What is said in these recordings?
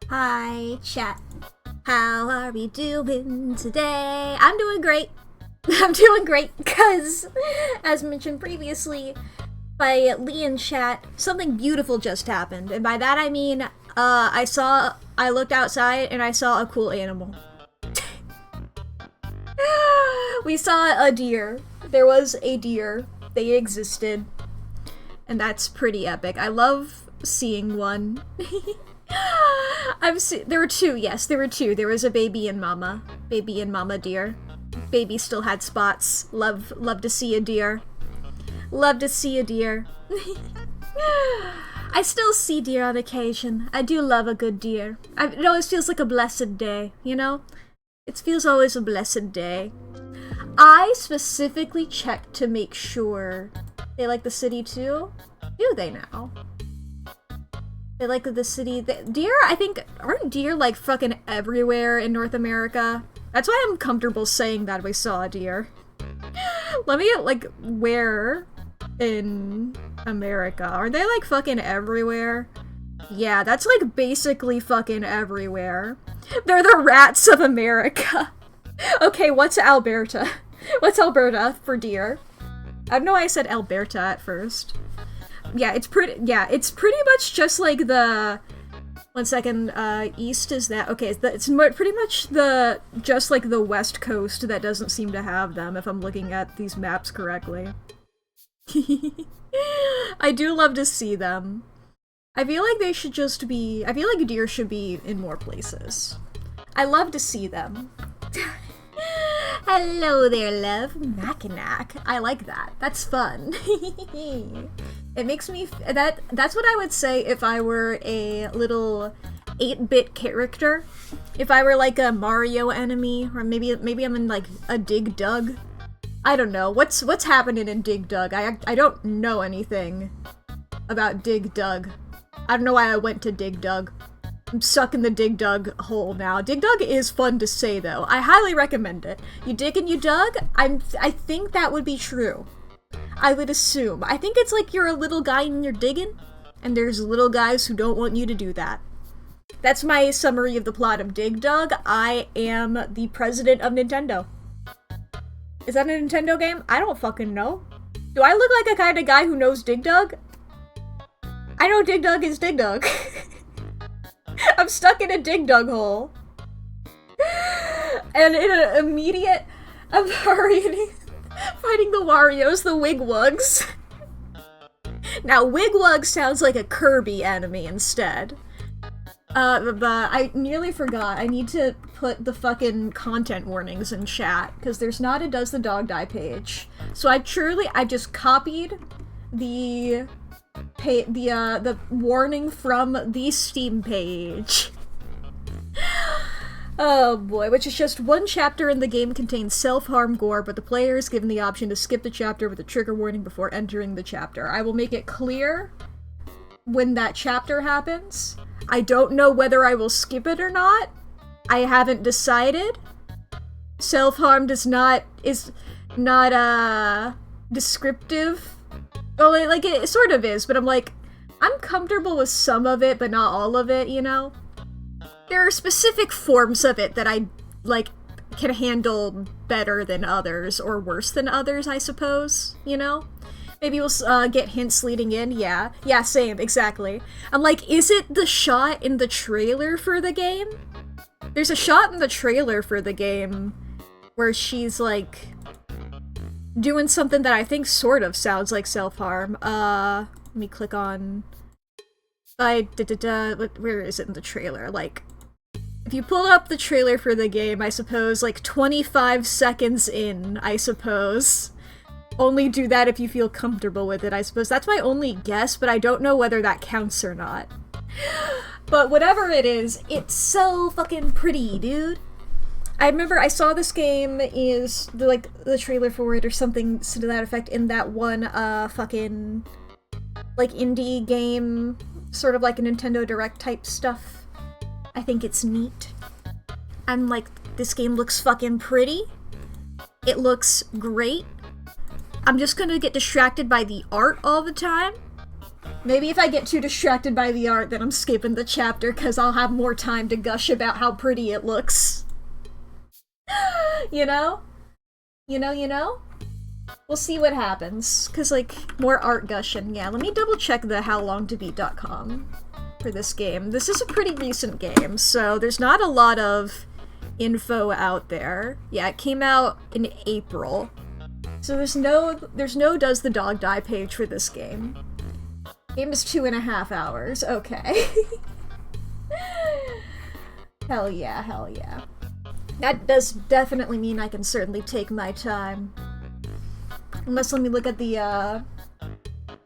Hi, chat. How are we doing today? I'm doing great. I'm doing great because, as mentioned previously by Lee in chat, something beautiful just happened. And by that I mean, I looked outside and I saw a cool animal. We saw a deer. There was a deer. They existed. And that's pretty epic. I love seeing one. There were two, yes, there were two. There was a baby and mama. Baby and mama deer. Baby still had spots. Love to see a deer. Love to see a deer. I still see deer on occasion. I do love a good deer. It always feels like a blessed day, you know? It feels always a blessed day. I specifically checked to make sure they like the city too. Do they now? They like the city. Deer, I think, aren't deer like fucking everywhere in North America? That's why I'm comfortable saying that we saw a deer. Let me get, like, where in America? Are they like fucking everywhere? Yeah, that's like basically fucking everywhere. They're the rats of America. Okay, what's Alberta? What's Alberta for deer? I don't know why I said Alberta at first. Yeah, it's pretty much just like the... One second, east is that... Okay, it's pretty much just like the west coast that doesn't seem to have them, if I'm looking at these maps correctly. I do love to see them. I feel like they should just be... I feel like deer should be in more places. I love to see them. Hello there, love. Mack. I like that. That's fun. It makes me... That's what I would say if I were a little 8-bit character. If I were like a Mario enemy, or maybe I'm in like a Dig Dug. I don't know. What's happening in Dig Dug? I don't know anything about Dig Dug. I don't know why I went to Dig Dug. I'm stuck in the Dig Dug hole now. Dig Dug is fun to say, though. I highly recommend it. You dig and you dug? I think that would be true. I would assume. I think it's like you're a little guy and you're digging, and there's little guys who don't want you to do that. That's my summary of the plot of Dig Dug. I am the president of Nintendo. Is that a Nintendo game? I don't fucking know. Do I look like a kind of guy who knows Dig Dug? I know Dig Dug is Dig Dug. I'm stuck in a Dig Dug hole. And in an immediate... I'm fighting the Warios, the Wigwugs. Now, Wigwug sounds like a Kirby enemy instead. But I nearly forgot. I need to put the fucking content warnings in chat, because there's not a Does the Dog Die page. So I just copied the warning from the Steam page. Oh boy, which is just one chapter in the game contains self-harm gore, but the player is given the option to skip the chapter with a trigger warning before entering the chapter. I will make it clear when that chapter happens. I don't know whether I will skip it or not. I haven't decided. Self-harm is not descriptive. Well, it sort of is, but I'm comfortable with some of it, but not all of it, you know? There are specific forms of it that I, can handle better than others, or worse than others, I suppose, you know? Maybe we'll, get hints leading in, yeah. Yeah, same, exactly. I'm like, is it the shot in the trailer for the game? There's a shot in the trailer for the game where she's, doing something that I think sort of sounds like self-harm. Let me click on... Where is it in the trailer? If you pull up the trailer for the game, I suppose, 25 seconds in, I suppose. Only do that if you feel comfortable with it, I suppose. That's my only guess, but I don't know whether that counts or not. But whatever it is, it's so fucking pretty, dude. I remember I saw this game is the trailer for it or something to that effect in that one fucking indie game, sort of like a Nintendo Direct type stuff. I think it's neat. I'm like, this game looks fucking pretty. It looks great. I'm just gonna get distracted by the art all the time. Maybe if I get too distracted by the art, then I'm skipping the chapter, because I'll have more time to gush about how pretty it looks. You know? You know? We'll see what happens, because, like, more art gushing. Yeah, let me double check the howlongtobeat.com for this game. This is a pretty recent game, so there's not a lot of info out there. Yeah, it came out in April. So there's no Does the Dog Die page for this game. Game is 2.5 hours. Okay. Hell yeah, hell yeah. That does definitely mean I can certainly take my time. Unless, let me look at the,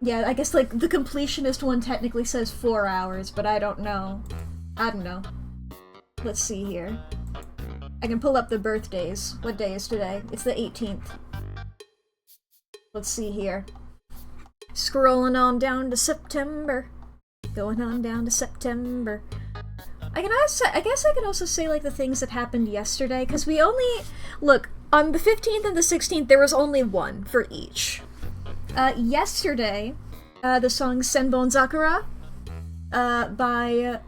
yeah, I guess, like, the completionist one technically says 4 hours, but I don't know. I don't know. Let's see here. I can pull up the birthdays. What day is today? It's the 18th. Let's see here. Scrolling on down to September. Going on down to September. I guess I can also say, like, the things that happened yesterday, because we only... Look, on the 15th and the 16th, there was only one for each. Yesterday, the song Senbon Zakura, by...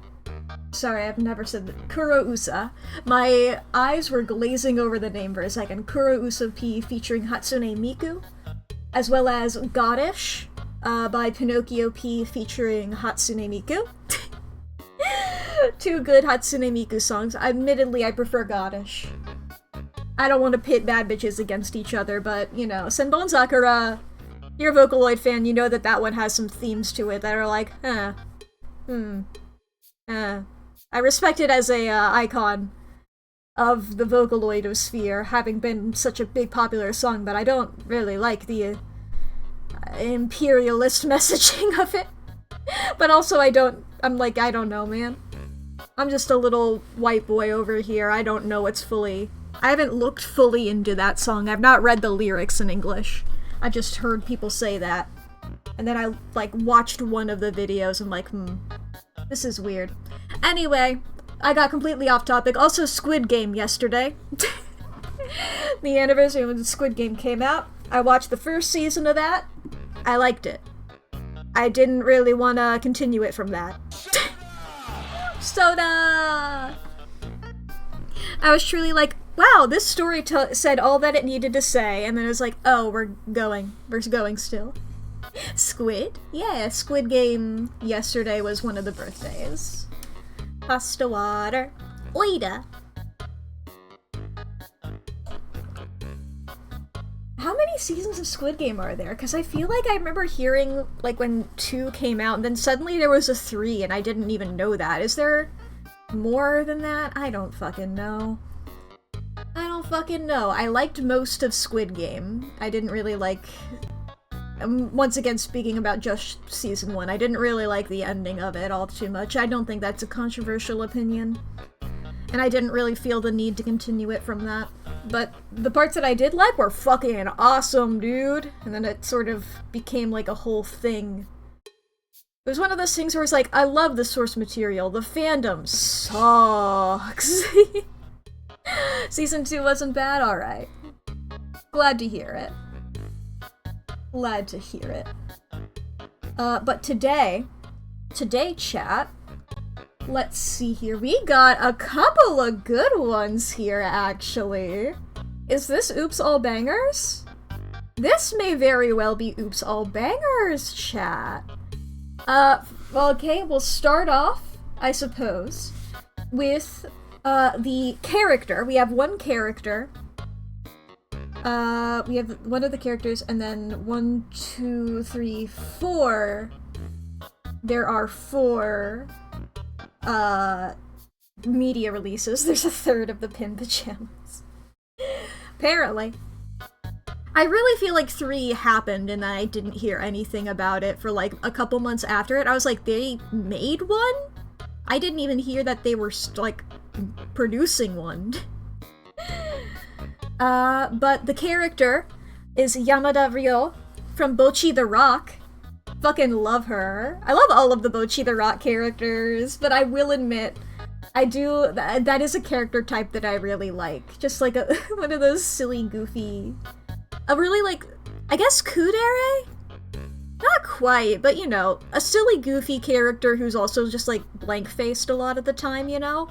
Sorry, I've never said that. Kuro Usa. My eyes were glazing over the name for a second. Kuro Usa P featuring Hatsune Miku, as well as Goddish, by Pinocchio P featuring Hatsune Miku. Two good Hatsune Miku songs. Admittedly, I prefer Goddish. I don't want to pit bad bitches against each other, but, you know, Senbon Sakura, you're a Vocaloid fan, you know that that one has some themes to it that are like, I respect it as a icon of the Vocaloidosphere, having been such a big popular song, but I don't really like the imperialist messaging of it. But also I don't know, man. I'm just a little white boy over here. I don't know what's fully... I haven't looked fully into that song. I've not read the lyrics in English. I just heard people say that. And then I, like, watched one of the videos and like, this is weird. Anyway, I got completely off topic. Also, Squid Game yesterday. The anniversary when the Squid Game came out. I watched the first season of that. I liked it. I didn't really want to continue it from that. Soda! I was truly like, wow, this story said all that it needed to say, and then it was like, oh, we're going still. Squid? Yeah, Squid Game yesterday was one of the birthdays. Pasta water. Oida. How many seasons of Squid Game are there? Because I feel like I remember hearing, like, when 2 came out, and then suddenly there was a 3, and I didn't even know that. Is there more than that? I don't fucking know. I liked most of Squid Game. I didn't really like... once again, speaking about just Season 1, I didn't really like the ending of it all too much. I don't think that's a controversial opinion. And I didn't really feel the need to continue it from that. But the parts that I did like were fucking awesome, dude. And then it sort of became like a whole thing. It was one of those things where it's like, I love the source material. The fandom sucks. Season 2 wasn't bad? Alright. Glad to hear it. Glad to hear it. But today, chat, let's see here. We got a couple of good ones here, actually. Is this Oops All Bangers? This may very well be Oops All Bangers, chat. Well, okay, we'll start off, I suppose, with, the character. We have one character. We have one of the characters, and then 1, 2, 3, 4. There are 4, media releases. There's a third of the Pin Pajamas. Apparently. I really feel like 3 happened and I didn't hear anything about it for like a couple months after it. I was like, they made one? I didn't even hear that they were like producing one. But the character is Yamada Ryo from Bocchi the Rock. Fucking love her. I love all of the Bocchi the Rock characters, but I will admit, that is a character type that I really like. Just like one of those silly, goofy... I really like, I guess, Kudere? Not quite, but you know, a silly, goofy character who's also just like blank-faced a lot of the time, you know?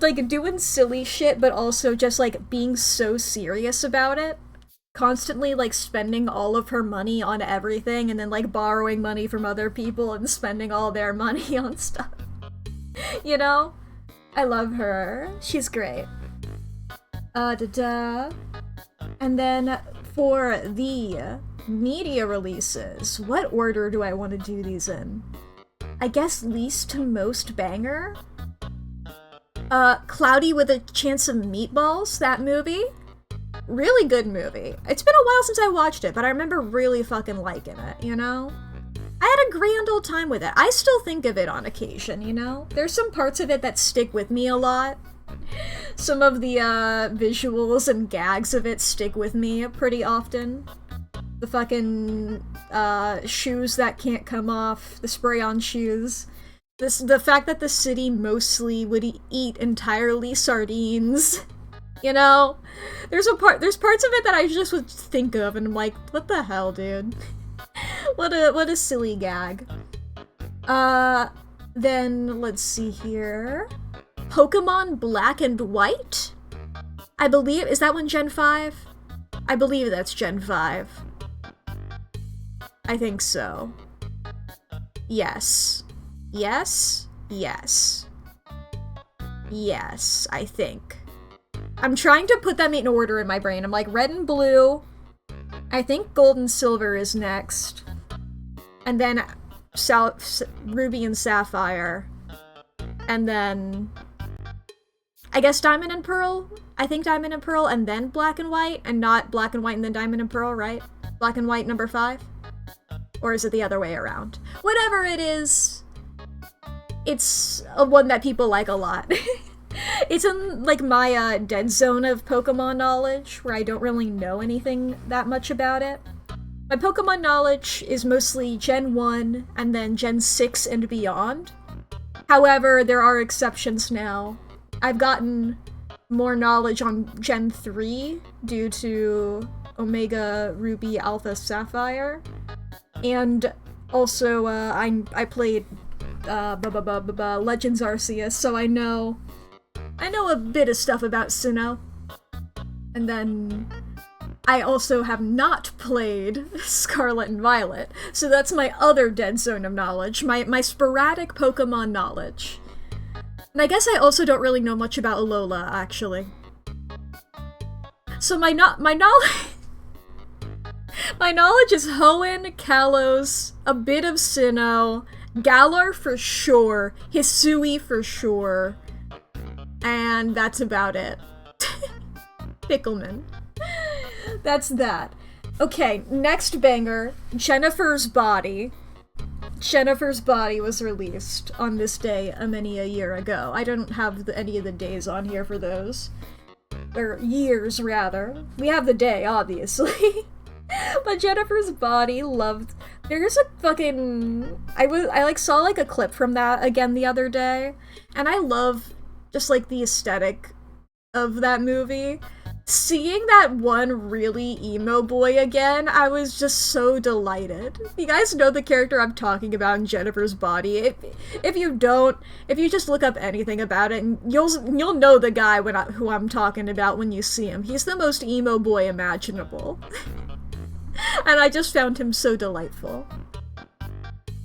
Like doing silly shit, but also just like being so serious about it. Constantly like spending all of her money on everything and then like borrowing money from other people and spending all their money on stuff. You know? I love her. She's great. And then for the media releases, what order do I want to do these in? I guess least to most banger? Cloudy with a Chance of Meatballs, that movie. Really good movie. It's been a while since I watched it, but I remember really fucking liking it, you know? I had a grand old time with it. I still think of it on occasion, you know? There's some parts of it that stick with me a lot. Some of the visuals and gags of it stick with me pretty often. The fucking shoes that can't come off, the spray-on shoes. The fact that the city mostly would eat entirely sardines. You know? There's parts of it that I just would think of and I'm like, what the hell, dude? What a silly gag. Then let's see here. Pokemon Black and White? I believe, is that one Gen 5? I believe that's Gen 5. I think so. Yes. Yes? Yes. Yes, I think. I'm trying to put them in order in my brain. I'm like, red and blue. I think gold and silver is next. And then ruby and sapphire. And then I guess diamond and pearl? I think diamond and pearl and then black and white, and not black and white and then diamond and pearl, right? Black and white number 5? Or is it the other way around? Whatever it is, it's a one that people like a lot. It's in, like, my dead zone of Pokemon knowledge, where I don't really know anything that much about it. My Pokemon knowledge is mostly Gen 1, and then Gen 6 and beyond. However, there are exceptions now. I've gotten more knowledge on Gen 3 due to Omega Ruby Alpha Sapphire. And also, I played Legends Arceus, so I know a bit of stuff about Sinnoh. And then I also have not played Scarlet and Violet, so that's my other dead zone of knowledge, my sporadic Pokemon knowledge. And I guess I also don't really know much about Alola, actually. So my knowledge... my knowledge is Hoenn, Kalos, a bit of Sinnoh, Galar for sure, Hisui for sure, and that's about it. Pickleman. That's that. Okay, next banger, Jennifer's Body. Jennifer's Body was released on this day many a year ago. I don't have any of the days on here for those. Or years, rather. We have the day, obviously. But Jennifer's Body, loved. There's a fucking... I saw like a clip from that again the other day, and I love just like the aesthetic of that movie. Seeing that one really emo boy again, I was just so delighted. You guys know the character I'm talking about in Jennifer's Body. If you don't, if you just look up anything about it, you'll know the guy who I'm talking about when you see him. He's the most emo boy imaginable. And I just found him so delightful.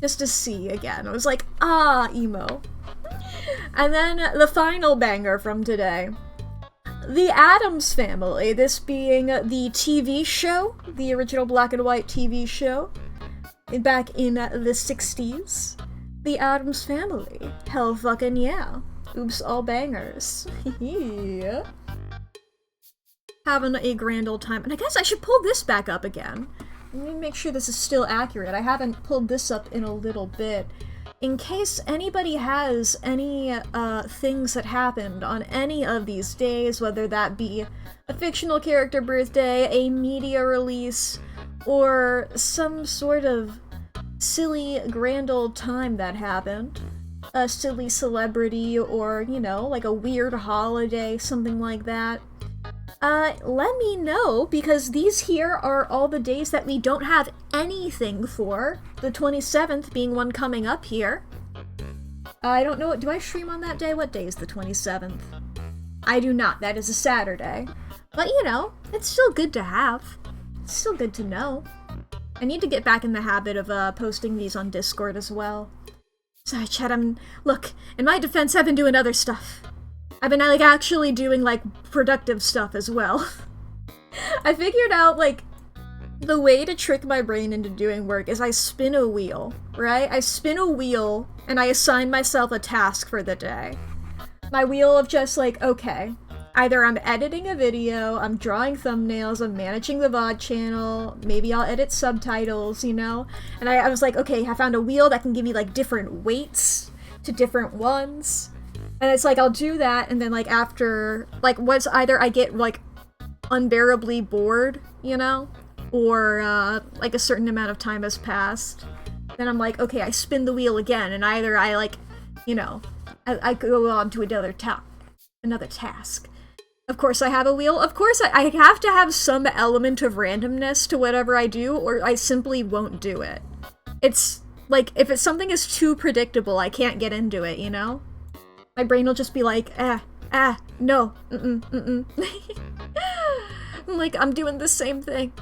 Just to see again. I was like, ah, emo. And then the final banger from today. The Addams Family, this being the TV show, the original black and white TV show, back in the 60s. The Addams Family. Hell fucking yeah. Oops, all bangers. Yeah. Having a grand old time. And I guess I should pull this back up again. Let me make sure this is still accurate. I haven't pulled this up in a little bit. In case anybody has any things that happened on any of these days, whether that be a fictional character birthday, a media release, or some sort of silly grand old time that happened, a silly celebrity, or, you know, like a weird holiday, something like that, let me know, because these here are all the days that we don't have anything for. The 27th being one coming up here. I don't know, do I stream on that day? What day is the 27th? I do not, that is a Saturday. But you know, it's still good to have. It's still good to know. I need to get back in the habit of posting these on Discord as well. Sorry, chat, look, in my defense, I've been doing other stuff. I've been, like, actually doing, like, productive stuff as well. I figured out, like, the way to trick my brain into doing work is I spin a wheel, right? I spin a wheel, and I assign myself a task for the day. My wheel of just, like, okay, either I'm editing a video, I'm drawing thumbnails, I'm managing the VOD channel, maybe I'll edit subtitles, you know? And I was like, okay, I found a wheel that can give me, like, different weights to different ones. And it's like, I'll do that, and then, like, after, like, once either I get, like, unbearably bored, you know? Or, like, a certain amount of time has passed. Then I'm like, okay, I spin the wheel again, and either I, like, you know, I go on to another task. Of course I have a wheel. Of course I have to have some element of randomness to whatever I do, or I simply won't do it. It's, like, if something is too predictable, I can't get into it, you know? My brain will just be like, no, I'm like, I'm doing the same thing.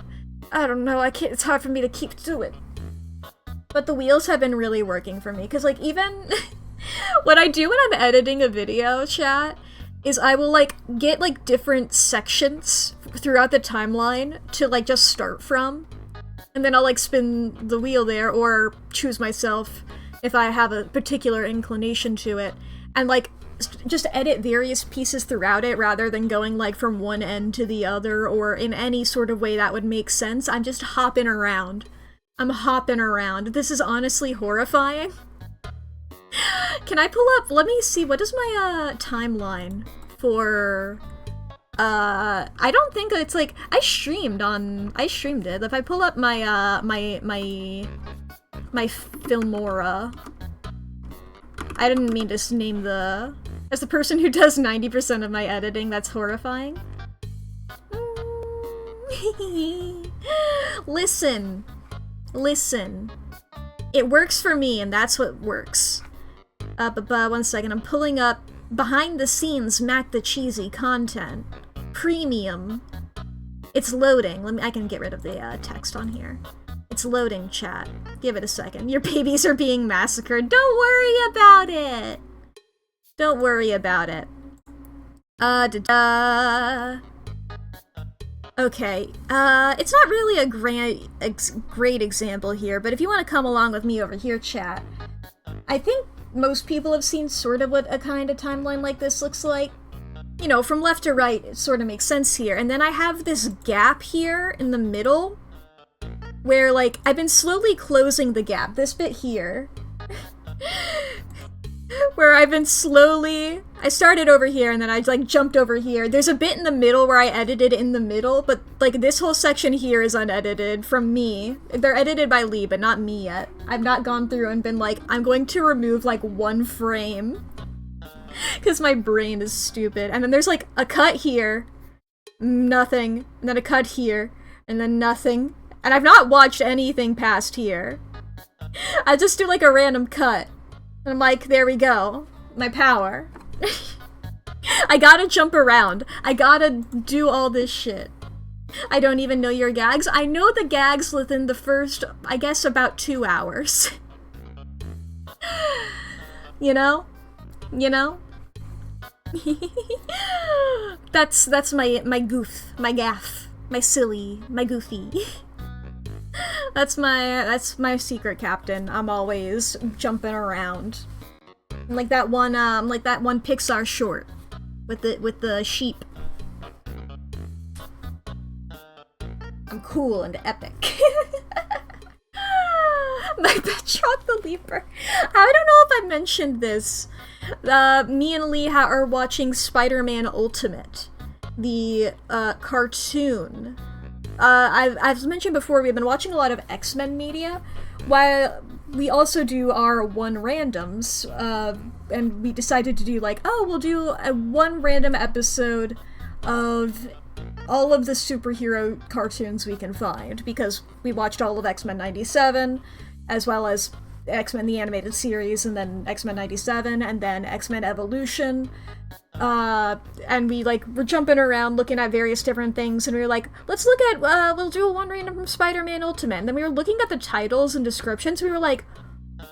I don't know, it's hard for me to keep to it. But the wheels have been really working for me, because, like, even what I do when I'm editing a video, chat, is I will, like, get, like, different sections throughout the timeline to, like, just start from. And then I'll, like, spin the wheel there, or choose myself if I have a particular inclination to it. And, like, just edit various pieces throughout it rather than going, like, from one end to the other or in any sort of way that would make sense. I'm just hopping around. I'm hopping around. This is honestly horrifying. Can I pull up? Let me see. What is my, timeline for... I don't think it's, like... I streamed it. If I pull up my, my Filmora... I didn't mean to name the... As the person who does 90% of my editing, that's horrifying. Listen. Listen. It works for me, and that's what works. One second, I'm pulling up behind the scenes Mack the Cheesy content. Premium. It's loading. I can get rid of the text on here. It's loading, chat. Give it a second. Your babies are being massacred. Don't worry about it! Don't worry about it. Okay, it's not really a great example here, but if you want to come along with me over here, chat, I think most people have seen sort of what a kind of timeline like this looks like. You know, from left to right, it sort of makes sense here. And then I have this gap here in the middle, where, like, I've been slowly closing the gap. This bit here. Where I've been slowly... I started over here, and then I, like, jumped over here. There's a bit in the middle where I edited in the middle, but, like, this whole section here is unedited from me. They're edited by Lee, but not me yet. I've not gone through and been like, I'm going to remove, like, one frame. Because my brain is stupid. And then there's, like, a cut here. Nothing. And then a cut here. And then nothing. And I've not watched anything past here. I just do, like, a random cut. And I'm like, there we go. My power. I gotta jump around. I gotta do all this shit. I don't even know your gags. I know the gags within the first, I guess, about 2 hours. You know? You know? That's my goof, my gaff, my silly, my goofy. That's my secret captain. I'm always jumping around. Like that one Pixar short with the sheep. I'm cool and epic. My Bedrock the Leaper. I don't know if I mentioned this. Me and Lee are watching Spider-Man Ultimate, the cartoon. I've mentioned before, we've been watching a lot of X-Men media, while we also do our one randoms, and we decided to do, like, oh, we'll do a one random episode of all of the superhero cartoons we can find, because we watched all of X-Men 97, as well as X-Men the Animated Series, and then X-Men 97, and then X-Men Evolution. And we, like, were jumping around looking at various different things, and we were like, let's look at, we'll do one random from Spider-Man Ultimate. And then we were looking at the titles and descriptions, we were like,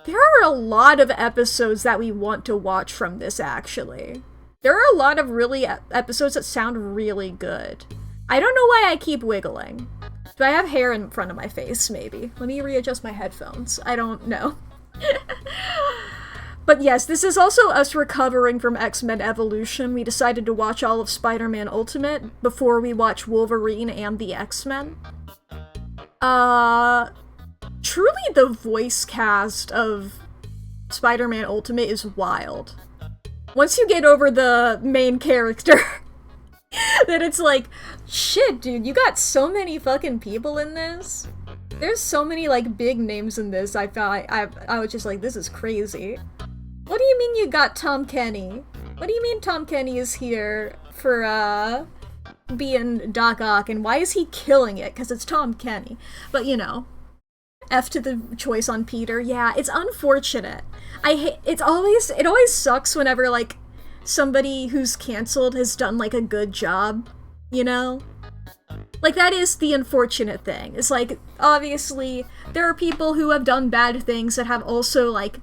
there are a lot of episodes that we want to watch from this, actually. There are a lot of really episodes that sound really good. I don't know why I keep wiggling. Do I have hair in front of my face, maybe? Let me readjust my headphones. I don't know. But yes, this is also us recovering from X-Men Evolution. We decided to watch all of Spider-Man Ultimate before we watch Wolverine and the X-Men. Truly the voice cast of Spider-Man Ultimate is wild. Once you get over the main character, then it's like, shit, dude, you got so many fucking people in this. There's so many, like, big names in this. I was just like, this is crazy. What do you mean you got Tom Kenny? What do you mean Tom Kenny is here for, being Doc Ock, and why is he killing it? Because it's Tom Kenny. But, you know, F to the choice on Peter. Yeah, it's unfortunate. It always sucks whenever, like, somebody who's canceled has done, like, a good job, you know? Like, that is the unfortunate thing. It's like, obviously, there are people who have done bad things that have also, like,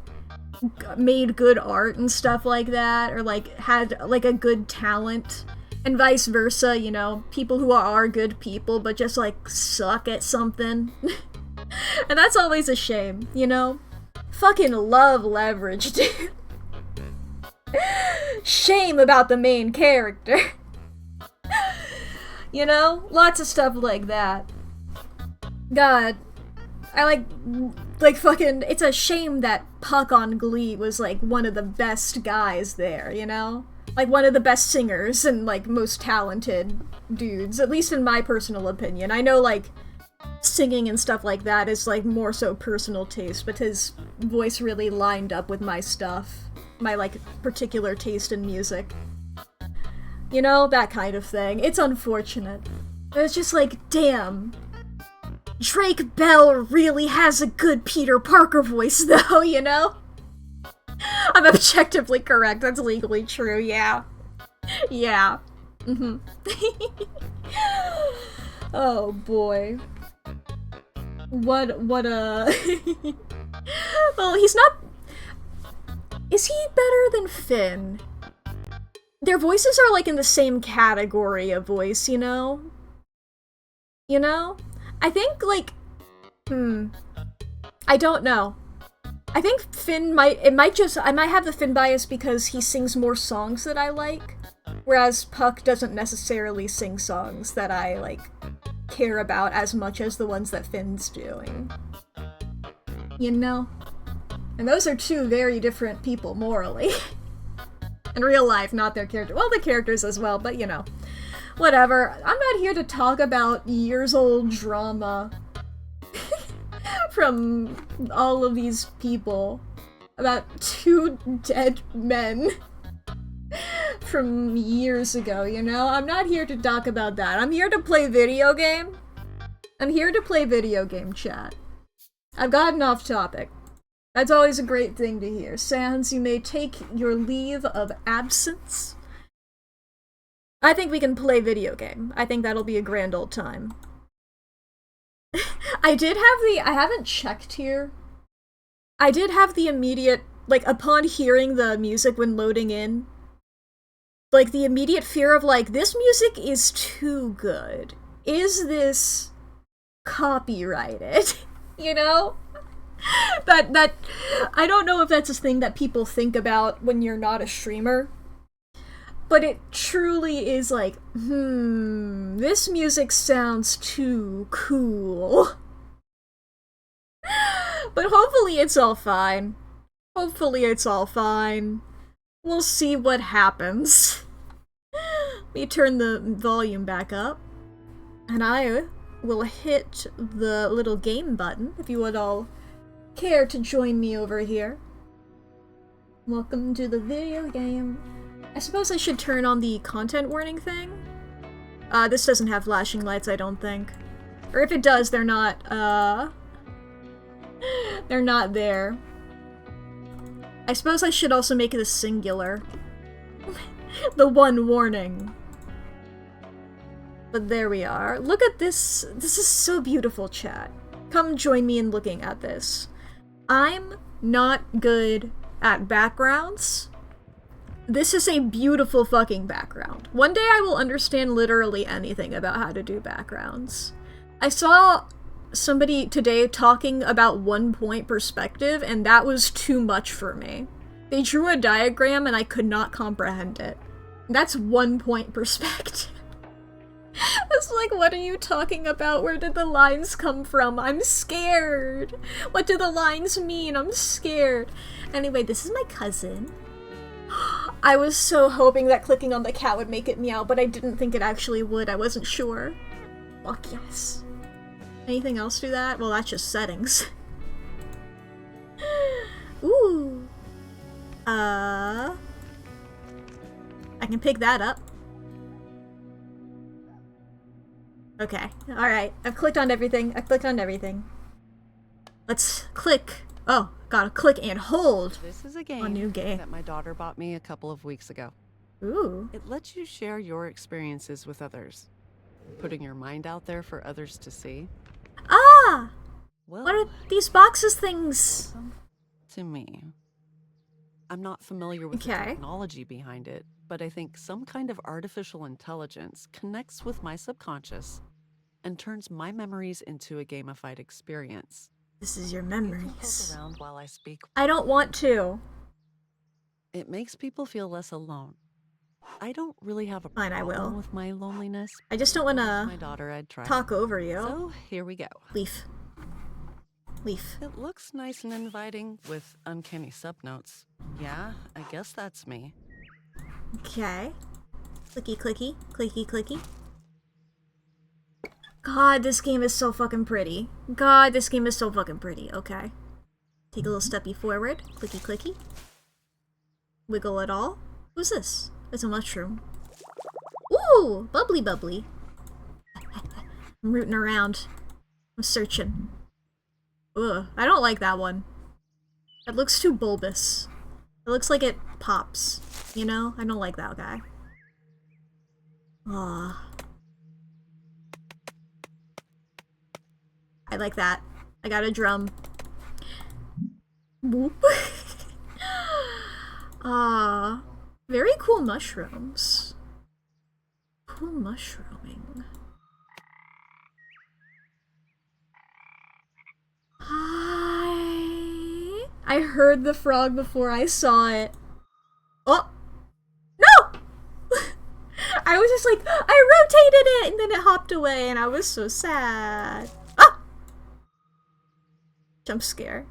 made good art and stuff like that, or, like, had, like, a good talent, and vice versa, you know? People who are good people, but just, like, suck at something. And that's always a shame, you know? Fucking love leverage, dude. Shame about the main character. You know? Lots of stuff like that. God. I like fucking, it's a shame that Puck on Glee was, like, one of the best guys there, you know? Like, one of the best singers and, like, most talented dudes, at least in my personal opinion. I know, like, singing and stuff like that is, like, more so personal taste, but his voice really lined up with my stuff. My, like, particular taste in music. You know, that kind of thing. It's unfortunate. But it's just like, damn. Drake Bell really has a good Peter Parker voice, though, you know? I'm objectively correct. That's legally true, yeah. Yeah. Mm-hmm. Oh, boy. What a... Well, he's not... Is he better than Finn? Their voices are, like, in the same category of voice, you know? You know? I think, like... I don't know. I think Finn I might have the Finn bias because he sings more songs that I like, whereas Puck doesn't necessarily sing songs that I, like, care about as much as the ones that Finn's doing. You know? And those are two very different people, morally. In real life, not their character. Well, the characters as well, but you know. Whatever. I'm not here to talk about years-old drama from all of these people. About two dead men from years ago, you know? I'm not here to talk about that. I'm here to play video game. I'm here to play video game, chat. I've gotten off topic. That's always a great thing to hear. Sans, you may take your leave of absence. I think we can play video game. I think that'll be a grand old time. I haven't checked here. I did have the immediate, like, upon hearing the music when loading in, like, the immediate fear of, like, this music is too good. Is this copyrighted? You know? That I don't know if that's a thing that people think about when you're not a streamer, but it truly is like, this music sounds too cool. But hopefully it's all fine. Hopefully it's all fine. We'll see what happens. Let me turn the volume back up, and I will hit the little game button if you would all care to join me over here. Welcome to the video game. I suppose I should turn on the content warning thing. This doesn't have flashing lights, I don't think. Or if it does, they're not, they're not there. I suppose I should also make it a singular. The one warning. But there we are. Look at this. This is so beautiful, chat. Come join me in looking at this. I'm not good at backgrounds. This is a beautiful fucking background. One day I will understand literally anything about how to do backgrounds. I saw somebody today talking about 1 point perspective, and that was too much for me. They drew a diagram and I could not comprehend it. That's 1 point perspective. It's like, what are you talking about? Where did the lines come from? I'm scared. What do the lines mean? I'm scared. Anyway, this is my cousin. I was so hoping that clicking on the cat would make it meow, but I didn't think it actually would. I wasn't sure. Fuck yes. Anything else do that? Well, that's just settings. Ooh. I can pick that up. Okay, alright. I've clicked on everything. I've clicked on everything. Let's click. Oh, gotta click and hold. This is a game, new game that my daughter bought me a couple of weeks ago. Ooh. It lets you share your experiences with others, putting your mind out there for others to see. Ah! Well, What are these boxes things? to me. I'm not familiar with the technology behind it, but I think some kind of artificial intelligence connects with my subconscious and turns my memories into a gamified experience. This is your You memories. can poke around while I speak. I don't want to. It makes people feel less alone. I don't really have a Fine, I will. problem with my loneliness. I just don't want My to daughter, I'd try. talk over you. So here we go. Leaf. Leaf. It looks nice and inviting with uncanny subnotes. Yeah, I guess that's me. Okay. Clicky, clicky, clicky, clicky. God, this game is so fucking pretty. God, this game is so fucking pretty. Okay. Take a little steppy forward. Clicky, clicky. Wiggle it all. Who's this? It's a mushroom. Ooh! Bubbly, bubbly. I'm rooting around. I'm searching. Ugh, I don't like that one. It looks too bulbous. It looks like it pops. You know? I don't like that guy. Aw. I like that. I got a drum. Boop. Ah. Very cool mushrooms. Cool mushrooming. Hi. I heard the frog before I saw it. Oh! No! I was just like, I rotated it, and then it hopped away, and I was so sad. Ah! Jump scare.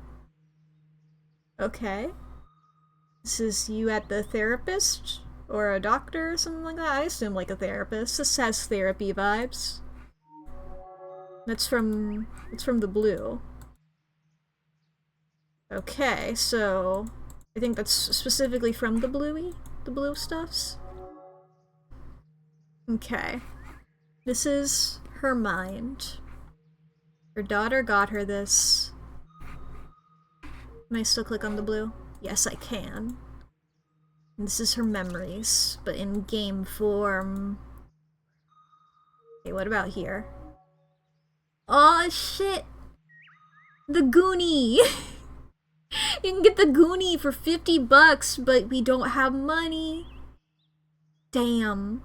Okay. This is you at the therapist? Or a doctor or something like that? I assume like a therapist. This has therapy vibes. It's from the blue. Okay, so I think that's specifically from the blue stuffs. Okay. This is her mind. Her daughter got her this. Can I still click on the blue? Yes, I can. And this is her memories, but in game form. Okay, what about here? Oh shit! The Goonie! You can get the Goonie for 50 bucks, but we don't have money. Damn.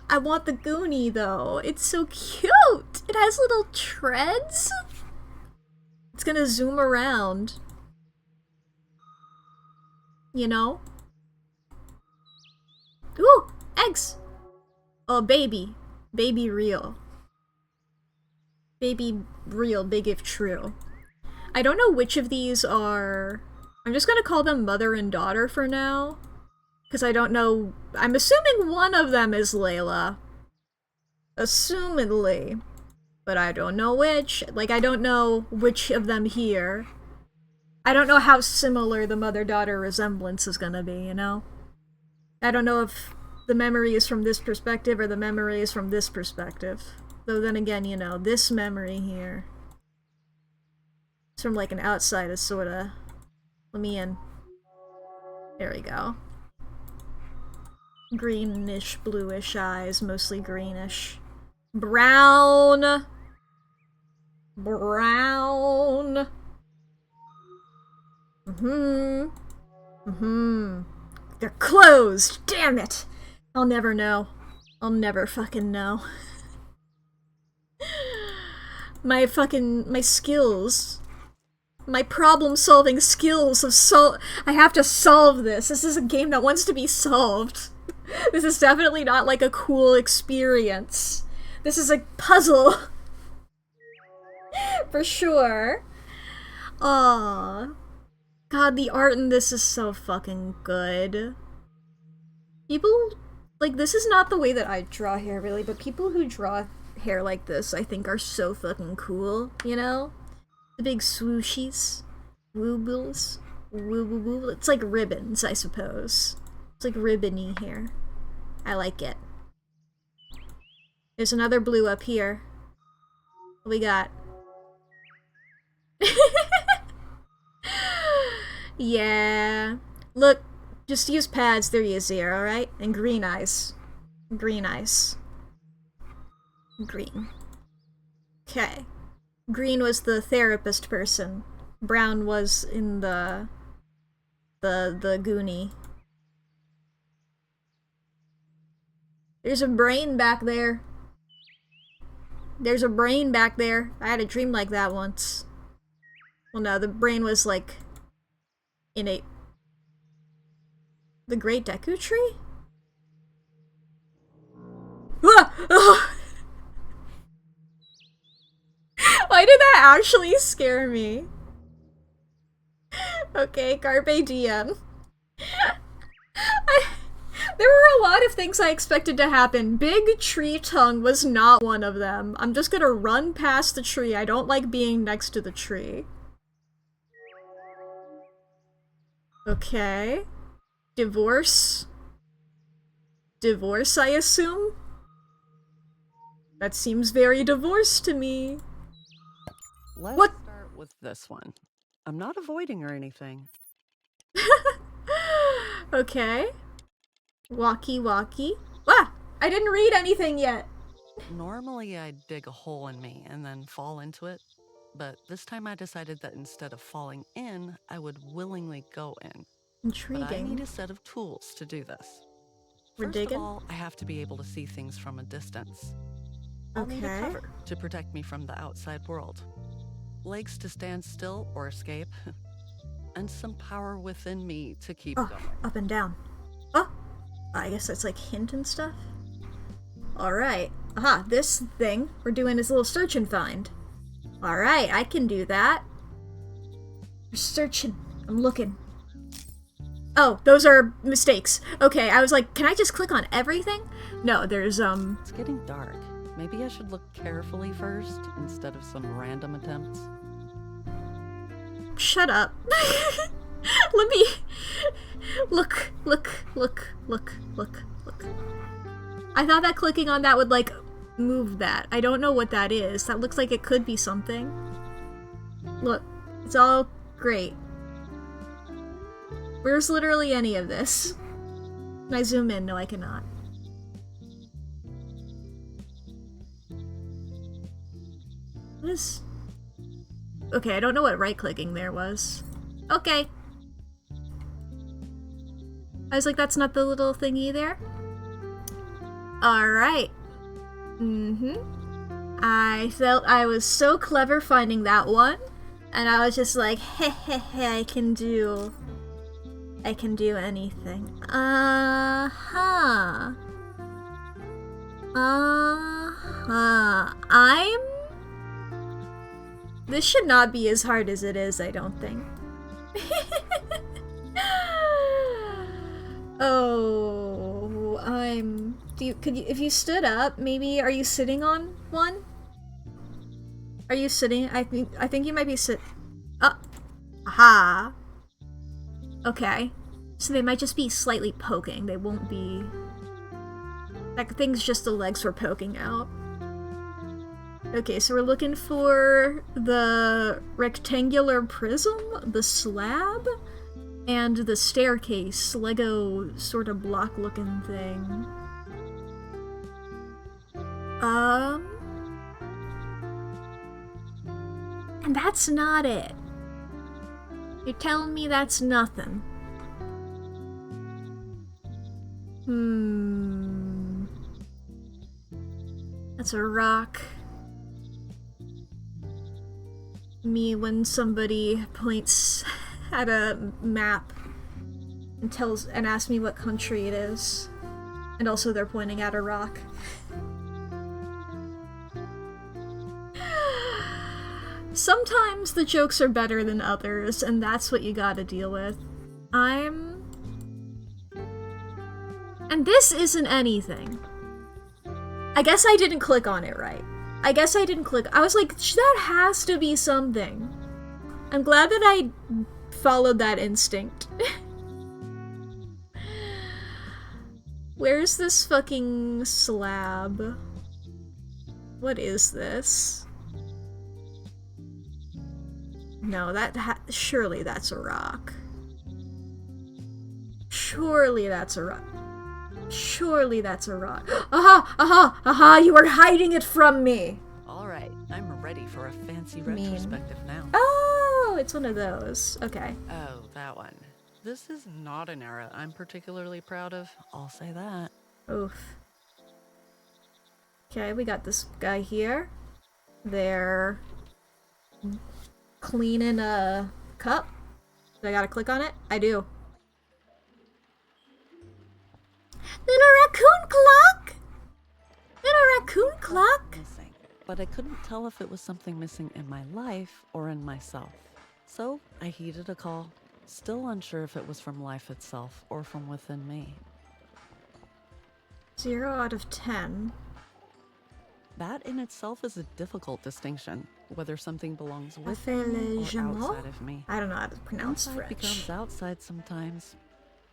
I want the Goonie though. It's so cute! It has little treads. It's gonna zoom around. You know? Ooh! Eggs! Oh, baby. Baby real. Baby real, big if true. I don't know which of these are... I'm just gonna call them mother and daughter for now. Because I don't know... I'm assuming one of them is Leila. Assumedly. But I don't know which. Like, I don't know which of them here. I don't know how similar the mother-daughter resemblance is gonna be, you know? I don't know if the memory is from this perspective or the memory is from this perspective. Though then again, you know, this memory here, it's from like an outsider sorta. Let me in. There we go. Greenish, bluish eyes, mostly greenish. Brown! Brown! They're closed! Damn it! I'll never know. I'll never fucking know. My skills. My problem-solving skills of I have to solve this. This is a game that wants to be solved. This is definitely not like a cool experience. This is a puzzle. For sure. Aww. God, the art in this is so fucking good. People, like, this is not the way that I draw hair, really, but people who draw hair like this, I think, are so fucking cool, you know? The big swooshies. Woobles. Woo. It's like ribbons, I suppose. It's like ribbony hair. I like it. There's another blue up here. What we got? Yeah. Look, just use pads, they're easier, alright? And green eyes. Green eyes. Green. Okay. Green was the therapist person. Brown was in the Goonie. There's a brain back there. There's a brain back there. I had a dream like that once. Well, no, the brain was like in the Great Deku Tree? Ah! Oh! Why did that actually scare me? Okay, Carpe Diem. There were a lot of things I expected to happen. Big tree tongue was not one of them. I'm just gonna run past the tree. I don't like being next to the tree. Okay. Divorce. Divorce, I assume? That seems very divorced to me. Let's start with this one. I'm not avoiding or anything. Okay. Walkie. Ah! I didn't read anything yet! Normally I'd dig a hole in me and then fall into it, but this time I decided that instead of falling in, I would willingly go in. Intriguing. But I need a set of tools to do this. We're First digging? of all, I have to be able to see things from a distance. I'll need a cover to protect me from the outside world. Legs to stand still or escape, and some power within me to keep going. Up and down. Oh! I guess that's like hint and stuff? Alright. Aha, this thing we're doing is a little search and find. Alright, I can do that. We're searching. I'm looking. Oh, those are mistakes. Okay, I was like, can I just click on everything? No, there's, It's getting dark. Maybe I should look carefully first, instead of some random attempts. Shut up. Let me... Look. I thought that clicking on that would, like, move that. I don't know what that is. That looks like it could be something. Look, it's all great. Where's literally any of this? Can I zoom in? No, I cannot. What is... Okay, I don't know what right-clicking there was. Okay. I was like, that's not the little thingy there? Alright. I felt I was so clever finding that one, and I was just like, hey, I can do anything. This should not be as hard as it is, I don't think. Oh, if you stood up, maybe, are you sitting on one? Are you sitting? I think you might be aha. Okay. So they might just be slightly poking. They won't be That thing's just the legs were poking out. Okay, so we're looking for the rectangular prism, the slab, and the staircase, Lego sort of block-looking thing. And that's not it. You're telling me that's nothing. That's a rock. Me when somebody points at a map and asks me what country it is. And also they're pointing at a rock. Sometimes the jokes are better than others, and that's what you gotta deal with. And this isn't anything. I guess I didn't click on it right. I was like, that has to be something. I'm glad that I followed that instinct. Where's this fucking slab? What is this? No, surely that's a rock. Surely that's a rock. Surely that's a rock. Aha! Aha! Aha! You are hiding it from me! Alright, I'm ready for a fancy retrospective now. Oh, it's one of those. Okay. Oh, that one. This is not an era I'm particularly proud of, I'll say that. Oof. Okay, we got this guy here. They're cleaning a cup. Do I gotta click on it? I do. Little raccoon clock! Little raccoon clock! Missing. But I couldn't tell if it was something missing in my life or in myself. So I heeded a call, still unsure if it was from life itself or from within me. 0 out of 10. That in itself is a difficult distinction, whether something belongs within or outside of me. I don't know how to pronounce Outside French. becomes outside sometimes.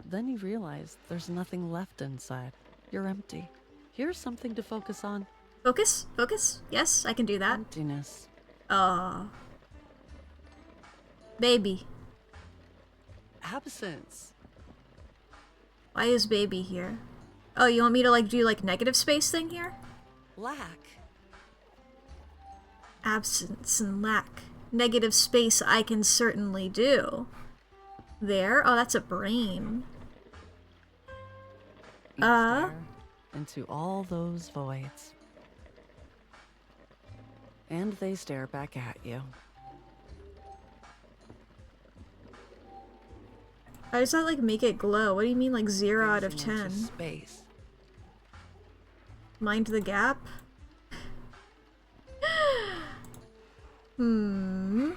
Then you realize there's nothing left inside. You're empty. Here's something to focus on. Focus? Focus? Yes, I can do that. Emptiness. Oh. Baby. Absence. Why is baby here? Oh, you want me to do negative space thing here? Lack. Absence and lack. Negative space I can certainly do. There? Oh, that's a brain. You stare into all those voids. And they stare back at you. How does that make it glow? What do you mean 0 out of 10? Space. Mind the gap? Am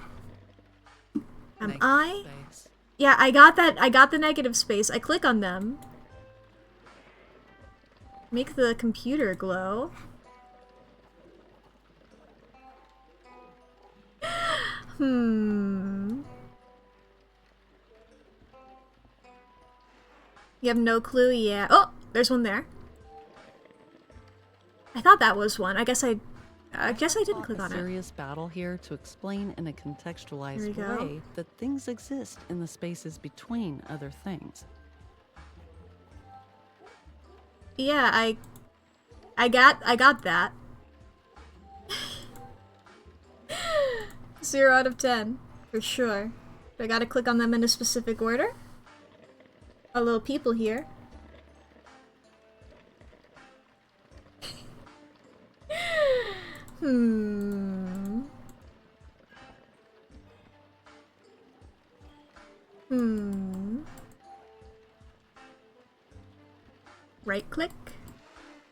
I? Space. Yeah, I got that. I got the negative space. I click on them. Make the computer glow. You have no clue? Yeah. Oh, there's one there. I thought that was one. I guess I didn't click on it. Serious battle here to explain in a contextualized way that things exist in the spaces between other things. Yeah, I got that. 0 out of 10, for sure. Do I gotta click on them in a specific order? A little people here. Right click,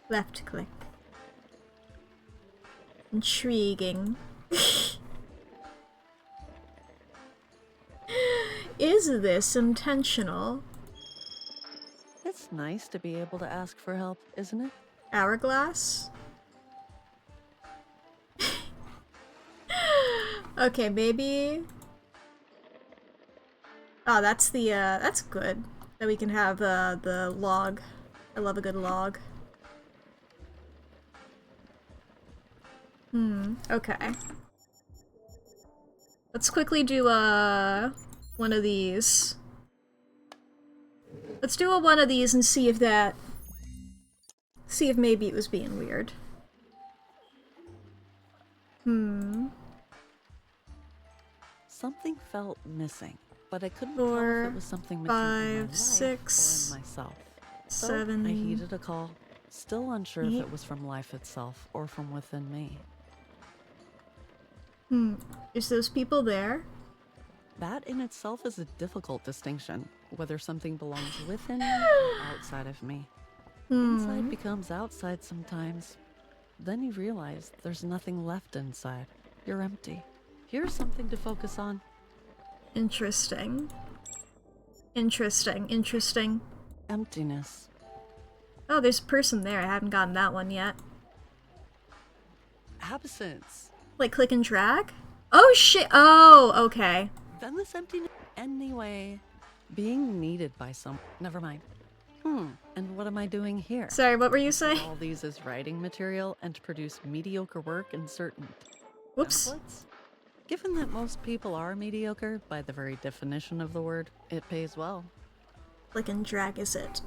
left click. Intriguing. Is this intentional? It's nice to be able to ask for help, isn't it? Hourglass? Okay, maybe... Oh, that's the, that's good. That we can have, the log. I love a good log. Okay. Let's quickly do, one of these. Let's do one of these and see if that... See if maybe it was being weird. Something felt missing, but I couldn't tell if it was something missing in my life 6, or in myself. 7... So I heeded a call, still unsure if it was from life itself or from within me. Is those people there? That in itself is a difficult distinction, whether something belongs within me or outside of me. Inside becomes outside sometimes. Then you realize there's nothing left inside. You're empty. Here's something to focus on. Interesting. Interesting. Emptiness. Oh, there's a person there. I haven't gotten that one yet. Absence. Like click and drag? Oh shit! Oh, okay. Then this emptiness. Anyway, being needed by someone. Never mind. And what am I doing here? Sorry, what were you saying? All these as writing material and to produce mediocre work in certain Whoops. templates? Given that most people are mediocre, by the very definition of the word, it pays well. Click and drag is it?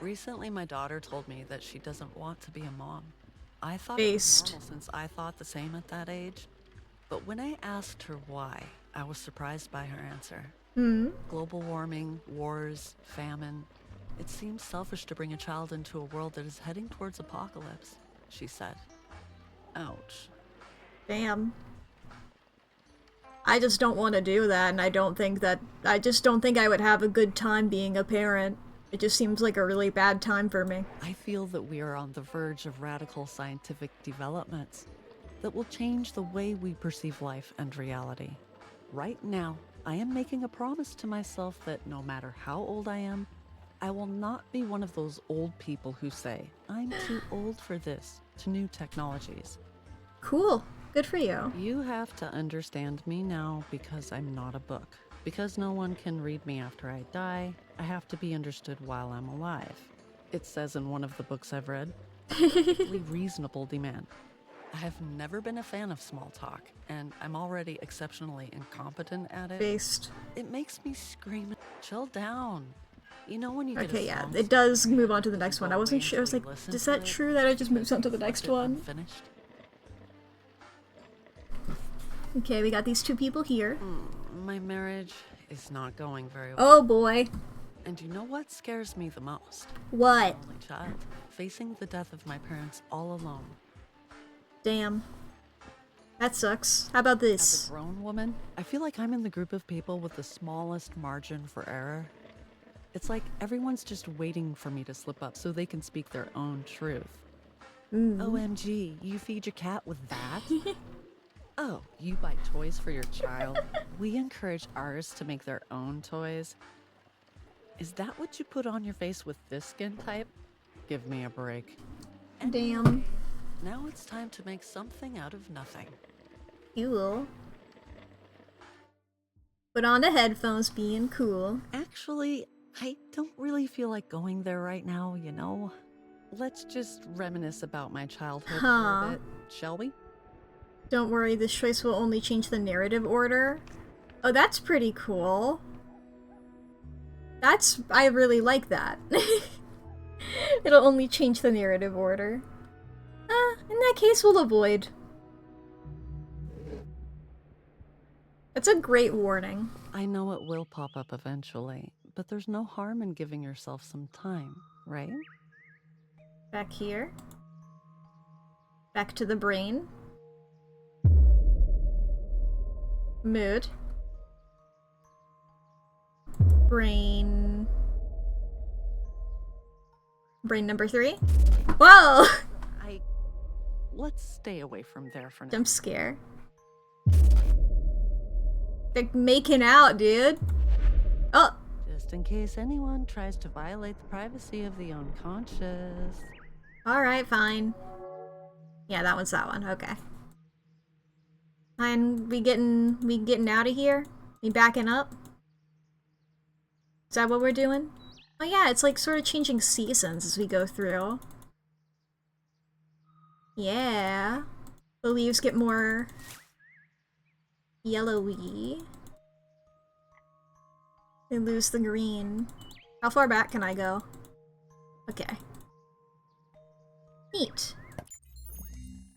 Recently, my daughter told me that she doesn't want to be a mom. I thought it was normal since I thought the same at that age. But when I asked her why, I was surprised by her answer. Global warming, wars, famine. It seems selfish to bring a child into a world that is heading towards apocalypse, she said. Ouch. Damn. I just don't want to do that, and I just don't think I would have a good time being a parent. It just seems like a really bad time for me. I feel that we are on the verge of radical scientific developments that will change the way we perceive life and reality. Right now, I am making a promise to myself that no matter how old I am, I will not be one of those old people who say, I'm too old for this, to new technologies. Cool. Good for you. You have to understand me now because I'm not a book. Because no one can read me after I die, I have to be understood while I'm alive. It says in one of the books I've read, perfectly reasonable demand. I have never been a fan of small talk, and I'm already exceptionally incompetent at it. It makes me scream, chill down. You know when you get okay, yeah, it does move on to the next one. I wasn't sure. I was like, is that true that it just moves on to the next one? Finished. Okay, we got these two people here. My marriage is not going very well. Oh boy. And you know what scares me the most? What? Only child, facing the death of my parents all alone. Damn. That sucks. How about this? As a grown woman, I feel like I'm in the group of people with the smallest margin for error. It's like everyone's just waiting for me to slip up so they can speak their own truth. OMG, you feed your cat with that? Oh, you buy toys for your child? We encourage ours to make their own toys. Is that what you put on your face with this skin type? Give me a break. Damn. Now it's time to make something out of nothing. Cool. Put on the headphones, being cool. Actually, I don't really feel like going there right now, you know? Let's just reminisce about my childhood for a bit, shall we? Don't worry, this choice will only change the narrative order. Oh, that's pretty cool. I really like that. It'll only change the narrative order. In that case, we'll avoid. That's a great warning. I know it will pop up eventually, but there's no harm in giving yourself some time, right? Back here. Back to the brain. Mood. Brain number 3. Whoa! Let's stay away from there for now. Jump scare. They're making out, dude. Oh! Just in case anyone tries to violate the privacy of the unconscious. Alright, fine. Yeah, that one's that one. Okay. And we getting out of here? We backing up? Is that what we're doing? Oh yeah, it's like sort of changing seasons as we go through. Yeah. The leaves get more yellowy. They lose the green. How far back can I go? Okay. Neat.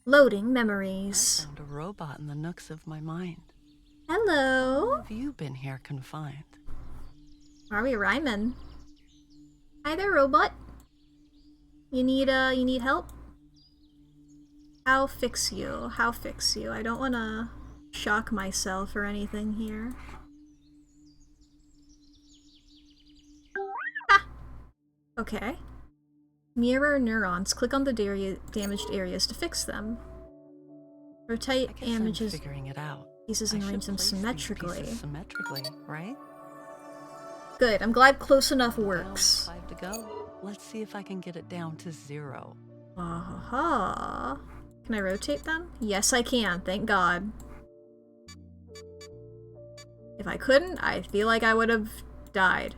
Loading memories. I found a robot in the nooks of my mind. Hello. How have you been here confined? Are we rhyming? Hi there, robot. You need help? How fix you? How fix you? I don't wanna shock myself or anything here. Ah! Okay. Mirror neurons. Click on the damaged areas to fix them. Rotate images. Figuring it out. Pieces and arrange them symmetrically. Symmetrically, right? Good. I'm glad close enough works. 5 to go. Let's see if I can get it down to 0. Aha. Can I rotate them? Yes, I can. Thank God. If I couldn't, I feel like I would have died.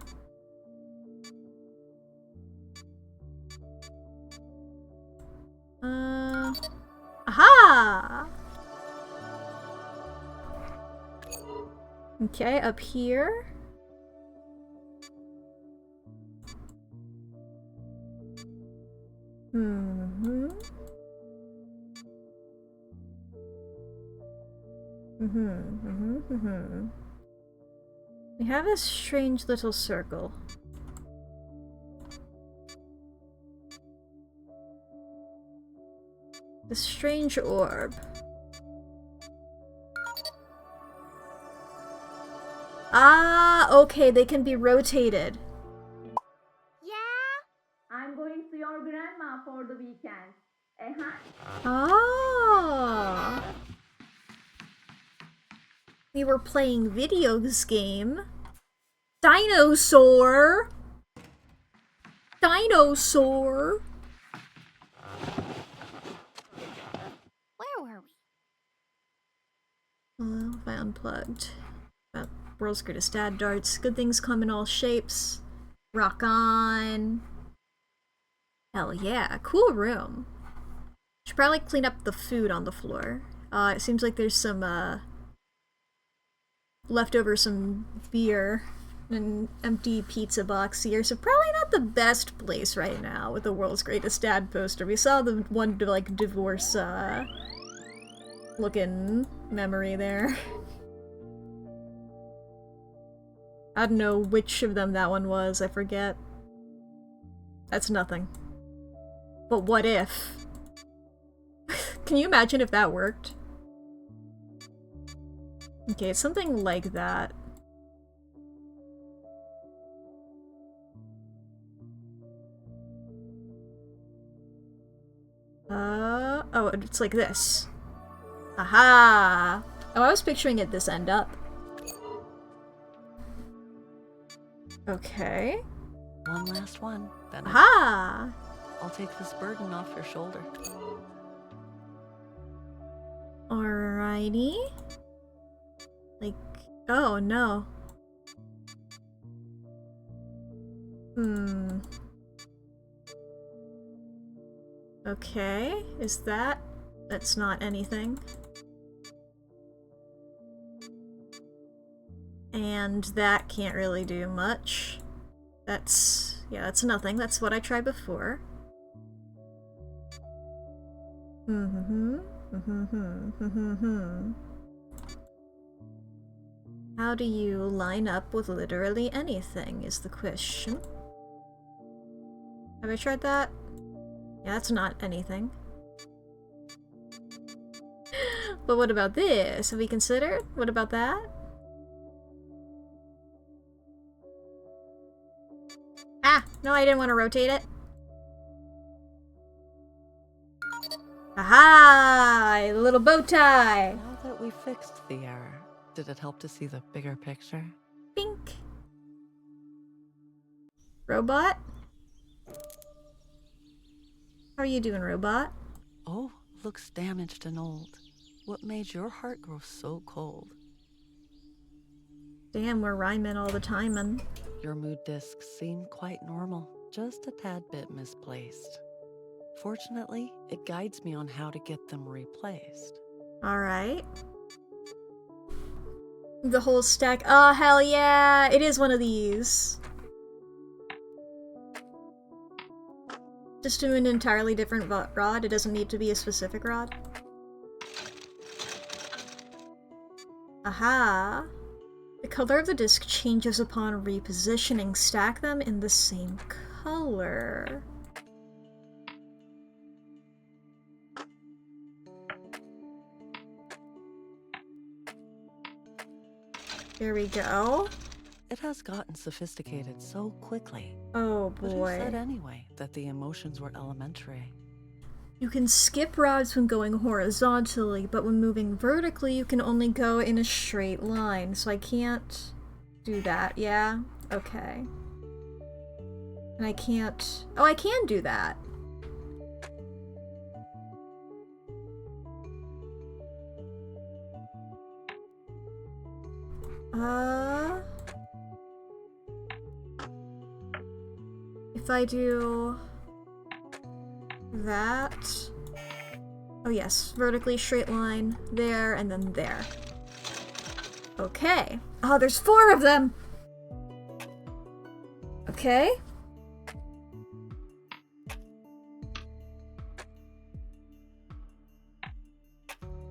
Aha! Okay, up here. We have this strange little circle. This strange orb. Ah, okay, they can be rotated. I'm going to your grandma for the weekend. Ah. We were playing videos game. Dinosaur. Dinosaur. Where were we? Well, if I unplugged. World's greatest dad darts. Good things come in all shapes. Rock on. Hell yeah, cool room. Should probably clean up the food on the floor. It seems like there's some, leftover some beer and an empty pizza box here, so probably not the best place right now with the world's greatest dad poster. We saw the one, like, divorce, looking memory there. I don't know which of them that one was, I forget. That's nothing. But what if? Can you imagine if that worked? Okay, it's something like that. Oh, it's like this. Aha! Oh, I was picturing it this end up. Okay. One last one, then Aha! I'll take this burden off your shoulder. Alrighty. Like, oh no. Okay, is that? That's not anything. And that can't really do much. That's, yeah, that's nothing. That's what I tried before. How do you line up with literally anything is the question. Have I tried that? Yeah, that's not anything. But what about this? Have we considered? What about that? Ah! No, I didn't want to rotate it. Aha! A little bow tie! Now that we fixed the error, did it help to see the bigger picture? Pink. Robot? How are you doing, robot? Oh, looks damaged and old. What made your heart grow so cold? Damn, we're rhyming all the time, and Your mood discs seem quite normal, just a tad bit misplaced. Fortunately, it guides me on how to get them replaced. Alright. The whole stack. Oh, hell yeah! It is one of these. Just do an entirely different rod. It doesn't need to be a specific rod. Aha! The color of the disc changes upon repositioning. Stack them in the same color. There we go. It has gotten sophisticated so quickly. Oh But who boy. said anyway that the emotions were elementary? You can skip rods when going horizontally, but when moving vertically, you can only go in a straight line. So I can't do that, yeah? Okay. And I can't... Oh, I can do that. If I do that... Oh yes, vertically straight line, there, and then there. Okay. Oh, there's 4 of them! Okay.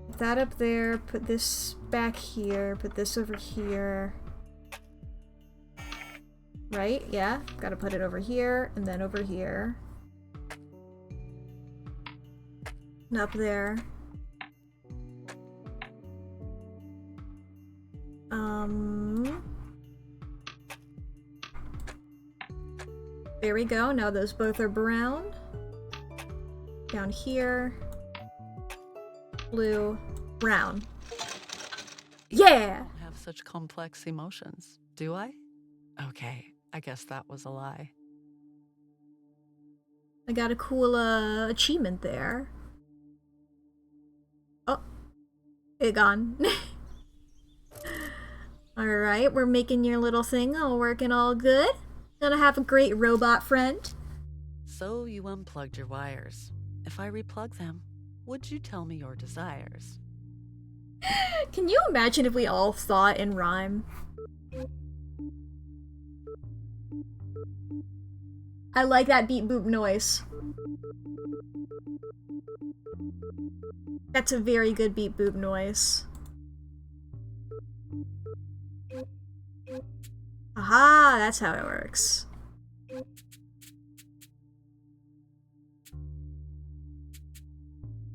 Put that up there, put this back here, put this over here. Right? Yeah. Gotta put it over here, and then over here. And up there. There we go. Now those both are brown. Down here. Blue. Brown. Yeah! I don't have such complex emotions, do I? Okay, I guess that was a lie. I got a cool achievement there. Oh. It gone. Alright, we're making your little thing all working all good. Gonna have a great robot friend. So you unplugged your wires. If I replug them, would you tell me your desires? Can you imagine if we all thought in rhyme? I like that beep boop noise. That's a very good beep boop noise. Aha, that's how it works.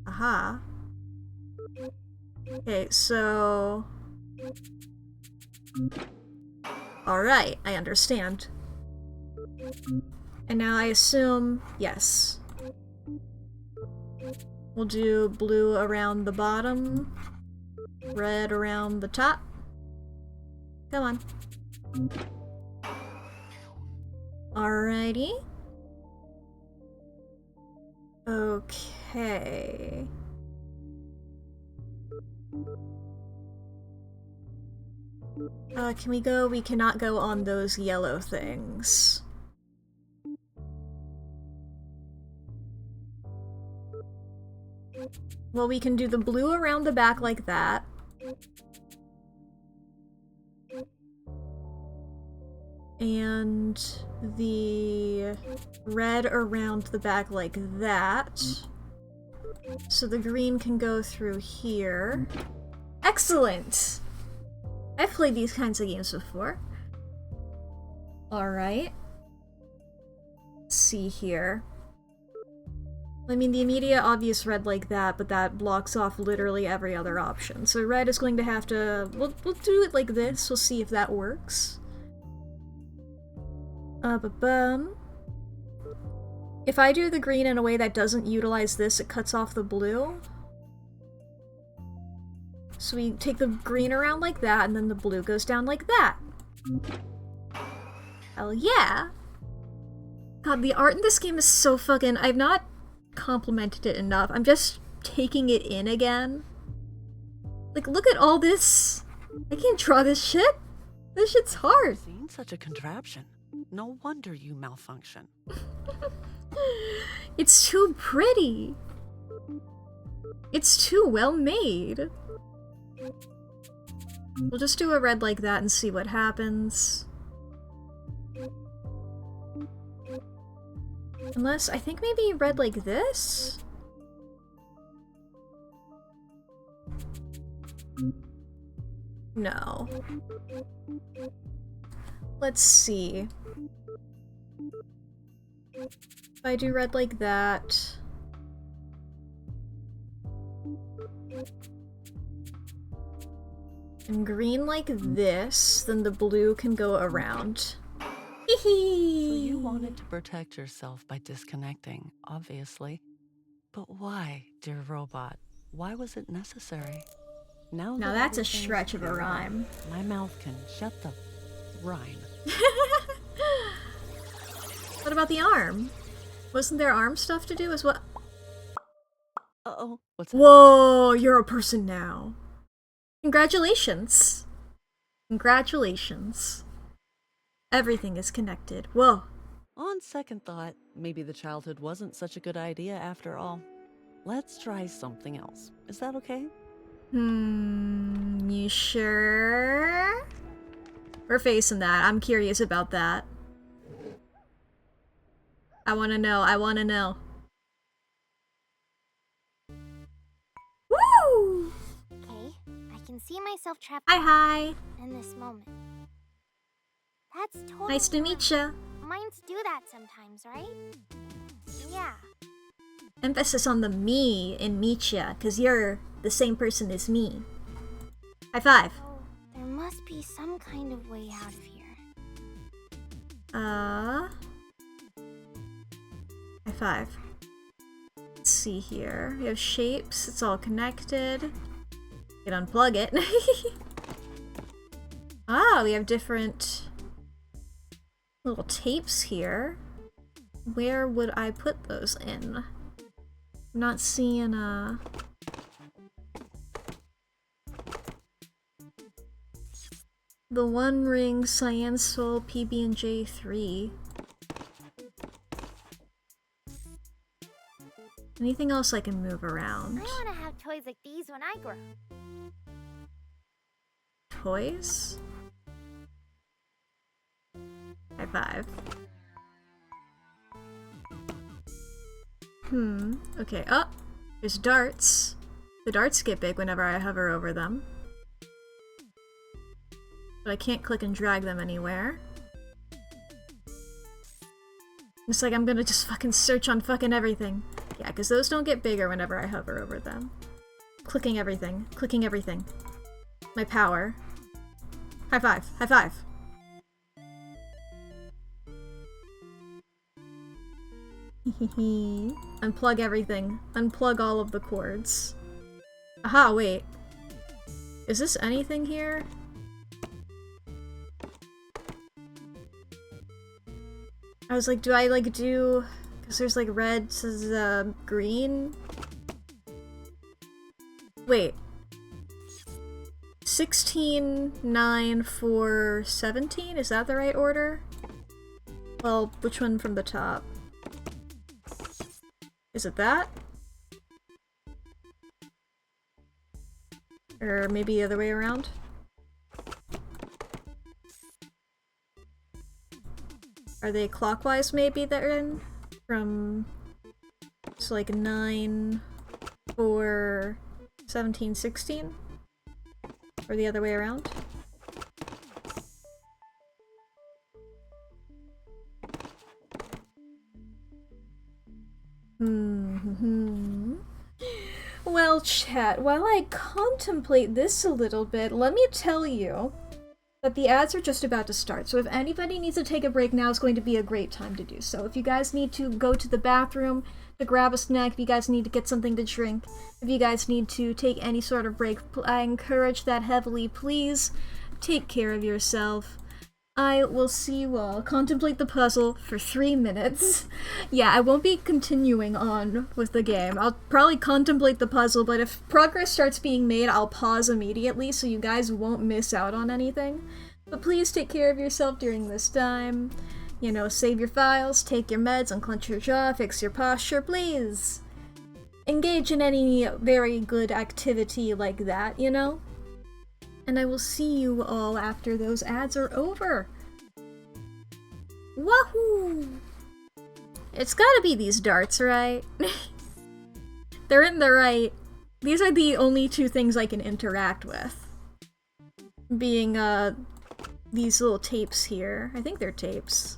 Aha. Okay, so... Alright, I understand. And now I assume, yes. We'll do blue around the bottom, red around the top. Come on. Alrighty. Okay. Can we go? We cannot go on those yellow things. Well, we can do the blue around the back like that. And the red around the back like that. So the green can go through here. Excellent! I've played these kinds of games before. Alright. Let's see here. I mean, the immediate obvious red like that, but that blocks off literally every other option. So red is going to have to... We'll do it like this. We'll see if that works. If I do the green in a way that doesn't utilize this, it cuts off the blue. So we take the green around like that, and then the blue goes down like that. Hell yeah! God, the art in this game is so fucking... I've not complimented it enough. I'm just taking it in again. Like, look at all this! I can't draw this shit! This shit's hard! Seen such a contraption. No wonder you malfunction. It's too pretty. It's too well made. We'll just do a red like that and see what happens. Unless, I think maybe red like this? No. Let's see. If I do red like that... and green like this, then the blue can go around. So you wanted to protect yourself by disconnecting, obviously. But why, dear robot? Why was it necessary? Now that's a stretch of a rhyme. My mouth can shut the rhyme. What about the arm? Wasn't there arm stuff to do as well? Uh-oh, what's that? Whoa, you're a person now. Congratulations. Congratulations. Everything is connected. Whoa. On second thought, maybe the childhood wasn't such a good idea after all. Let's try something else. Is that okay? You sure? We're facing that. I'm curious about that. I wanna know. I wanna know. Woo! Okay, I can see myself trapped Hi. in this moment. That's totally Nice to meet ya. Minds do that sometimes, right? Yeah. Emphasis on the me in meet ya, cause you're the same person as me. High five. So there must be some kind of way out of here. High five. Let's see here. We have shapes. It's all connected. You can unplug it. Ah, we have different little tapes here. Where would I put those in? I'm not seeing the One Ring, Cyan Soul, PB and J3. Anything else I can move around? I want to have toys like these when I grow. Toys? High five. Okay. Oh! There's darts. The darts get big whenever I hover over them. But I can't click and drag them anywhere. It's like I'm gonna just fucking search on fucking everything. Yeah, because those don't get bigger whenever I hover over them. Clicking everything. Clicking everything. My power. High five. High five. Unplug everything. Unplug all of the cords. Aha, wait. Is this anything here? I was like, do I like do... Because there's like red, says green? Wait. 16, 9, 4, 17? Is that the right order? Well, which one from the top? Is it that? Or maybe the other way around? Are they clockwise maybe that are in? From... It's like 9, 4, 17, 16? Or the other way around? Well, chat, while I contemplate this a little bit, let me tell you that the ads are just about to start, so if anybody needs to take a break, now is going to be a great time to do so. If you guys need to go to the bathroom to grab a snack, if you guys need to get something to drink, if you guys need to take any sort of break, I encourage that heavily. Please take care of yourself. I will see you all. Contemplate the puzzle for 3 minutes. Yeah, I won't be continuing on with the game. I'll probably contemplate the puzzle, but if progress starts being made, I'll pause immediately so you guys won't miss out on anything. But please take care of yourself during this time. You know, save your files, take your meds, unclench your jaw, fix your posture, please. Engage in any very good activity like that, you know? And I will see you all after those ads are over. Wahoo! It's gotta be these darts, right? They're in the right... These are the only two things I can interact with. Being, these little tapes here. I think they're tapes.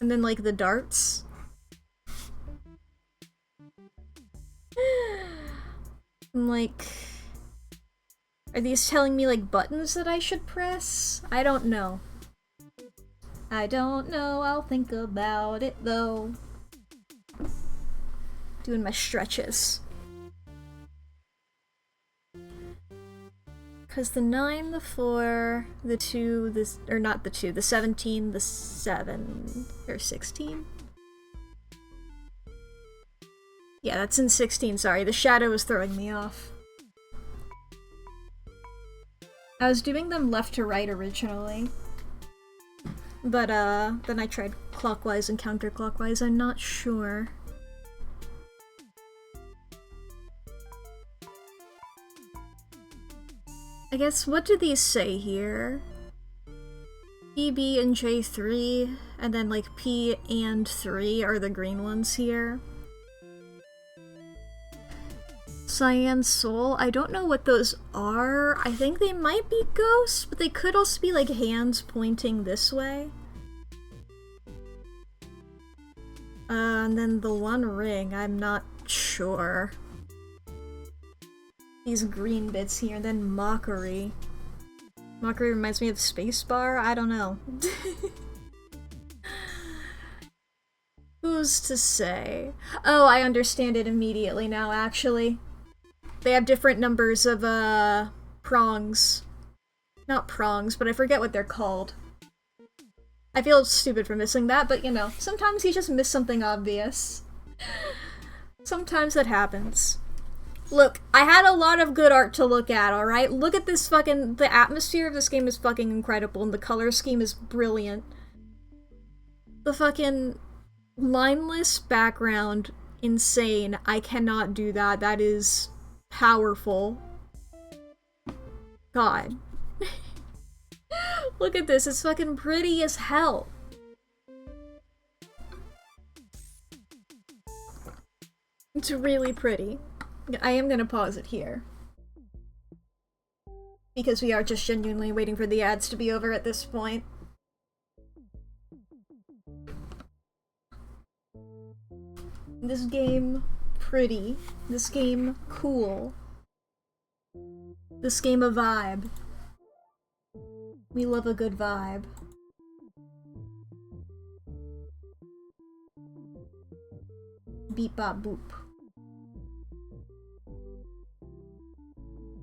And then, like, the darts. I'm like... Are these telling me, like, buttons that I should press? I don't know. I don't know, I'll think about it, though. Doing my stretches. Because the 9, the 4, the 2, this, or not the 2, the 17, the 7, or 16? Yeah, that's in 16, sorry. The shadow is throwing me off. I was doing them left to right originally. But, then I tried clockwise and counterclockwise, I'm not sure. I guess, what do these say here? P, B, and J3, and then like P and 3 are the green ones here. Cyan Soul, I don't know what those are. I think they might be ghosts, but they could also be like hands pointing this way. And then the One Ring, I'm not sure. These green bits here, and then Mockery. Mockery reminds me of Spacebar? I don't know. Who's to say? Oh, I understand it immediately now, actually. They have different numbers of, prongs. Not prongs, but I forget what they're called. I feel stupid for missing that, but you know, sometimes you just miss something obvious. Sometimes that happens. Look, I had a lot of good art to look at, alright? Look at this fucking... The atmosphere of this game is fucking incredible, and the color scheme is brilliant. The fucking lineless background, insane. I cannot do that. That is powerful. God. Look at this, it's fucking pretty as hell. It's really pretty. I am gonna pause it here. Because we are just genuinely waiting for the ads to be over at this point. This game, pretty. This game, cool. This game, a vibe. We love a good vibe. Beep bop boop.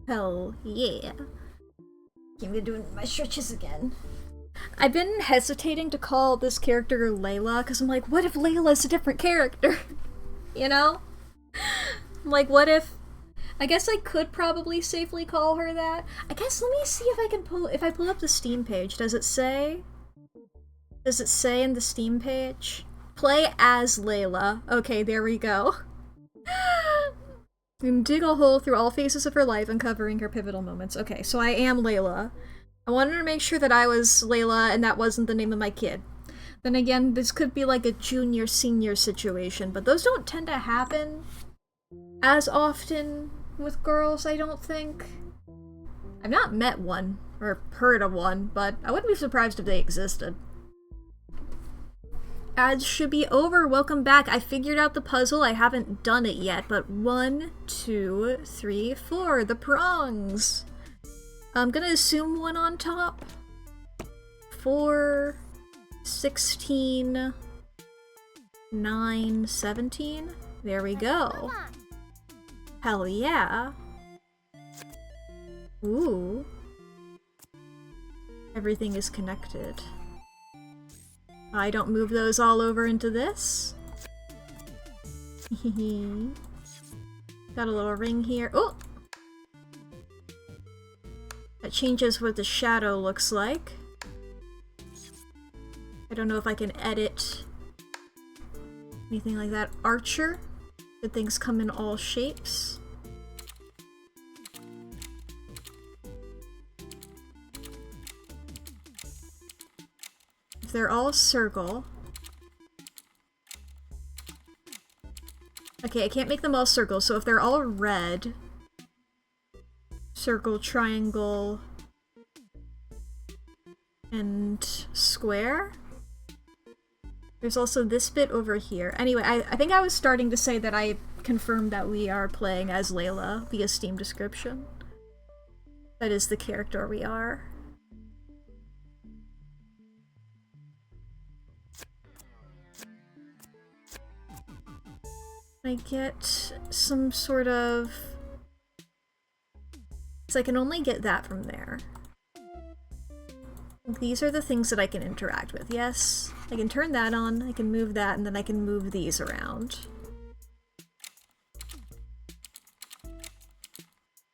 Hell yeah. I'm doing my stretches again. I've been hesitating to call this character Leila, because I'm like, what if Leila's a different character? You know? Like, what if... I guess I could probably safely call her that. I guess, let me see if I can pull... If I pull up the Steam page, does it say? Does it say in the Steam page? Play as Leila. Okay, there we go. Dig a hole through all phases of her life, uncovering her pivotal moments. Okay, so I am Leila. I wanted to make sure that I was Leila and that wasn't the name of my kid. Then again, this could be like a junior-senior situation, but those don't tend to happen as often with girls, I don't think. I've not met one, or heard of one, but I wouldn't be surprised if they existed. Ads should be over. Welcome back. I figured out the puzzle. I haven't done it yet, but 1, 2, 3, 4. The prongs. I'm gonna assume 1 on top. 4, 16, 9, 17. There we go. Hell yeah. Ooh. Everything is connected. I don't move those all over into this. Got a little ring here. Oh! That changes what the shadow looks like. I don't know if I can edit anything like that. Archer. Good things come in all shapes. If they're all circle. Okay, I can't make them all circle, so if they're all red, circle, triangle, and square. There's also this bit over here. Anyway, I think I was starting to say that I confirmed that we are playing as Leila via Steam description. That is the character we are. I get some sort of... So I can only get that from there. These are the things that I can interact with. Yes, I can turn that on, I can move that, and then I can move these around.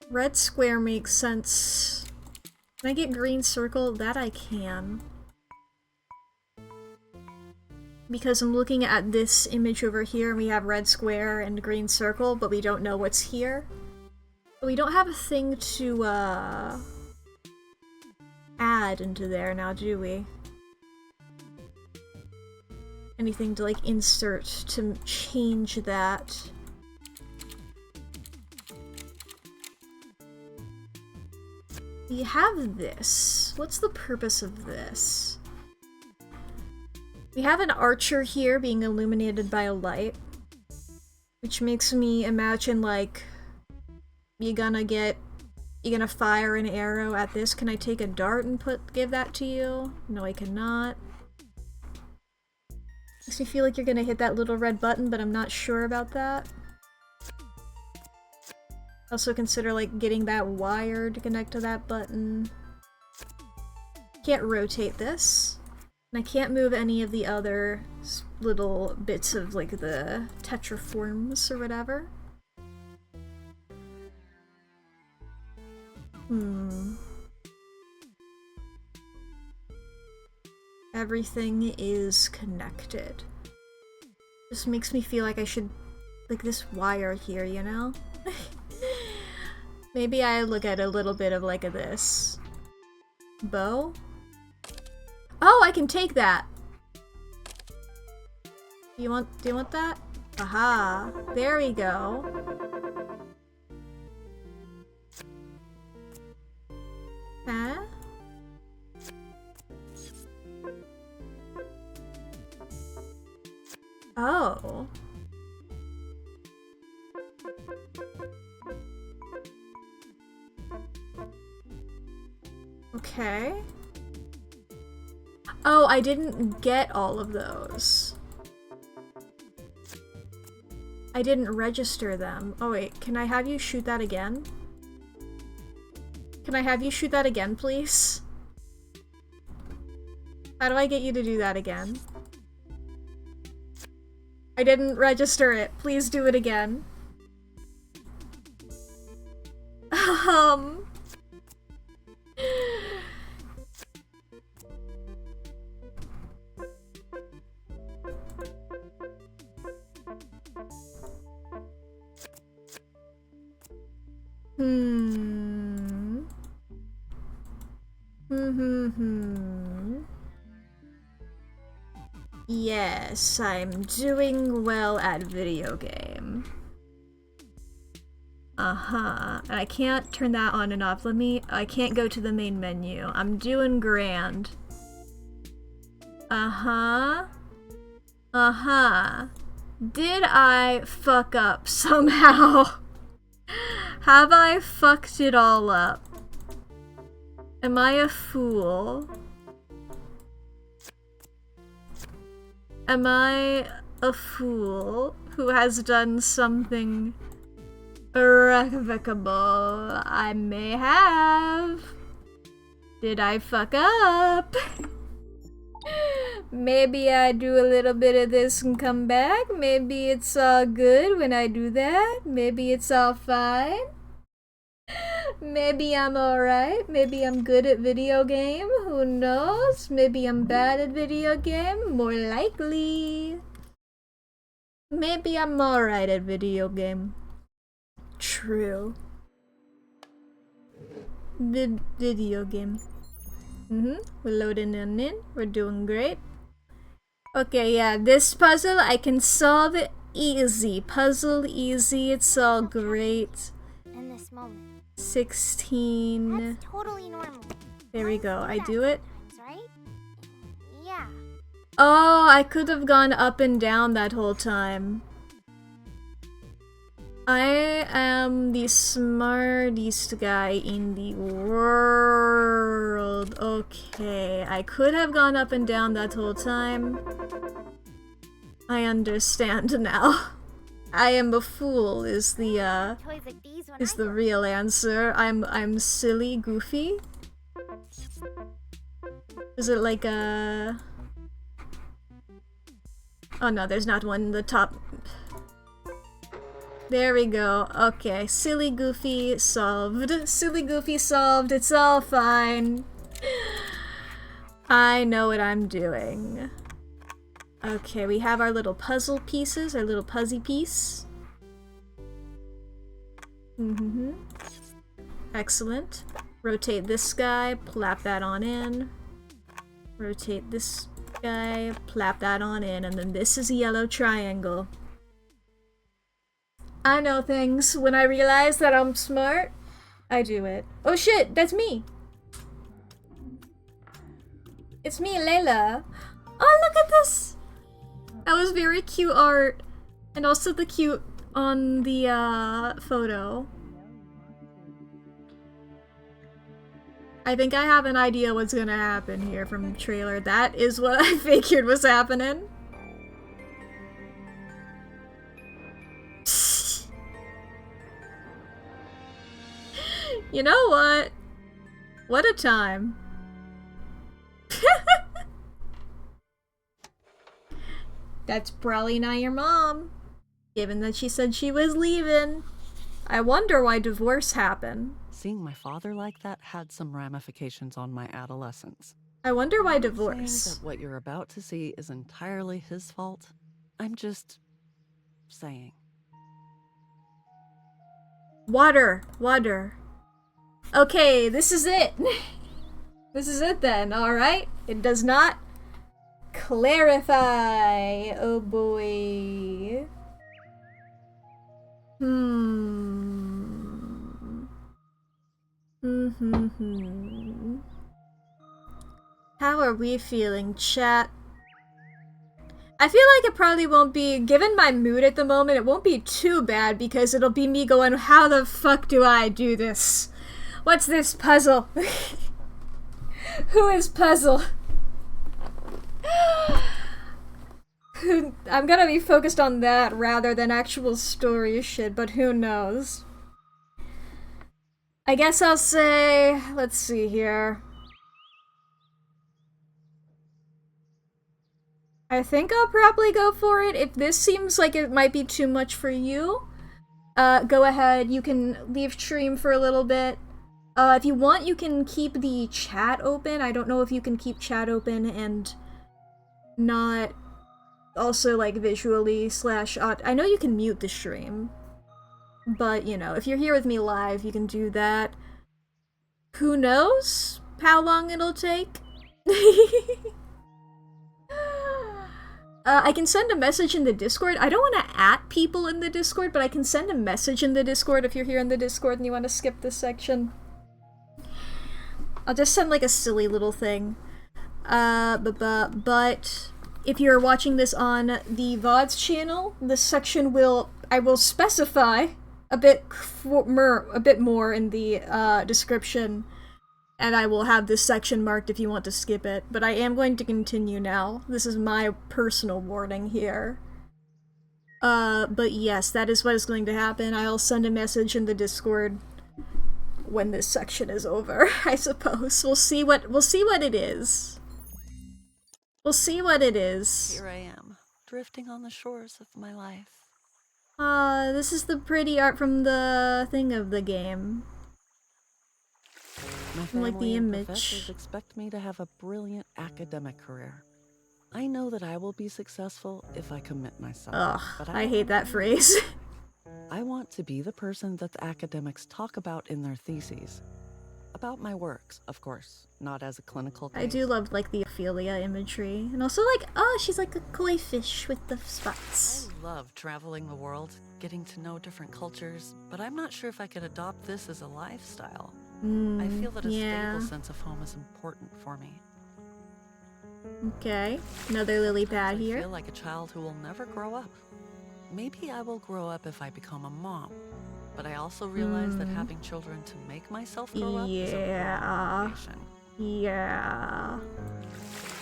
Red square makes sense. Can I get green circle? That I can. Because I'm looking at this image over here, and we have red square and green circle, but we don't know what's here. We don't have a thing to, add into there now, do we? Anything to, like, insert to change that. We have this. What's the purpose of this? We have an archer here being illuminated by a light, which makes me imagine, like, you're gonna fire an arrow at this. Can I take a dart and give that to you? No, I cannot. Makes me feel like you're gonna hit that little red button, but I'm not sure about that. Also consider, like, getting that wire to connect to that button. Can't rotate this. And I can't move any of the other little bits of, like, the tetraforms or whatever. Everything is connected. Just makes me feel like I should, like, this wire here, you know? Maybe I look at a little bit of, like, this. Bow? Oh, I can take that! Do you want that? Aha! There we go. Huh? Oh. Okay. Oh, I didn't get all of those. I didn't register them. Oh wait, can I have you shoot that again? Can I have you shoot that again, please? How do I get you to do that again? I didn't register it. Please do it again. Yes, I'm doing well at video game. And I can't turn that on and off. I can't go to the main menu. I'm doing grand. Did I fuck up somehow? Have I fucked it all up? Am I a fool? Am I a fool who has done something irrevocable? I may have. Did I fuck up? Maybe I do a little bit of this and come back. Maybe it's all good when I do that. Maybe it's all fine. Maybe I'm alright. Maybe I'm good at video game. Who knows? Maybe I'm bad at video game. More likely. Maybe I'm alright at video game. True. Video game. We're loading in. We're doing great. Okay, yeah, this puzzle I can solve it easy. Puzzle easy. It's all great. In this moment. 16. That's totally normal. There we go. I do it. Right? Yeah. Oh, I could have gone up and down that whole time. I am the smartest guy in the world. Okay, I could have gone up and down that whole time. I understand now. I am a fool is the real answer. I'm silly, goofy. Is it like a... Oh no, there's not one in the top. There we go. Okay, silly, goofy, solved. Silly, goofy, solved. It's all fine. I know what I'm doing. Okay, we have our little puzzle pieces, our little puzzy piece. Excellent. Rotate this guy, plap that on in. Rotate this guy, plap that on in, and then this is a yellow triangle. I know things. When I realize that I'm smart, I do it. Oh shit, that's me! It's me, Leila. Oh, look at this! That was very cute art. And also the cute on the photo. I think I have an idea what's gonna happen here from the trailer. That is what I figured was happening. You know what? What a time. That's probably not your mom, given that she said she was leaving. I wonder why divorce happened. Seeing my father like that had some ramifications on my adolescence. I wonder why I'm not divorce. saying that what you're about to see is entirely his fault. I'm just saying. Water. Water. Okay, this is it. This is it then, alright? It does not clarify. Oh boy. How are we feeling, chat? I feel like it probably won't be, given my mood at the moment, it won't be too bad because it'll be me going, how the fuck do I do this? What's this puzzle? Who is puzzle? I'm gonna be focused on that rather than actual story shit, but who knows? I guess I'll say, let's see here. I think I'll probably go for it. If this seems like it might be too much for you, go ahead. You can leave stream for a little bit. If you want, you can keep the chat open. I don't know if you can keep chat open and not also, like, visually slash... I know you can mute the stream. But, you know, if you're here with me live, you can do that. Who knows how long it'll take? I can send a message in the Discord. I don't want to @ people in the Discord, but I can send a message in the Discord if you're here in the Discord and you want to skip this section. I'll just send like a silly little thing. But if you're watching this on the VODs channel, this section I will specify a bit more in the description, and I will have this section marked if you want to skip it. But I am going to continue now. This is my personal warning here. But yes, that is what is going to happen. I'll send a message in the Discord when this section is over, I suppose. We'll see what it is. We'll see what it is. Here I am, drifting on the shores of my life. This is the pretty art from the thing of the game. My like the family and image. professors expect me to have a brilliant academic career. I know that I will be successful if I commit myself. Ugh, but I hate that phrase. I want to be the person that the academics talk about in their theses. About my works, of course, not as a clinical case. I do love, like, the Ophelia imagery. And also, like, oh, she's like a koi fish with the spots. I love traveling the world, getting to know different cultures, but I'm not sure if I could adopt this as a lifestyle. I feel that a stable sense of home is important for me. Okay, another lily pad here. I feel like a child who will never grow up. Maybe I will grow up if I become a mom, but I also realize that having children to make myself grow up is a wrong motivation. Yeah.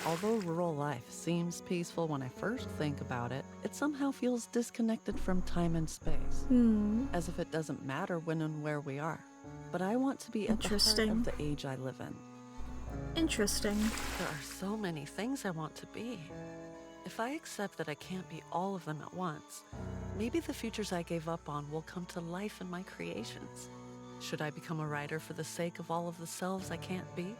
Although rural life seems peaceful when I first think about it, it somehow feels disconnected from time and space. As if it doesn't matter when and where we are. But I want to be at the heart of the age I live in. Interesting. There are so many things I want to be. If I accept that I can't be all of them at once, maybe the futures I gave up on will come to life in my creations. Should I become a writer for the sake of all of the selves I can't be?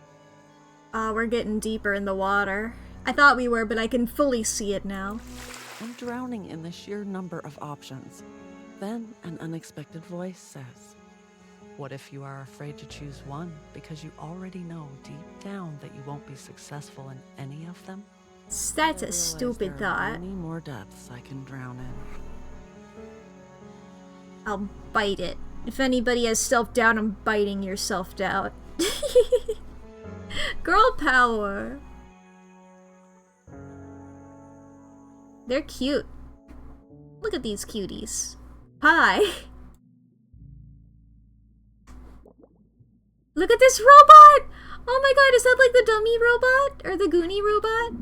We're getting deeper in the water. I thought we were, but I can fully see it now. I'm drowning in the sheer number of options. Then an unexpected voice says, "What if you are afraid to choose one because you already know deep down that you won't be successful in any of them?" That's a stupid thought. Many more depths I can drown in. I'll bite it. If anybody has self-doubt, I'm biting your self-doubt. Girl power. They're cute. Look at these cuties. Hi. Look at this robot! Oh my god, is that like the dummy robot? Or the Goonie robot?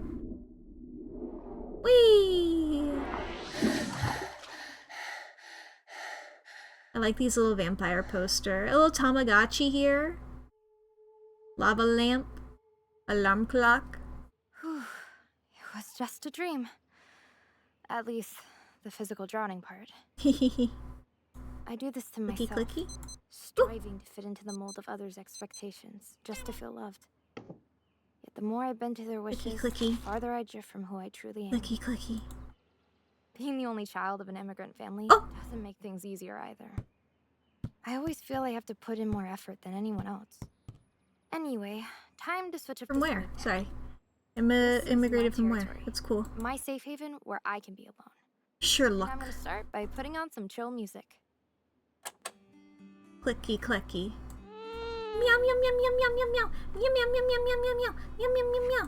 Whee! I like these little vampire poster. A little Tamagotchi here. Lava lamp. Alarm clock. Whew. It was just a dream. At least, the physical drowning part. I do this to myself. Clicky. Striving to fit into the mold of others' expectations, just to feel loved. Yet the more I bend to their wishes, the farther I drift from who I truly am. Clicky. Being the only child of an immigrant family doesn't make things easier either. I always feel I have to put in more effort than anyone else. Anyway, time to switch up. From where? Sorry. Immigrated from where? That's cool. My safe haven where I can be alone. Sherlock. I'm gonna start by putting on some chill music. Clicky. Meow meow meow meow meow meow meow meow meow meow meow meow meow meow meow meow meow.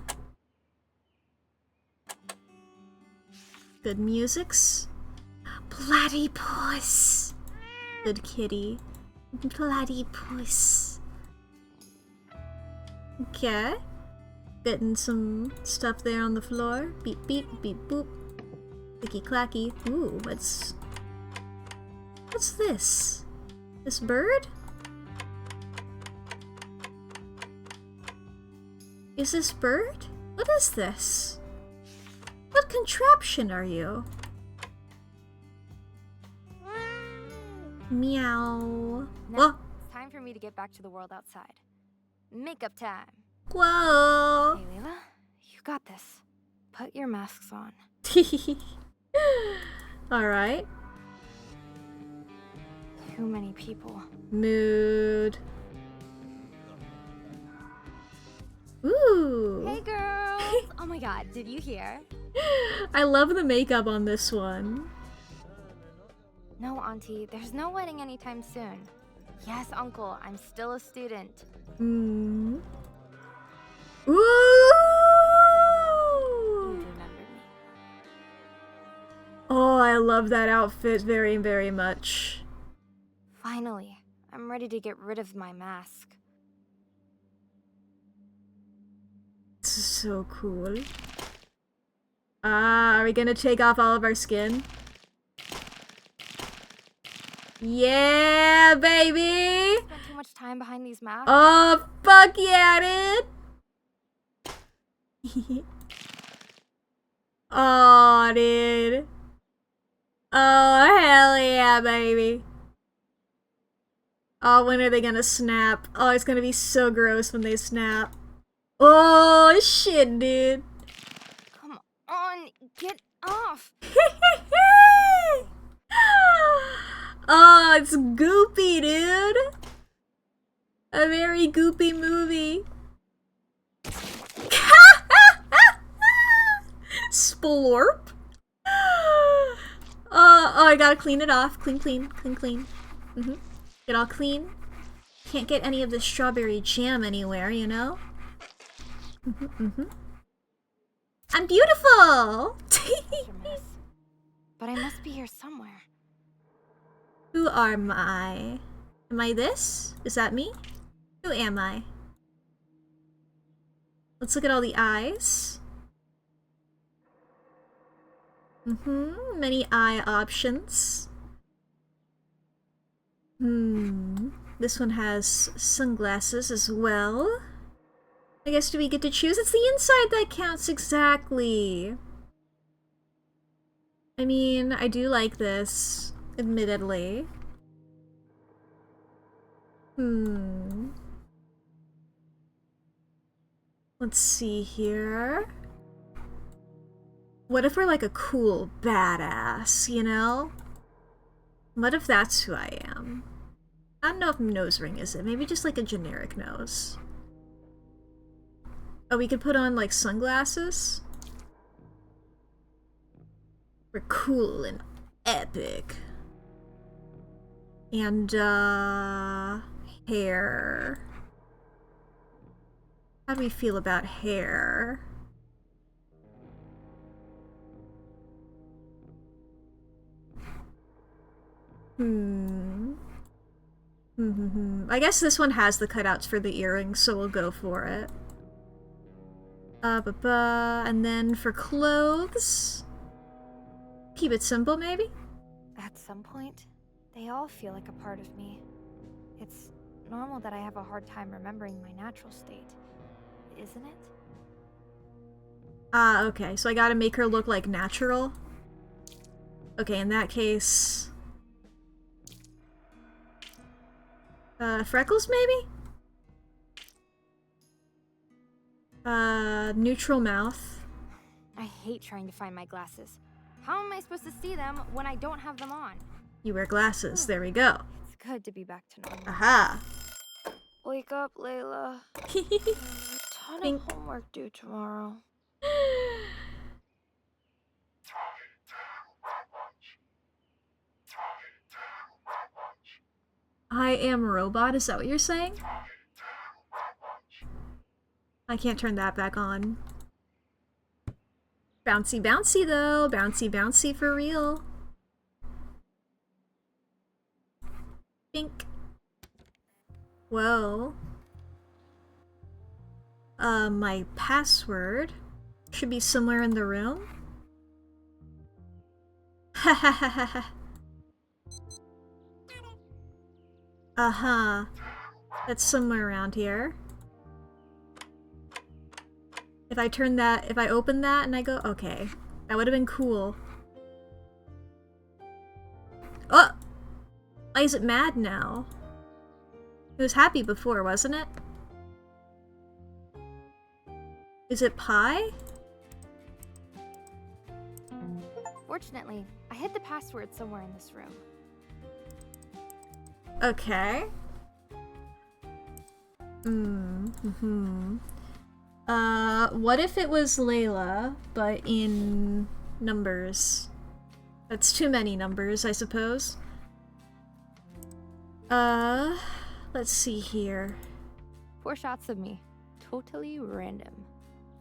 Good musics. Platypus. Good kitty. Platypus. Okay. Getting some stuff there on the floor. Beep beep beep boop. Clicky clacky. Ooh, what's this? This bird? Is this bird? What is this? What contraption are you? Meow. Now, it's time for me to get back to the world outside. Makeup time. Whoa. Hey, Leila, you got this. Put your masks on. Alright. Too many people. Mood. Ooh. Hey, girls! Oh my god, did you hear? I love the makeup on this one. No, Auntie, there's no wedding anytime soon. Yes, Uncle, I'm still a student. Ooh. You remembered me. Oh, I love that outfit very, very much. Finally, I'm ready to get rid of my mask. This is so cool. Are we gonna take off all of our skin? Yeah, baby! Spent too much time behind these masks. Oh, fuck yeah, dude! Oh, dude. Oh, hell yeah, baby. Oh, Oh, when are they gonna snap? Oh, it's gonna be so gross when they snap. Oh, shit, dude. Come on, get off. Oh, it's goopy, dude. A very goopy movie. Splorp. Oh, I gotta clean it off. Clean. Get all clean. Can't get any of the strawberry jam anywhere, you know? I'm beautiful! But I must be here somewhere. Who am I? Am I this? Is that me? Who am I? Let's look at all the eyes. Many eye options. This one has sunglasses as well. I guess do we get to choose? It's the inside that counts, exactly. I mean, I do like this, admittedly. Let's see here. What if we're like a cool badass, you know? What if that's who I am? I don't know if nose ring is it. Maybe just like a generic nose. Oh, we could put on like sunglasses? We're cool and epic. And, hair. How do we feel about hair? I guess this one has the cutouts for the earrings, so we'll go for it. And then for clothes... keep it simple, maybe? At some point, they all feel like a part of me. It's normal that I have a hard time remembering my natural state, isn't it? Okay, so I gotta make her look like natural. Okay, in that case... freckles, maybe? Neutral mouth. I hate trying to find my glasses. How am I supposed to see them when I don't have them on? You wear glasses, there we go. It's good to be back to normal. Aha! Wake up, Leila. A ton of homework due tomorrow. I am a robot, is that what you're saying? I can't turn that back on. Bouncy bouncy though, bouncy bouncy for real. Pink. Whoa. My password should be somewhere in the room. Ha ha ha ha ha. That's somewhere around here. If I turn that, if I open that and I go, okay. That would have been cool. Oh! Why is it mad now? It was happy before, wasn't it? Is it pie? Fortunately, I hid the password somewhere in this room. Okay. What if it was Leila, but in numbers? That's too many numbers, I suppose. Let's see here. 4 shots of me. Totally random.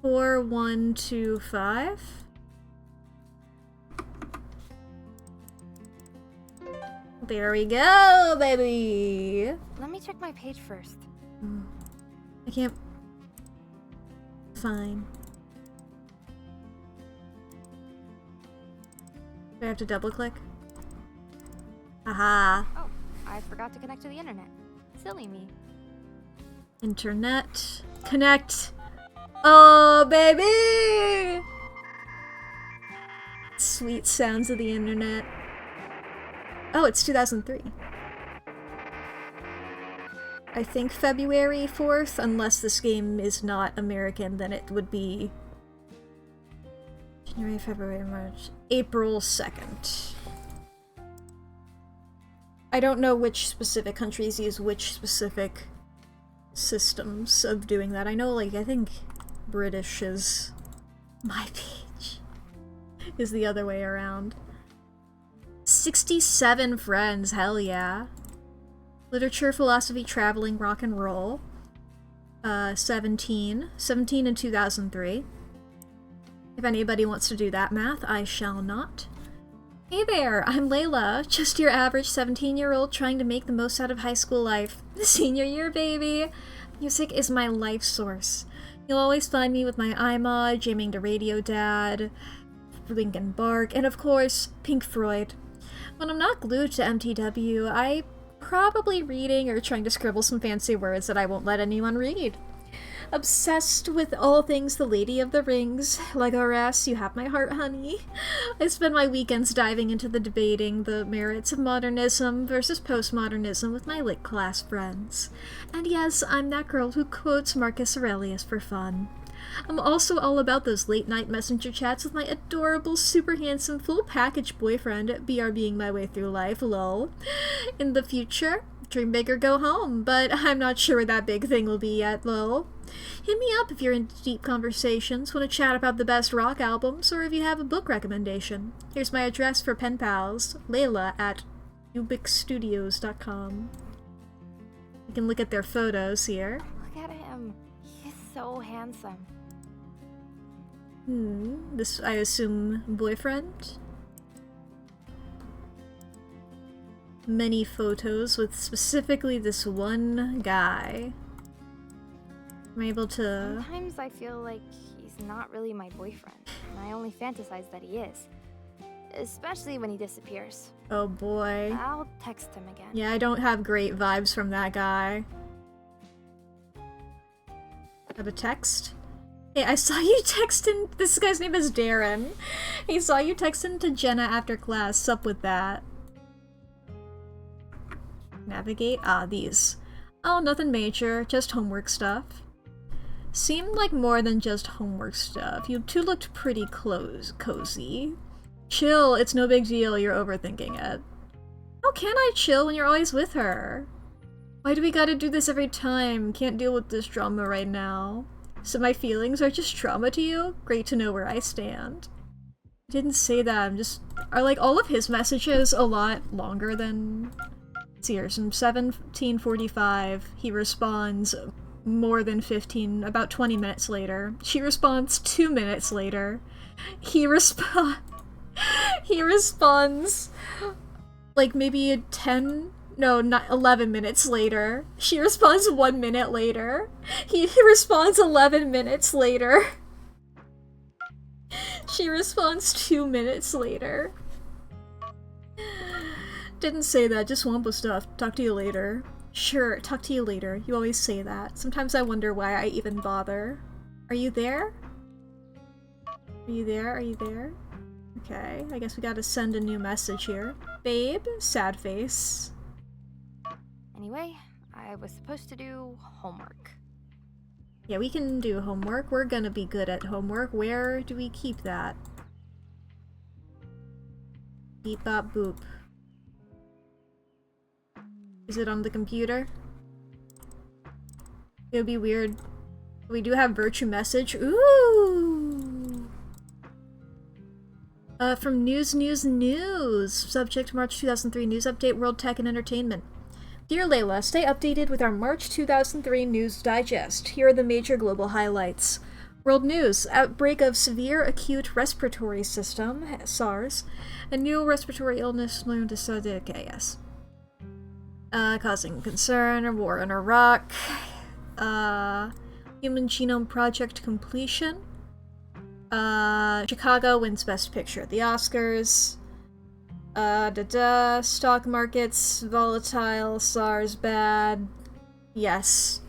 4, 1, 2, 5. There we go, baby! Let me check my page first. I can't... Fine. Do I have to double click? Aha! Oh, I forgot to connect to the internet. Silly me. Internet. Connect! Oh, baby! Sweet sounds of the internet. Oh, it's 2003. I think February 4th, unless this game is not American, then it would be January, February, March, April 2nd. I don't know which specific countries use which specific systems of doing that. I know, like, I think British is my page, is the other way around. 67 friends, hell yeah. Literature, philosophy, traveling, rock and roll. 17 in 2003. If anybody wants to do that math, I shall not. Hey there, I'm Leila, just your average 17-year-old trying to make the most out of high school life. Senior year, baby! Music is my life source. You'll always find me with my iMod, jamming to Radio Dad, Linkin Park, and of course, Pink Floyd. When I'm not glued to MTW, I'm probably reading or trying to scribble some fancy words that I won't let anyone read. Obsessed with all things the Lady of the Rings, Legolas, you have my heart, honey. I spend my weekends diving into debating the merits of modernism versus postmodernism with my lit class friends. And yes, I'm that girl who quotes Marcus Aurelius for fun. I'm also all about those late-night messenger chats with my adorable, super handsome, full-package boyfriend, BRBing my way through life, lol. In the future, dream big or go home, but I'm not sure what that big thing will be yet, lol. Hit me up if you're into deep conversations, want to chat about the best rock albums, or if you have a book recommendation. Here's my address for pen pals, Leila at ubicstudios.com. You can look at their photos here. Look at him. He's so handsome. This, I assume, boyfriend? Many photos with specifically this one guy. I'm able to... Sometimes I feel like he's not really my boyfriend, and I only fantasize that he is. Especially when he disappears. Oh boy. I'll text him again. Yeah, I don't have great vibes from that guy. Have a text? Hey, I saw you texting. This guy's name is Darren. He saw you texting to Jenna after class. Sup with that? Navigate? Ah, these. Oh, nothing major. Just homework stuff. Seemed like more than just homework stuff. You two looked pretty cozy. Chill, it's no big deal. You're overthinking it. How can I chill when you're always with her? Why do we gotta do this every time? Can't deal with this drama right now. So my feelings are just trauma to you? Great to know where I stand. I didn't say that, I'm just... Are like all of his messages a lot longer than... Let's see here, some 17:45, he responds more than 15, about 20 minutes later. She responds 2 minutes later. He responds like maybe 10... No, not 11 minutes later. She responds 1 minute later. He responds 11 minutes later. She responds 2 minutes later. Didn't say that, just Wampa stuff. Talk to you later. Sure, talk to you later. You always say that. Sometimes I wonder why I even bother. Are you there? Are you there? Are you there? Okay, I guess we gotta send a new message here. Babe, sad face. Anyway, I was supposed to do homework. Yeah, we can do homework. We're gonna be good at homework. Where do we keep that? Beep bop boop. Is it on the computer? It would be weird. We do have virtue message. Ooh! From News. Subject March 2003 News Update, World Tech and Entertainment. Dear Leila, stay updated with our March 2003 News Digest. Here are the major global highlights. World news: outbreak of severe acute respiratory system, SARS, a new respiratory illness known to yes. Causing concern, war in Iraq, Human Genome Project completion, Chicago wins Best Picture at the Oscars, stock markets, volatile, SARS bad, yes.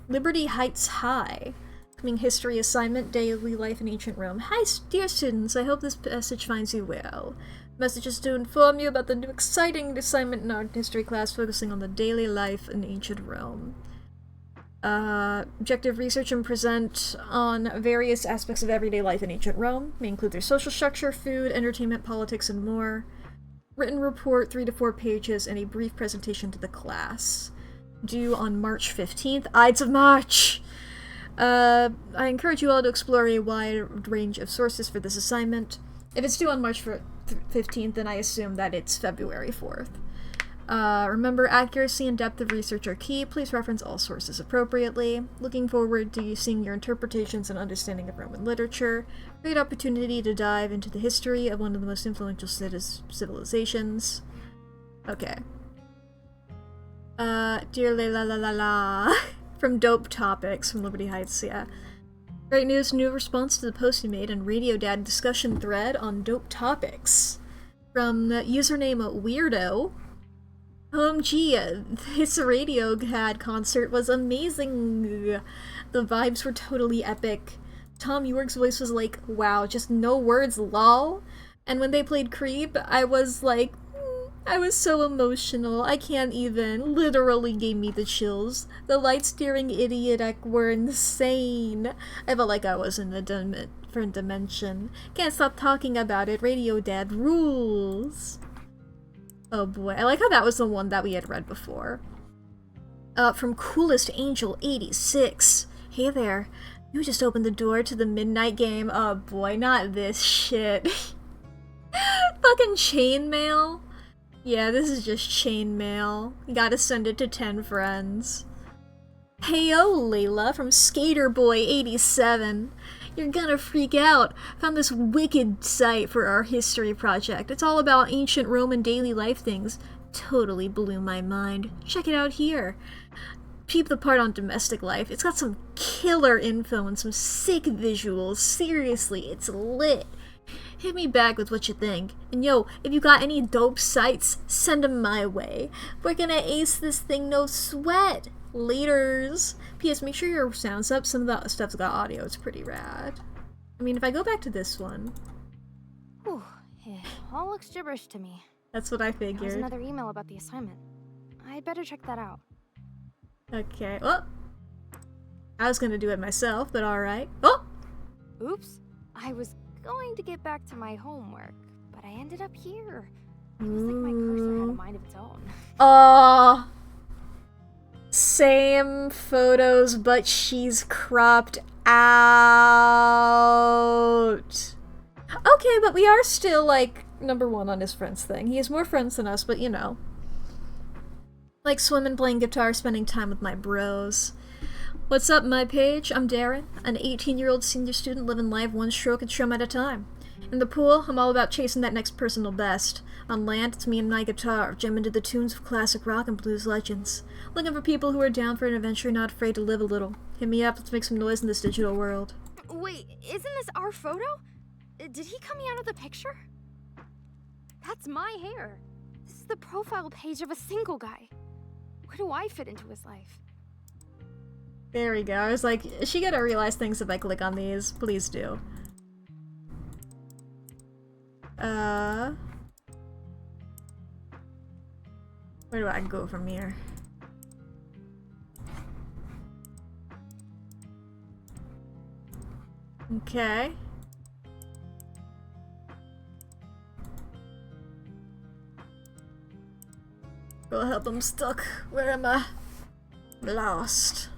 Liberty Heights High, coming history assignment, daily life in ancient Rome. Hi, dear students, I hope this message finds you well. Messages to inform you about the new exciting assignment in art history class focusing on the daily life in ancient Rome. Objective research and present on various aspects of everyday life in ancient Rome. May include their social structure, food, entertainment, politics, and more. Written report, 3 to 4 pages, and a brief presentation to the class. Due on March 15th. Ides of March! I encourage you all to explore a wide range of sources for this assignment. If it's due on March 15th, then I assume that it's February 4th. Remember, accuracy and depth of research are key. Please reference all sources appropriately. Looking forward to seeing your interpretations and understanding of Roman literature. Great opportunity to dive into the history of one of the most influential civilizations. Okay. Dear Leila la la la. From Dope Topics from Liberty Heights, yeah. Great news, new response to the post you made in Radio Dad discussion thread on Dope Topics. From the username Weirdo. OMG, his Radiohead concert was amazing. The vibes were totally epic. Tom York's voice was like, wow, just no words, lol. And when they played Creep, I was like, I was so emotional. I can't even. Literally gave me the chills. The light-steering idiot were insane. I felt like I was in a different dimension. Can't stop talking about it. Radio Dad rules. Oh boy, I like how that was the one that we had read before. From Coolest Angel 86. Hey there. You just opened the door to the midnight game. Oh boy, not this shit. Fucking chainmail. Yeah, this is just chainmail. You gotta send it to 10 friends. Heyo, Leila from Skaterboy87. You're gonna freak out. Found this wicked site for our history project. It's all about ancient Roman daily life things. Totally blew my mind. Check it out here. Peep the part on domestic life. It's got some killer info and some sick visuals. Seriously, it's lit. Hit me back with what you think. And yo, if you got any dope sites, send them my way. We're gonna ace this thing, no sweat. Laters. P.S. Make sure your sound's up. Some of the stuff's got audio. It's pretty rad. I mean, if I go back to this one. Whew, it all looks gibberish to me. That's what I figured. There's another email about the assignment. I'd better check that out. Okay. Oh! I was gonna do it myself, but alright. Oh! Oops. I was going to get back to my homework, but I ended up here. It was like my cursor had a mind of its own. Oh! Same photos, but she's cropped out. Okay, but we are still, like, #1 on his friends thing. He has more friends than us, but you know. Like swimming, playing guitar, spending time with my bros. What's up, my page? I'm Darren, an 18-year-old senior student living life one stroke and strum at a time. In the pool, I'm all about chasing that next personal best. On land, it's me and my guitar, jamming to the tunes of classic rock and blues legends. Looking for people who are down for an adventure, not afraid to live a little. Hit me up, let's make some noise in this digital world. Wait, isn't this our photo? Did he cut me out of the picture? That's my hair. This is the profile page of a single guy. Where do I fit into his life? There we go. I was like, is she gonna realize things if I click on these? Please do. Where do I go from here? Okay. Go help, I'm stuck. Where am I? I'm lost.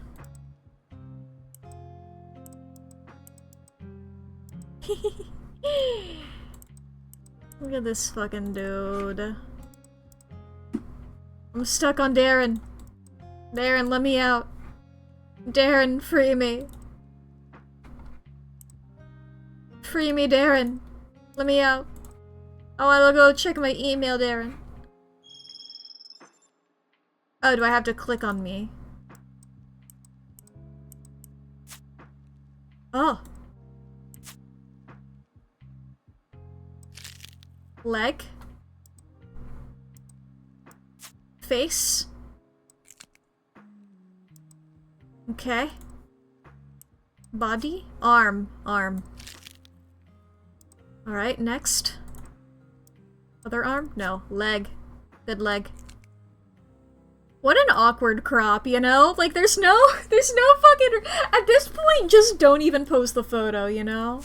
Look at this fucking dude. I'm stuck on Darren. Darren, let me out. Darren, free me. Free me, Darren. Let me out. I wanna go check my email, Darren. Oh, do I have to click on me? Oh. Leg. Face. Okay. Body. Arm. Arm. Alright, next. Other arm? No. Leg. Good leg. What an awkward crop, you know? Like, there's no fucking... At this point, just don't even post the photo, you know?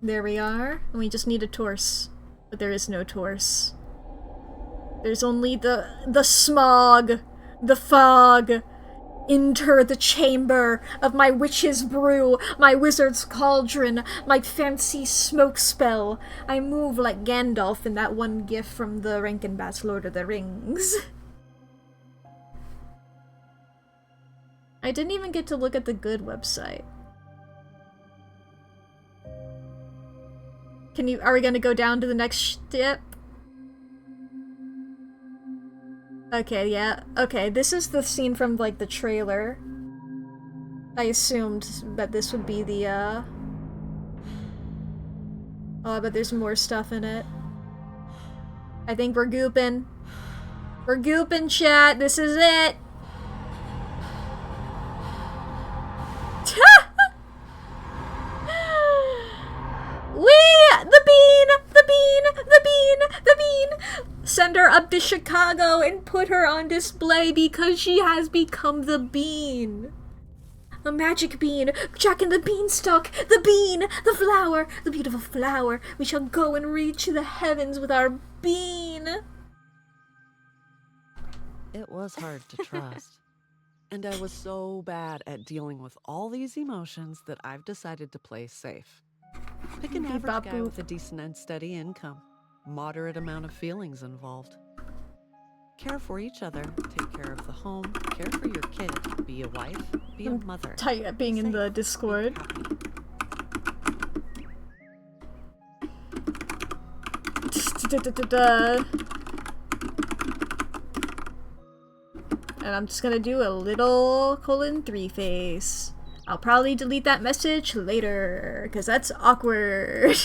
There we are. And we just need a torso. But there is no torso. There's only the smog. The fog. Enter the chamber of my witch's brew, my wizard's cauldron, my fancy smoke spell. I move like Gandalf in that one gif from the Rankin Bass Lord of the Rings. I didn't even get to look at the good website. Are we gonna go down to the next step? Okay, yeah. Okay, this is the scene from, like, the trailer. I assumed that this would be the, Oh, but there's more stuff in it. I think we're gooping. We're gooping, chat! This is it! The bean! The bean! The bean! The bean! Send her up to Chicago and put her on display because she has become the bean. A magic bean, Jack and the Beanstalk, the bean, the flower, the beautiful flower. We shall go and reach the heavens with our bean. It was hard to trust. And I was so bad at dealing with all these emotions that I've decided to play safe. Pick an average guy with a decent and steady income. Moderate amount of feelings involved. Care for each other, take care of the home, care for your kid, be a wife, be a mother. Tight at being in the Discord. And I'm just gonna do a little :3 face. I'll probably delete that message later, because that's awkward.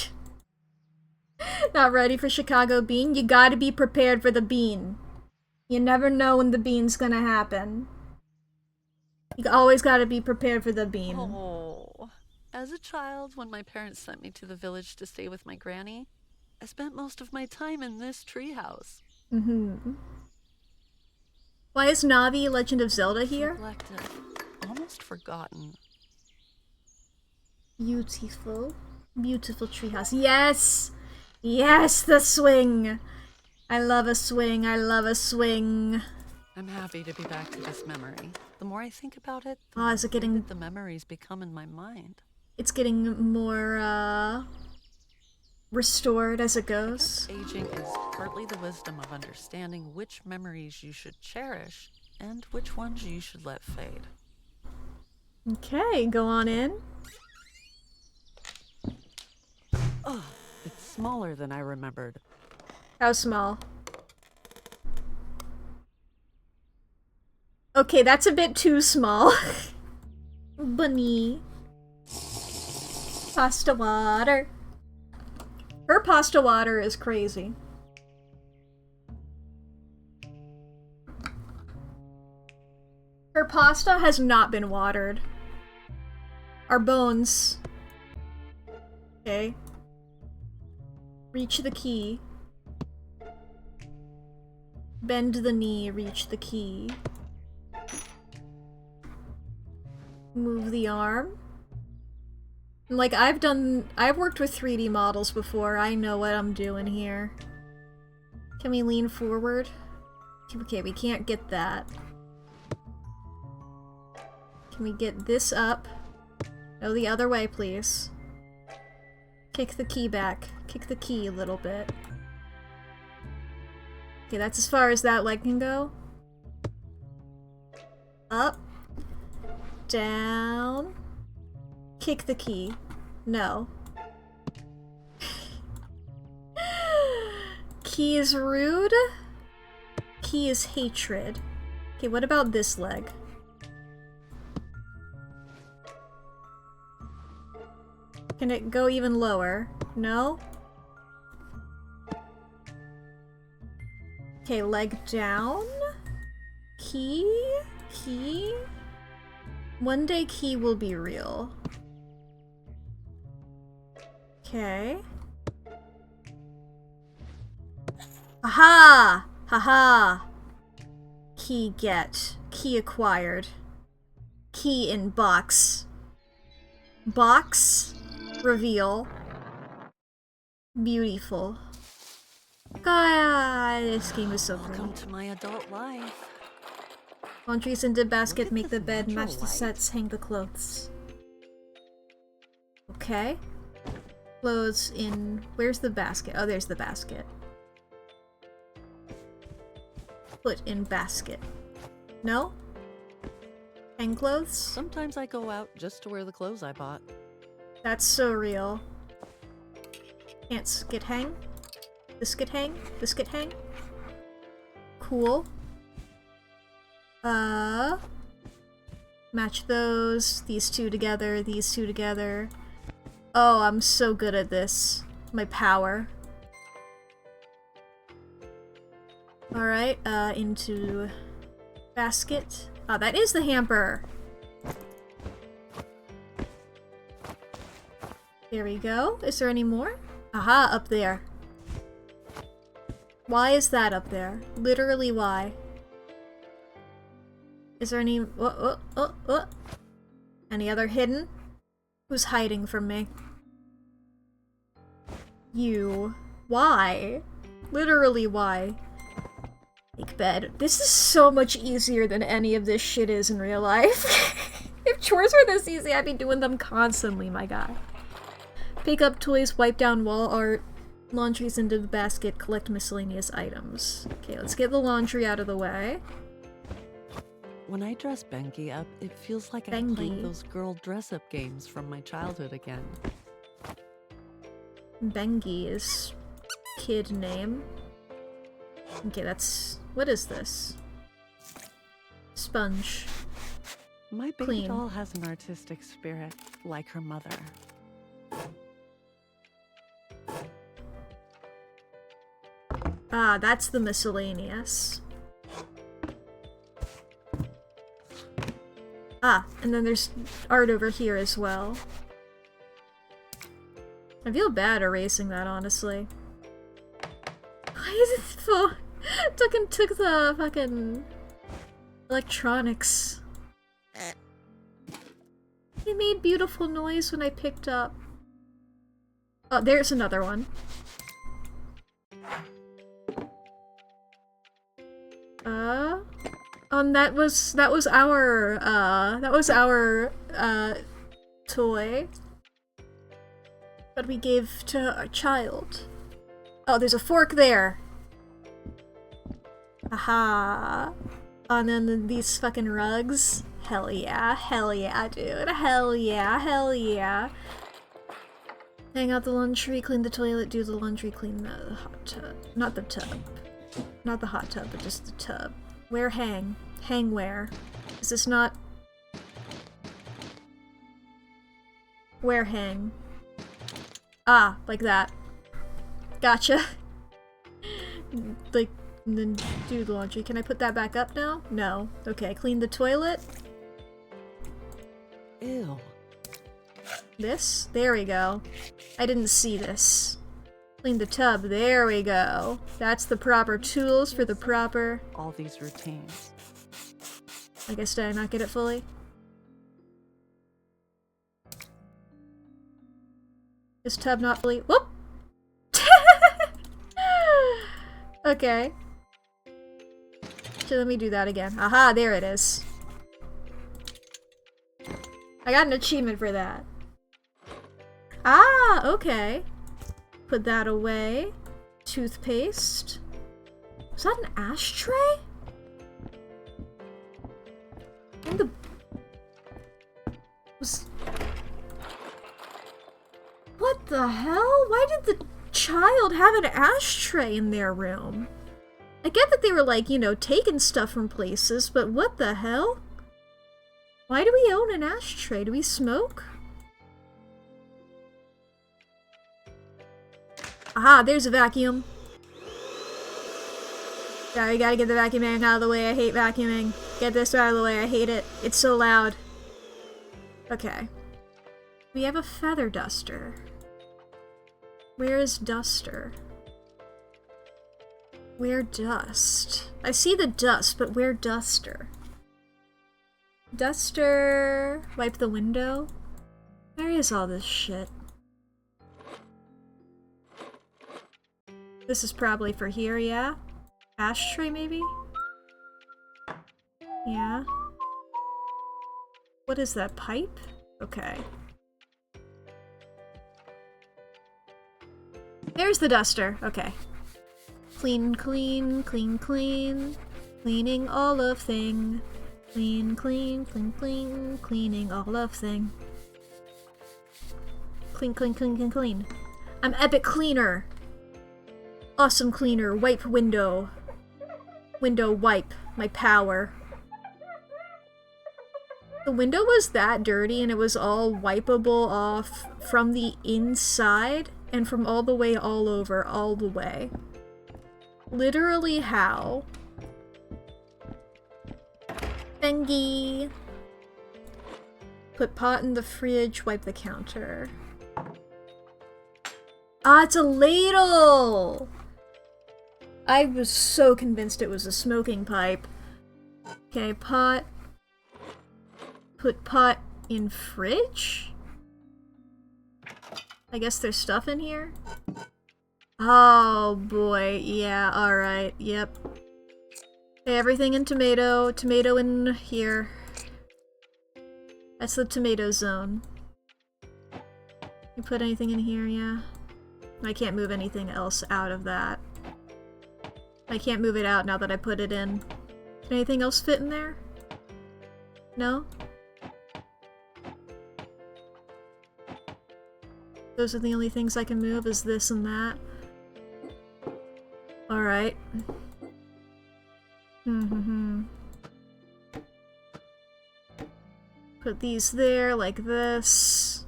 Not ready for Chicago bean? You gotta be prepared for the bean. You never know when the bean's gonna happen. You always gotta be prepared for the bean. Oh, as a child, when my parents sent me to the village to stay with my granny, I spent most of my time in this treehouse. Why is Navi Legend of Zelda here? Neglected, almost forgotten. Beautiful. Beautiful treehouse. Yes! Yes, the swing! I love a swing, I love a swing. I'm happy to be back to this memory. The more I think about it, the Oh, is it getting... the memories become in my mind. It's getting more, restored as it goes. Aging is partly the wisdom of understanding which memories you should cherish and which ones you should let fade. Okay, go on in. Oh, it's smaller than I remembered. How small? Okay, that's a bit too small. Bunny. Pasta water. Her pasta water is crazy. Her pasta has not been watered. Our bones. Okay. Reach the key. Bend the knee, reach the key. Move the arm. Like, I've worked with 3D models before. I know what I'm doing here. Can we lean forward? Okay, we can't get that. Can we get this up? No, the other way, please. Kick the key back. Kick the key a little bit. Okay, that's as far as that leg can go. Up. Down. Kick the key. No. Key is rude. Key is hatred. Okay, what about this leg? Can it go even lower? No? Okay, leg down. Key? Key? One day key will be real. Okay. Aha! Haha! Key get. Key acquired. Key in box. Box. Reveal. Beautiful. God, this game is so pretty. Welcome to my adult life. Laundry's into basket, make the bed, natural match the light. sets, hang the clothes. Okay. Clothes in... Where's the basket? Oh, there's the basket. Put in basket. No? Hang clothes? Sometimes I go out just to wear the clothes I bought. That's so real. Can't skit hang? Biscuit hang? Biscuit hang? Cool. Match those. These two together. These two together. Oh, I'm so good at this. My power. Alright, into basket. Oh, that is the hamper! There we go. Is there any more? Aha, up there. Why is that up there? Literally why? Is there any... Any other hidden? Who's hiding from me? You. Why? Literally why? Make bed. This is so much easier than any of this shit is in real life. If chores were this easy, I'd be doing them constantly, my guy. Pick up toys, wipe down wall art, laundries into the basket, collect miscellaneous items. Okay, let's get the laundry out of the way. When I dress Bengi up, it feels like Bengi? I'm playing those girl dress-up games from my childhood again. Bengi is kid name. Okay, that's... What is this? Sponge. My baby Clean. doll has an artistic spirit, like her mother. Ah, that's the miscellaneous. Ah, and then there's art over here as well. I feel bad erasing that, honestly. Why is it so... took the fucking... electronics. It made beautiful noise when I picked up. Oh, there's another one. That was our toy that we gave to our child. Oh, there's a fork there. Aha. And then these fucking rugs. Hell yeah, dude. Hell yeah. Hang out the laundry, clean the toilet, do the laundry, clean the hot tub. Not the tub. Not the hot tub, but just the tub. Where hang? Hang where? Is this not... Where hang? Ah, like that. Gotcha. Like, and then do the laundry. Can I put that back up now? No. Okay, clean the toilet. Ew. This? There we go. I didn't see this. Clean the tub. There we go. That's the proper tools for the proper... All these routines. I guess did I not get it fully? This tub not fully... Whoop! Okay. So let me do that again. Aha, there it is. I got an achievement for that. Ah, okay. Put that away. Toothpaste. Was that an ashtray? And the... Was... What the hell? Why did the child have an ashtray in their room? I get that they were like, you know, taking stuff from places, but what the hell? Why do we own an ashtray? Do we smoke? Aha, there's a vacuum. Sorry, gotta get the vacuuming out of the way. I hate vacuuming. Get this out of the way. I hate it. It's so loud. Okay. We have a feather duster. Where is duster? Where dust? I see the dust, but where duster? Duster... Wipe the window? Where is all this shit? This is probably for here, yeah? Ashtray, maybe? Yeah. What is that, pipe? Okay. There's the duster, okay. Clean, clean, clean, clean. Cleaning all of thing. Clean, clean, clean, clean. Cleaning all of thing. Clean, clean, clean, clean, clean. I'm epic cleaner. Awesome cleaner. Wipe window. Window wipe. My power. The window was that dirty and it was all wipeable off from the inside and from all the way all over, all the way. Literally how? Bengi. Put pot in the fridge, wipe the counter. Ah, it's a ladle! I was so convinced it was a smoking pipe. Okay, pot. Put pot in fridge? I guess there's stuff in here? Oh boy, yeah, alright, yep. Okay, everything in tomato. Tomato in here. That's the tomato zone. You put anything in here, yeah? I can't move anything else out of that. I can't move it out now that I put it in. Can anything else fit in there? No? Those are the only things I can move, is this and that. Alright. Put these there, like this.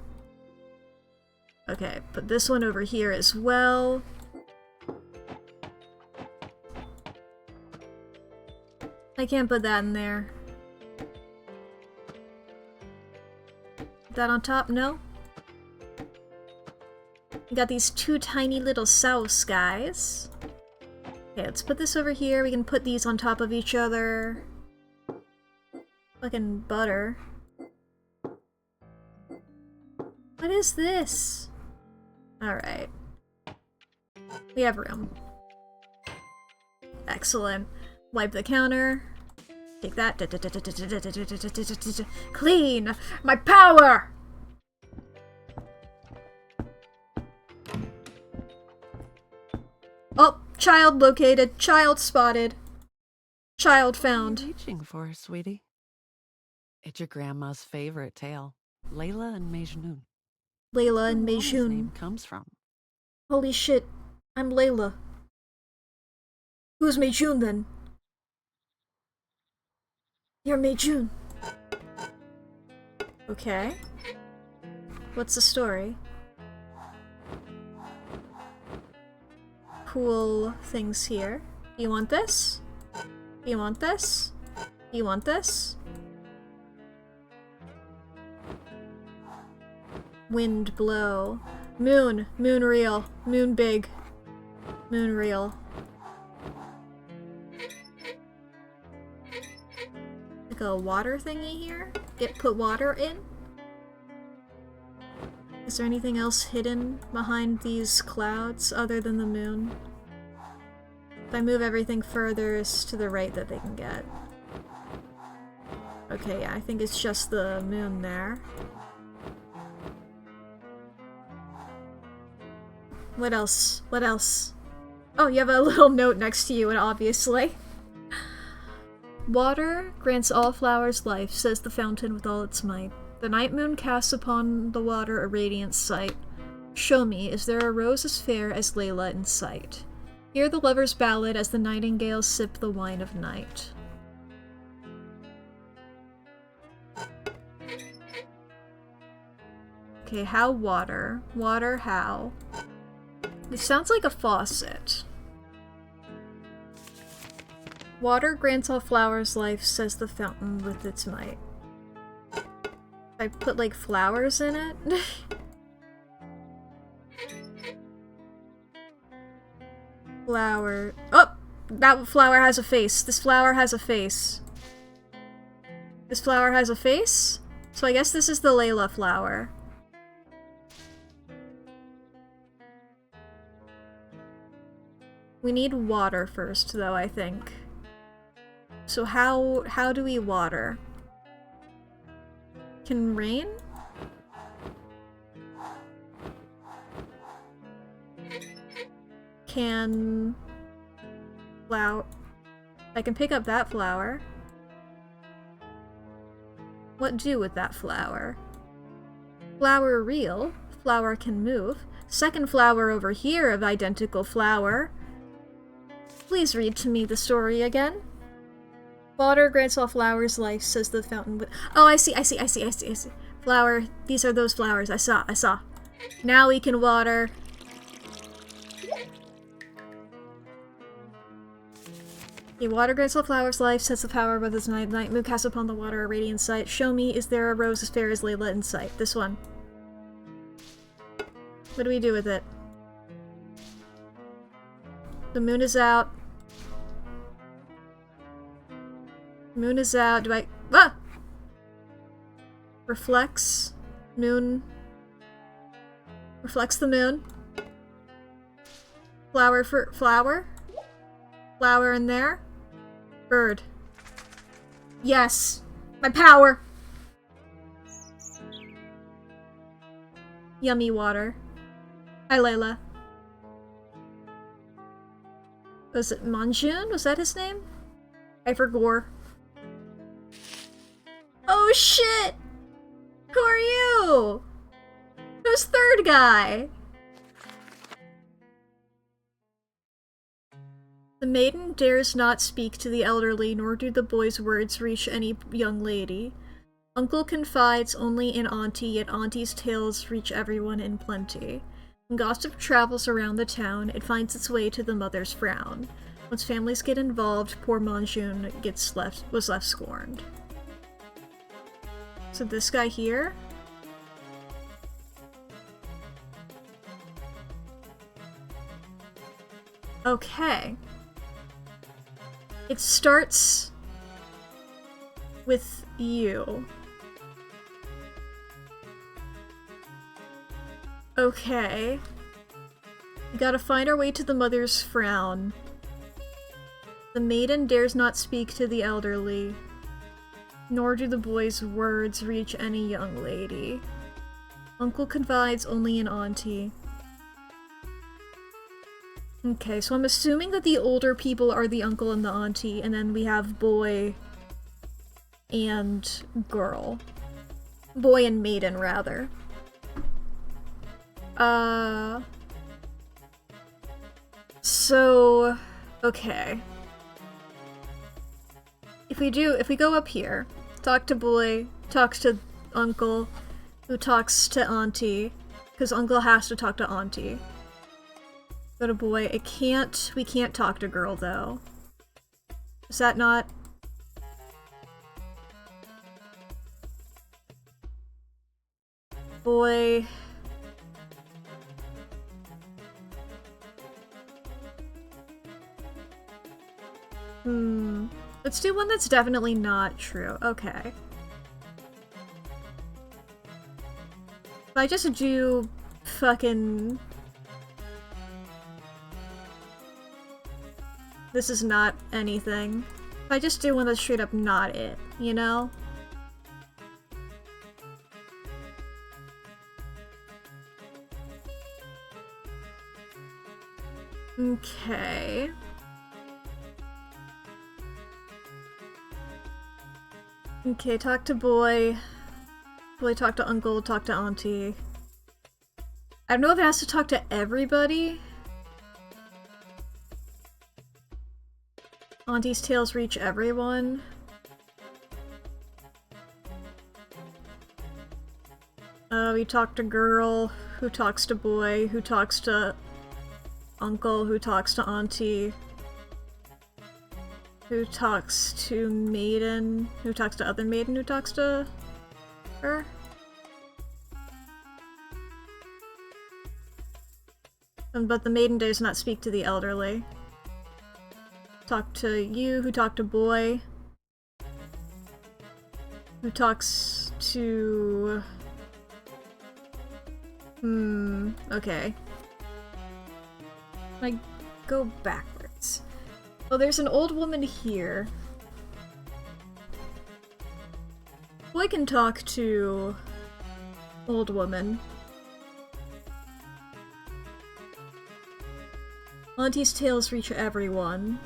Okay, put this one over here as well. I can't put that in there. Put that on top? No? We got these two tiny little sauce guys. Okay, let's put this over here. We can put these on top of each other. Fucking butter. What is this? Alright. We have room. Excellent. Wipe the counter. Take that. Clean! My power! Oh, child located. Child spotted. Child found. What are you reaching for, sweetie? It's your grandma's favorite tale, Leila and Majnun. Leila and Where Mama's name Majnun. comes from. Holy shit. I'm Leila. Who's Majnun then? You're Majnun. Okay. What's the story? Cool things here. You want this? You want this? You want this? Wind blow. Moon. Moon real. Moon big. Moon real. Like a water thingy here? Put water in? Is there anything else hidden behind these clouds other than the moon? If I move everything furthest to the right that they can get. Okay, yeah, I think it's just the moon there. What else? What else? Oh, you have a little note next to you, and obviously. Water grants all flowers life, says the fountain with all its might. The night moon casts upon the water a radiant sight. Show me, is there a rose as fair as Leila in sight? Hear the lover's ballad as the nightingales sip the wine of night. Okay, how water? Water how? It sounds like a faucet. Water grants all flowers life, says the fountain with its might. I put, like, flowers in it? Flower. Oh! that flower has a face. This flower has a face. This flower has a face? So I guess this is the Leila flower. We need water first, though, I think. So how do we water? Can rain? Can... flower... I can pick up that flower. What do with that flower? Flower real. Flower can move. Second flower over here of identical flower. Please read to me the story again. Water grants all flowers life, says the fountain. Oh, I see. Flower. These are those flowers. I saw. Now we can water. The water grants all flowers life, says the flower with its night moon casts upon the water a radiant sight. Show me, is there a rose as fair as Leila in sight? This one. What do we do with it? The moon is out. Moon is out. Do I... Ah! Reflects. Moon. Reflects the moon. Flower for... Flower? Flower in there. Bird. Yes! My power! Yummy water. Hi, Leila. Was it Monjun? Was that his name? I forgot Gore. Oh shit! Who are you? Who's third guy? The maiden dares not speak to the elderly, nor do the boy's words reach any young lady. Uncle confides only in auntie, yet auntie's tales reach everyone in plenty. When gossip travels around the town, it finds its way to the mother's frown. Once families get involved, poor Monjun was left scorned. So this guy here? Okay. It starts with you. Okay. We gotta find our way to the mother's frown. The maiden dares not speak to the elderly, nor do the boy's words reach any young lady. Uncle confides only in auntie. Okay, so I'm assuming that the older people are the uncle and the auntie, and then we have boy and girl. Boy and maiden, rather. So... okay. If we go up here, talk to boy, talks to uncle, who talks to auntie, because uncle has to talk to auntie. Go to boy. We can't talk to girl, though. Is that not? Boy. Let's do one that's definitely not true. Okay. If I just do fucking... This is not anything. If I just do one that's straight up not it, you know? Okay. Okay, talk to boy. Boy, talk to uncle, talk to auntie. I don't know if it has to talk to everybody. Auntie's tales reach everyone. We talk to girl, who talks to boy, who talks to uncle, who talks to auntie, who talks to maiden, who talks to other maiden, who talks to her. But the maiden dares not speak to the elderly. talk to you, who talk to boy, who talks to... okay. I go backwards. Oh, there's an old woman here. Boy can talk to old woman. Auntie's tales reach everyone.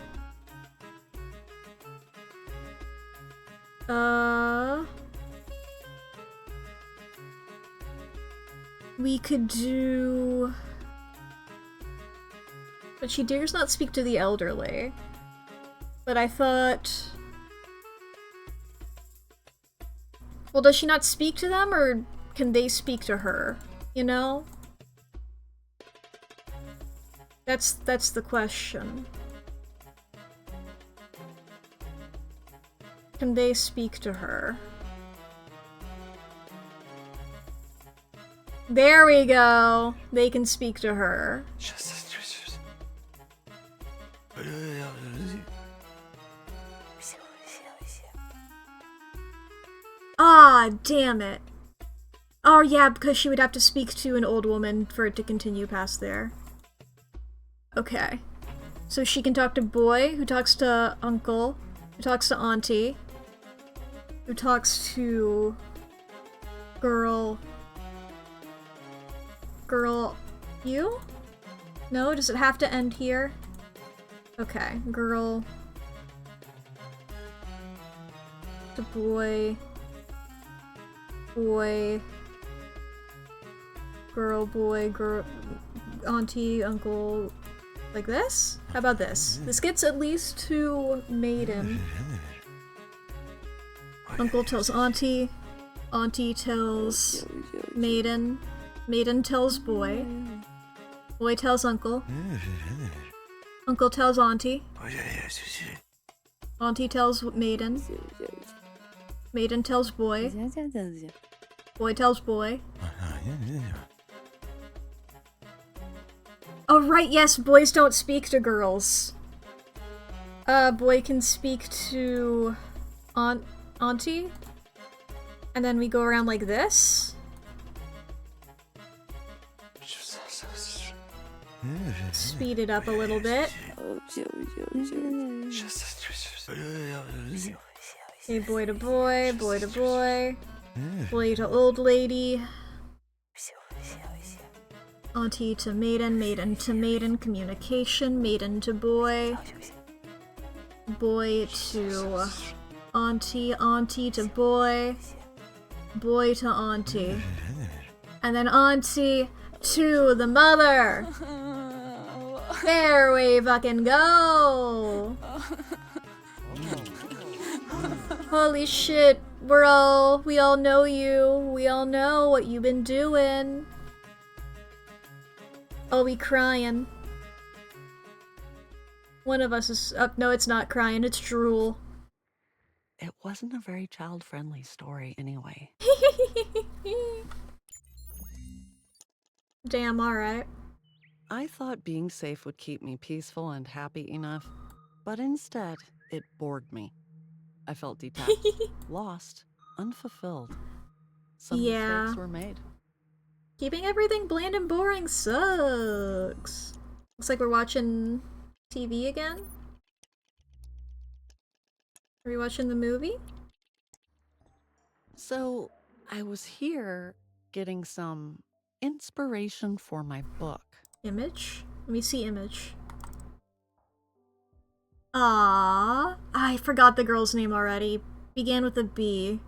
We could do... But she dares not speak to the elderly. But I thought... Well, does she not speak to them, or can they speak to her? You know? That's the question. Can they speak to her? There we go! They can speak to her. Ah, damn it. Oh yeah, because she would have to speak to an old woman for it to continue past there. Okay. So she can talk to boy, who talks to uncle, who talks to auntie, who talks to girl... Girl... you? No? Does it have to end here? Okay. Girl... to boy... boy... girl, boy, girl... auntie, uncle... like this? How about this? This gets at least to maiden. Uncle tells auntie. Auntie tells maiden. Maiden tells boy. Boy tells uncle. Uncle tells auntie. Auntie tells maiden. Maiden tells boy. Boy tells boy. Oh right, yes, boys don't speak to girls. Boy can speak to auntie. And then we go around like this. Speed it up a little bit. Okay, boy to boy, boy to boy. Boy to old lady. Auntie to maiden, maiden to maiden, communication, maiden to boy. Boy to auntie, auntie to boy. Boy to auntie. And then auntie to the mother! There we fucking go! Holy shit, we all know you. We all know what you've been doing. Oh, we crying. One of us is up. No, it's not crying, it's drool. It wasn't a very child-friendly story anyway. Damn, alright. I thought being safe would keep me peaceful and happy enough, but instead, it bored me. I felt detached, lost, unfulfilled. Some mistakes were made. Keeping everything bland and boring sucks. Looks like we're watching TV again. Are we watching the movie? So, I was here getting some inspiration for my book. Image? Let me see image. Ah, I forgot the girl's name already. Began with a B.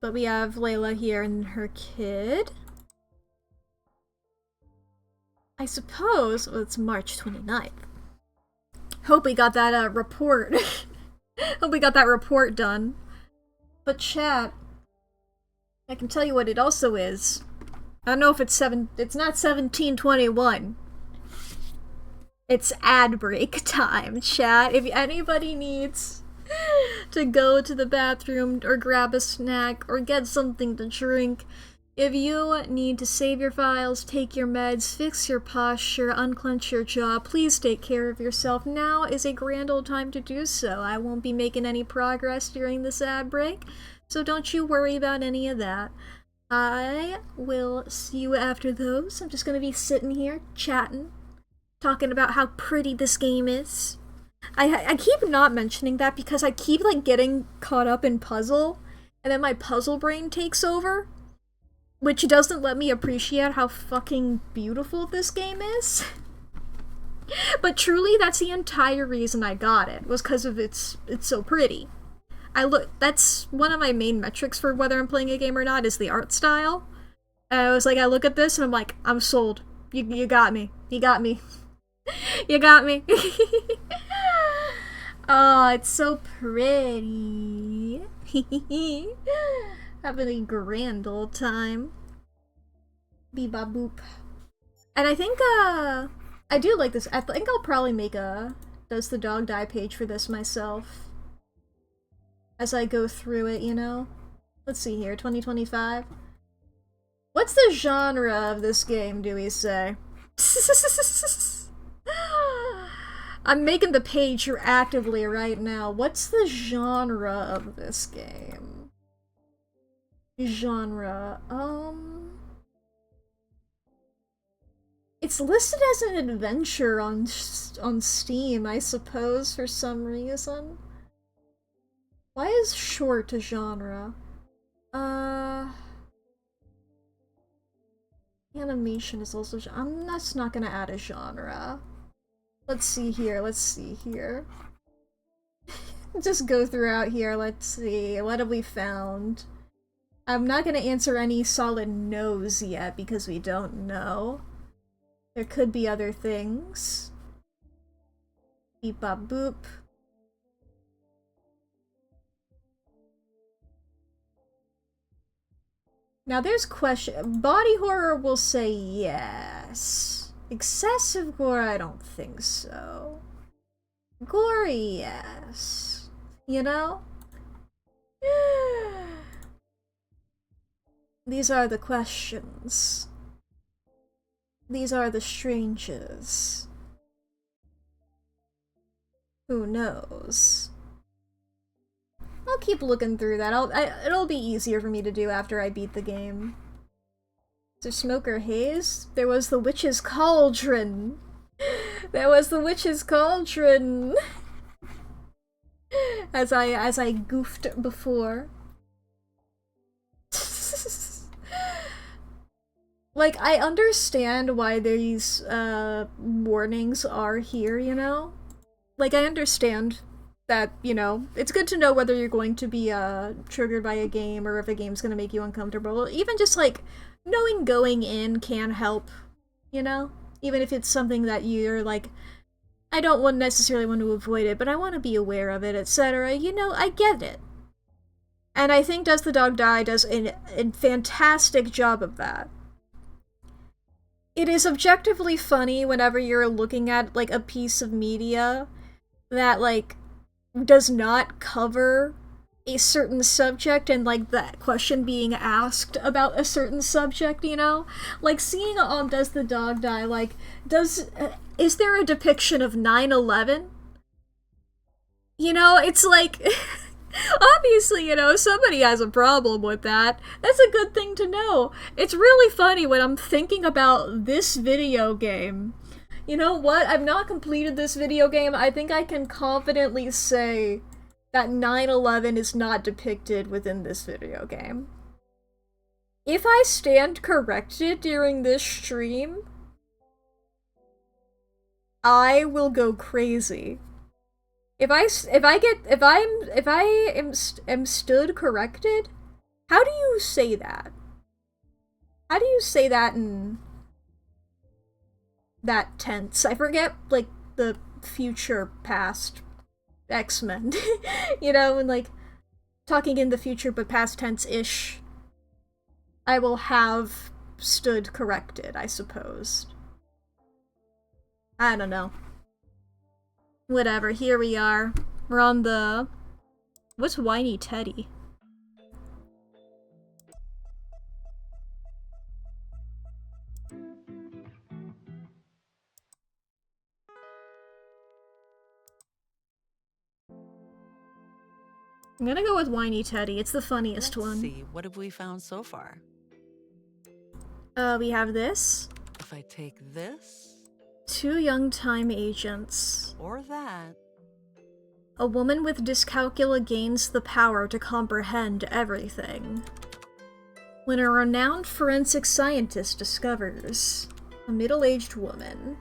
But we have Leila here and her kid. I suppose, well, it's March 29th. Hope we got that report. Hope we got that report done. But chat, I can tell you what it also is. I don't know if it's not 1721. It's ad break time, chat. If anybody needs to go to the bathroom or grab a snack or get something to drink, If you need to save your files, take your meds, fix your posture, unclench your jaw, please take care of yourself. Now is a grand old time to do so. I won't be making any progress during this ad break, so don't you worry about any of that. I will see you after those. I'm just gonna be sitting here, chatting, talking about how pretty this game is. I keep not mentioning that because I keep, like, getting caught up in puzzle, and then my puzzle brain takes over, which doesn't let me appreciate how fucking beautiful this game is. But truly, that's the entire reason I got it, was because of it's so pretty. That's one of my main metrics for whether I'm playing a game or not, is the art style. And I was like, I look at this and I'm like, I'm sold. You got me. You got me. You got me. Oh, it's so pretty. Having a grand old time. Beba boop. And I think, I do like this. I think I'll probably make a Does the Dog Die page for this myself. As I go through it, you know? Let's see here, 2025. What's the genre of this game, do we say? I'm making the page actively right now. What's the genre of this game? Genre, it's listed as an adventure on Steam, I suppose, for some reason. Why is short a genre? Animation is also I'm just not gonna add a genre. Let's see here, Just go throughout here, let's see. What have we found? I'm not gonna answer any solid no's yet because we don't know. There could be other things. Beep bop boop. Now there's question. Body horror will say yes. Excessive gore, I don't think so. Gore, yes. You know? These are the questions. These are the strangers. Who knows? I'll keep looking through that. It'll be easier for me to do after I beat the game. Is there smoke or haze? There was the witch's cauldron. There was the witch's cauldron. As I goofed before. Like, I understand why these warnings are here, you know? Like, I understand that, you know, it's good to know whether you're going to be triggered by a game or if a game's gonna make you uncomfortable. Even just, like, knowing going in can help, you know? Even if it's something that you're like, I don't necessarily want to avoid it, but I want to be aware of it, etc. You know, I get it. And I think Does the Dog Die does a fantastic job of that. It is objectively funny whenever you're looking at, like, a piece of media that, like, does not cover a certain subject and, like, that question being asked about a certain subject, you know? Like, seeing Does the Dog Die, like, is there a depiction of 9/11? You know, it's like, obviously, you know, somebody has a problem with that. That's a good thing to know. It's really funny when I'm thinking about this video game. You know what? I've not completed this video game. I think I can confidently say that 9/11 is not depicted within this video game. If I stand corrected during this stream, I will go crazy. If I am stood corrected, how do you say that? How do you say that in that tense? I forget, like, the future past X-Men. You know, and, like, talking in the future but past tense-ish. I will have stood corrected, I suppose. I don't know. Whatever, here we are. We're on the... What's Whiny Teddy? I'm gonna go with Whiny Teddy. It's the funniest one. Let's see, what have we found so far? We have this. If I take this... 2 young time agents. Or that... A woman with dyscalculia gains the power to comprehend everything. When a renowned forensic scientist discovers a middle-aged woman.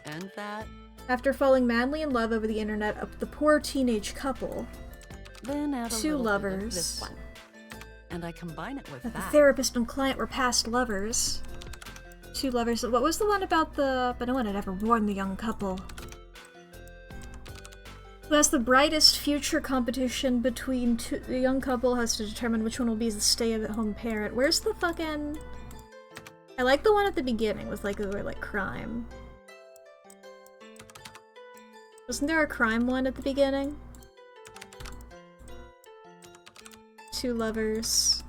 And that... After falling madly in love over the internet of the poor teenage couple. Then add a 2 little lovers. bit of this one. And I combine it with The that. therapist and client were past lovers. 2 lovers. What was the one about the... But no one had ever warned the young couple. Who has the brightest future competition between the young couple has to determine which one will be the stay-at-home parent. Where's the fucking... I like the one at the beginning with like the word like crime. Wasn't there a crime one at the beginning? 2 lovers.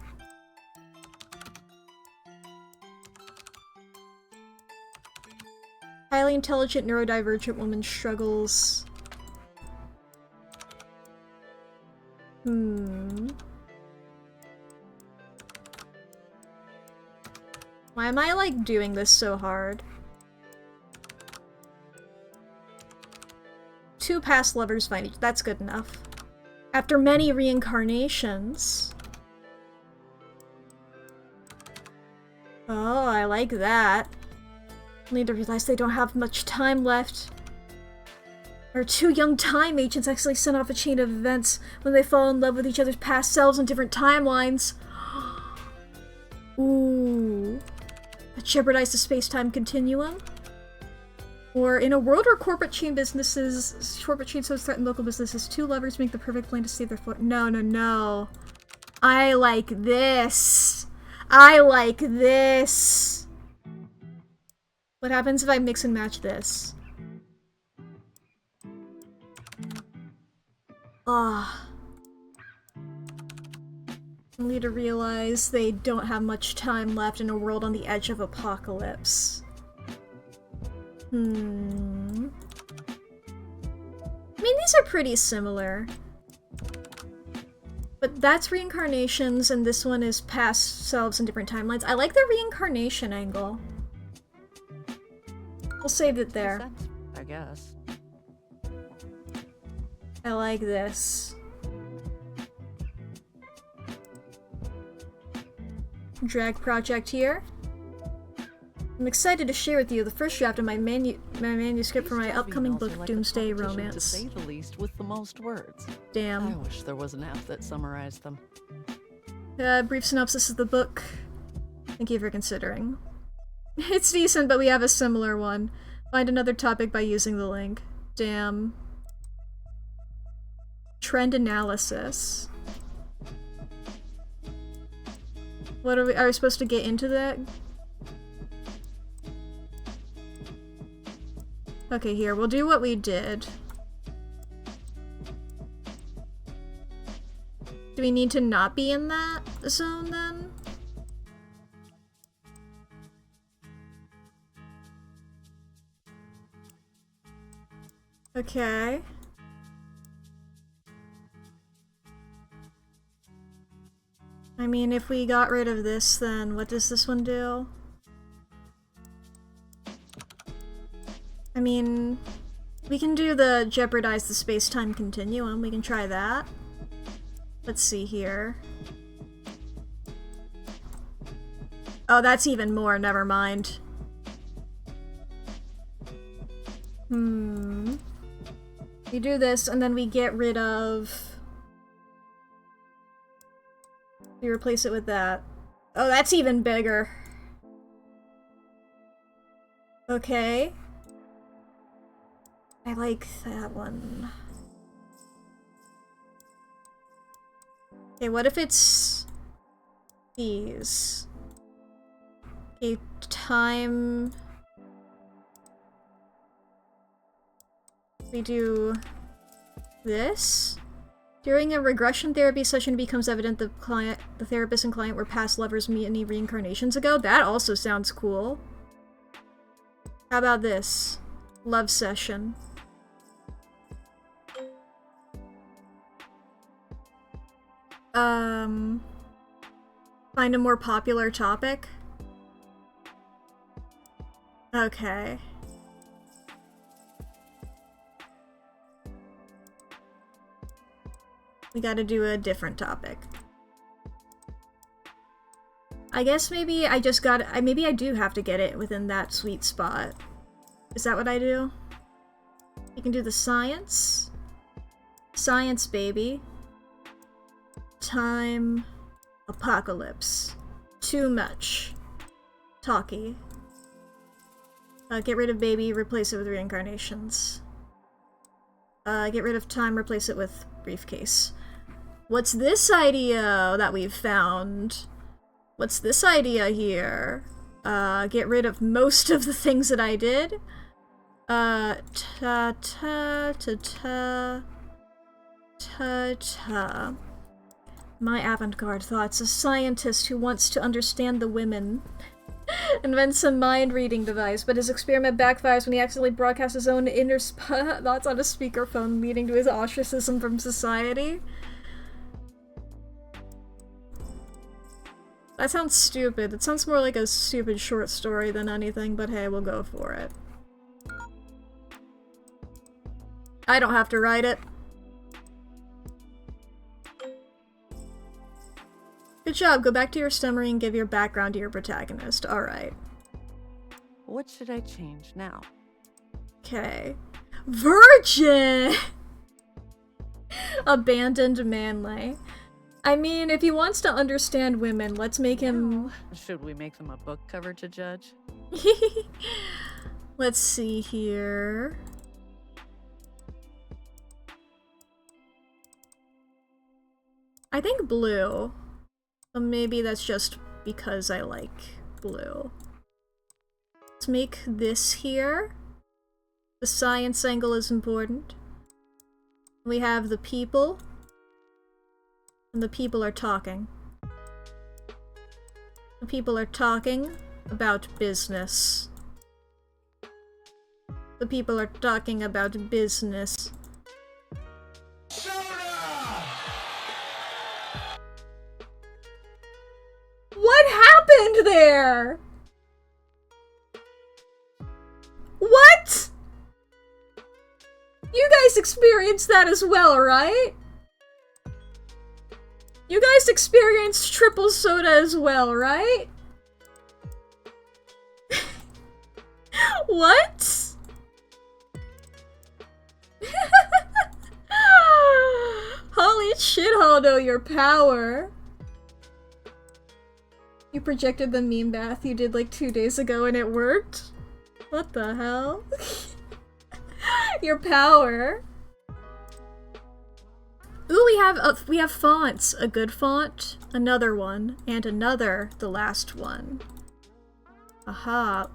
Highly intelligent neurodivergent woman struggles. Why am I, like, doing this so hard? 2 past lovers find each- that's good enough. After many reincarnations... Oh, I like that. Only to realize they don't have much time left. Our 2 young time agents actually set off a chain of events when they fall in love with each other's past selves in different timelines. Ooh. That jeopardized the space-time continuum? Or in a world where corporate chains so threaten local businesses, 2 lovers make the perfect plan to save their foot. No, no, no. I like this. I like this. What happens if I mix and match this? Ah. Only to realize they don't have much time left in a world on the edge of apocalypse. I mean, these are pretty similar. But that's reincarnations, and this one is past selves in different timelines. I like the reincarnation angle. We'll save it there. I guess. I like this. Drag project here. I'm excited to share with you the first draft of my manuscript for my upcoming book, like Doomsday Romance. To say the least, with the most words. Damn. I wish there was an app that summarized them. Brief synopsis of the book. Thank you for considering. It's decent, but we have a similar one. Find another topic by using the link. Damn. Trend analysis. What are we supposed to get into that? Okay, here, we'll do what we did. Do we need to not be in that zone then? Okay. I mean, if we got rid of this, then what does this one do? I mean, we can do the jeopardize the space-time continuum. We can try that. Let's see here. Oh, that's even more. Never mind. We do this, and then we get rid of... We replace it with that. Oh, that's even bigger. Okay. I like that one. Okay, what if it's these? Okay, time... We do this. During a regression therapy session, it becomes evident the therapist and client were past lovers many reincarnations ago. That also sounds cool. How about this? Love session. Find a more popular topic? Okay. We gotta do a different topic. I guess maybe I just got maybe I do have to get it within that sweet spot. Is that what I do? You can do the science. Science, baby. Time. Apocalypse. Too much. Talkie. Get rid of baby, replace it with reincarnations. Get rid of time, replace it with briefcase. What's this idea that we've found? What's this idea here? Get rid of most of the things that I did. My avant-garde thoughts. A scientist who wants to understand the women. Invents a mind-reading device, but his experiment backfires when he accidentally broadcasts his own inner thoughts on a speakerphone, leading to his ostracism from society. That sounds stupid. It sounds more like a stupid short story than anything, but hey, we'll go for it. I don't have to write it. Good job. Go back to your summary and give your background to your protagonist. Alright. What should I change now? Okay. Virgin! Abandoned manly. I mean, if he wants to understand women, let's make him... Should we make them a book cover to judge? Let's see here... I think blue. But maybe that's just because I like blue. Let's make this here. The science angle is important. We have the people. And the people are talking. The people are talking about business. The people are talking about business. What happened there? What? You guys experienced that as well, right? You guys experienced triple soda as well, right? What? Holy shit, Haldo, your power. You projected the meme bath you did like 2 days ago and it worked? What the hell? Your power. Ooh, we have fonts. A good font, another one, and another, the last one. Aha.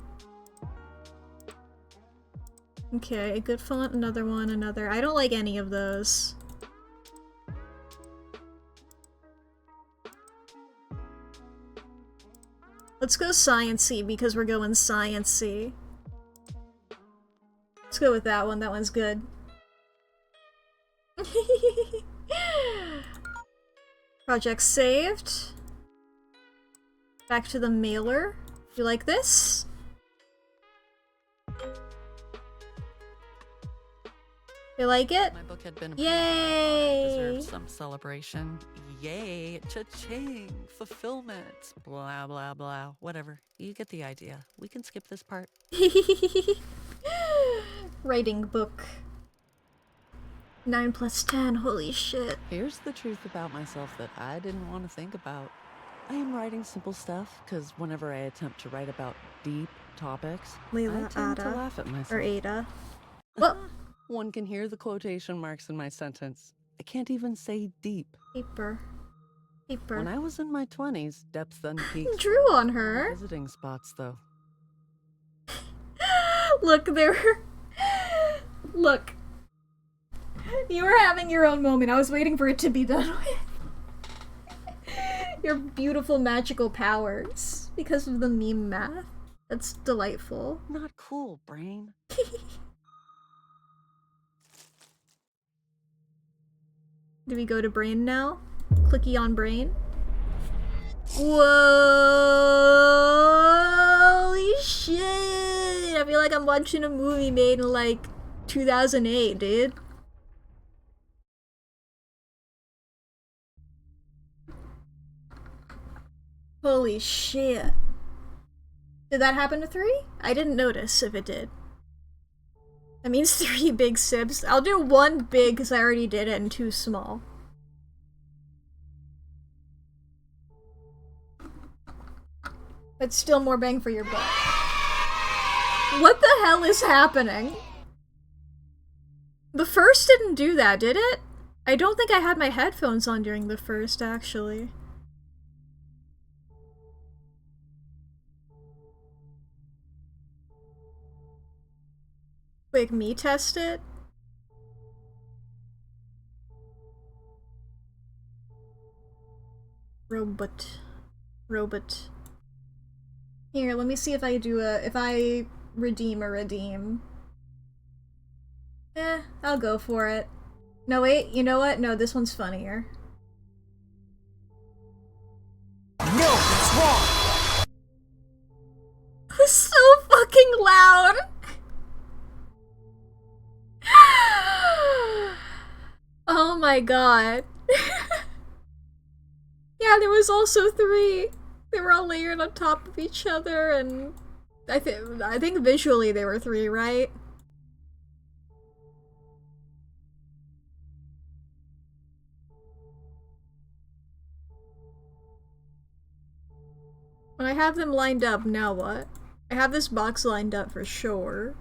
Okay, a good font, another one, another. I don't like any of those. Let's go science-y because we're going science-y. Let's go with that one. That one's good. Project saved. Back to the mailer. You like this? You like it? My book had been Yay! Deserved some celebration. Yay! Cha-ching! Fulfillment! Blah blah blah. Whatever. You get the idea. We can skip this part. Writing book. 9 plus 10. Holy shit. Here's the truth about myself that I didn't want to think about. I am writing simple stuff because whenever I attempt to write about deep topics, Leila, I tend to Ada, laugh at myself. or Ada. Well, one can hear the quotation marks in my sentence. I can't even say deep. paper. Paper. When I was in my 20s, depth and peaks Drew were on her. visiting spots, though. Look, there. Look. You were having your own moment. I was waiting for it to be done with. Your beautiful magical powers. Because of the meme math. That's delightful. Not cool, brain. Do we go to Brain now? Clicky on brain. Whoa! Holy shit! I feel like I'm watching a movie made in like 2008, dude. Holy shit. Did that happen to 3? I didn't notice if it did. That means 3 big sips. I'll do 1 big because I already did it and 2 small. That's still more bang for your buck. What the hell is happening? The first didn't do that, did it? I don't think I had my headphones on during the first, actually. Wait, me test it? Robot. Here, let me see if I do if I redeem a redeem. I'll go for it. No, wait, you know what? No, this one's funnier. No, it's wrong! It's so fucking loud! Oh my god. Yeah, there was also 3. They were all layered on top of each other, and I think visually they were 3, right? When I have them lined up, now what? I have this box lined up for sure.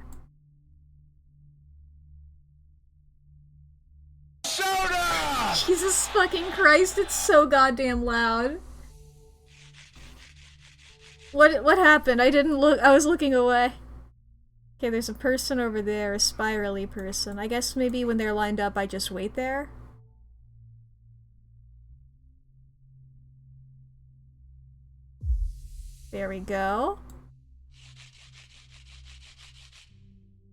Soda! Jesus fucking Christ, it's so goddamn loud. What happened? I didn't look. I was looking away. Okay, there's a person over there, a spirally person. I guess maybe when they're lined up, I just wait there. There we go.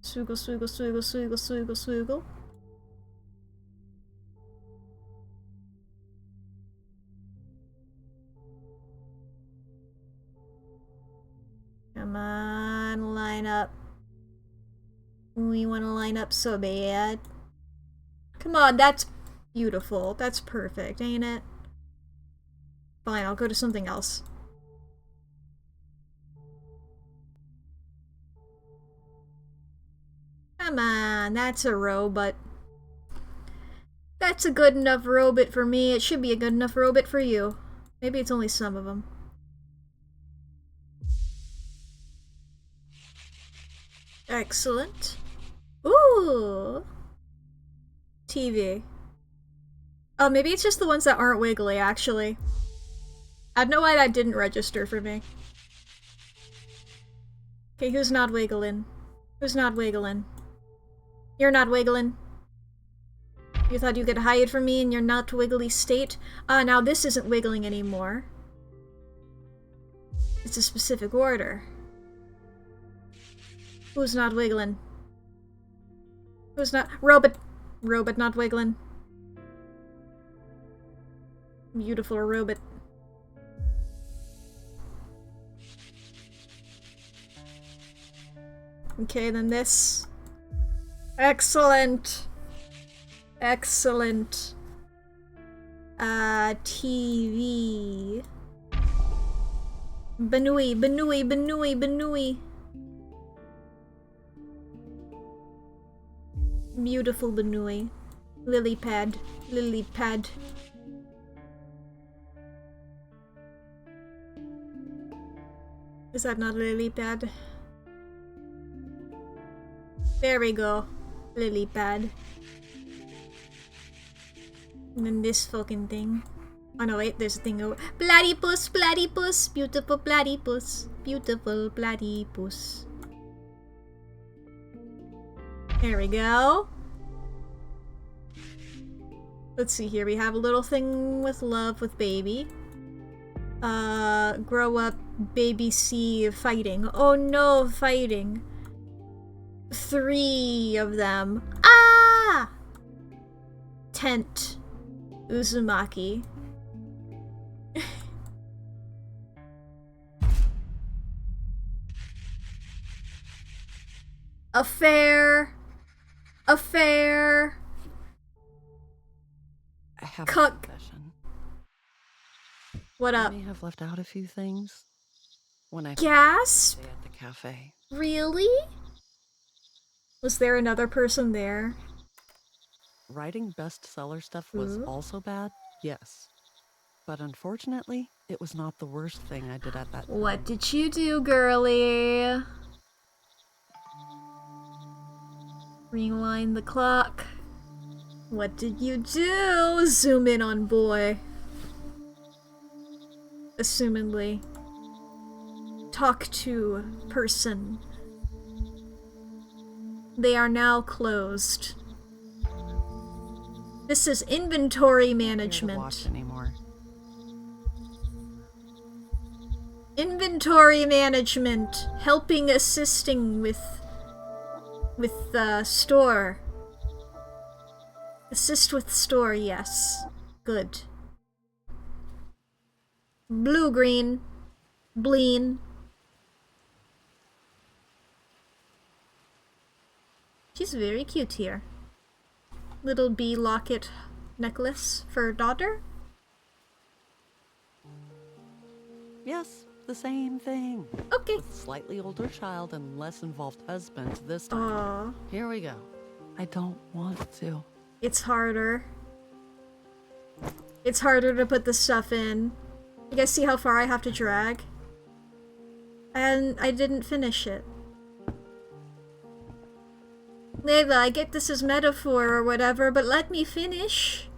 Swiggle, swiggle, swiggle, swiggle, swiggle, swiggle. Come on, line up. We want to line up so bad. Come on, that's beautiful. That's perfect, ain't it? Fine, I'll go to something else. Come on, that's a robot. That's a good enough robot for me. It should be a good enough robot for you. Maybe it's only some of them. Excellent. Ooh! TV. Oh, maybe it's just the ones that aren't wiggly, actually. I don't know why that didn't register for me. Okay, who's not wiggling? Who's not wiggling? You're not wiggling. You thought you could hide from me in your not wiggly state? Ah, now this isn't wiggling anymore. It's a specific order. Who's not wiggling? Who's not— Robot! Robot not wiggling. Beautiful robot. Okay, then this. Excellent! Excellent. TV. Benui, Benui, Benui, Benui. Beautiful Benui. Lily pad. Lily pad. Is that not a lily pad? There we go. Lily pad. And then this fucking thing. Oh no, wait, there's a thing over— Platypus, platypus, beautiful platypus, beautiful platypus. There we go. Let's see here, we have a little thing with love with baby. Grow up, baby C fighting. Oh no, fighting. 3 of them. Ah! Tent. Uzumaki. Affair. Affair. I have Cuck. a confession. What I up? may have left out a few things when I Gasp? stay at the cafe. Really? Was there another person there? Writing bestseller stuff was also bad, yes. But unfortunately, it was not the worst thing I did at that time. What did you do, girlie? Rewind the clock. What did you do? Zoom in on boy. Assumedly. Talk to person. They are now closed. This is inventory management. Watch anymore. Inventory management. Helping, assisting with store. Assist with store, yes. Good. Blue, green. Bleen. She's very cute here. Little bee locket necklace for daughter? Yes, the same thing. Okay. With slightly older child and less involved husband this time. Aww. Here we go. I don't want to. It's harder. It's harder to put the stuff in. You guys see how far I have to drag? And I didn't finish it. Leila, I get this as metaphor or whatever, but let me finish.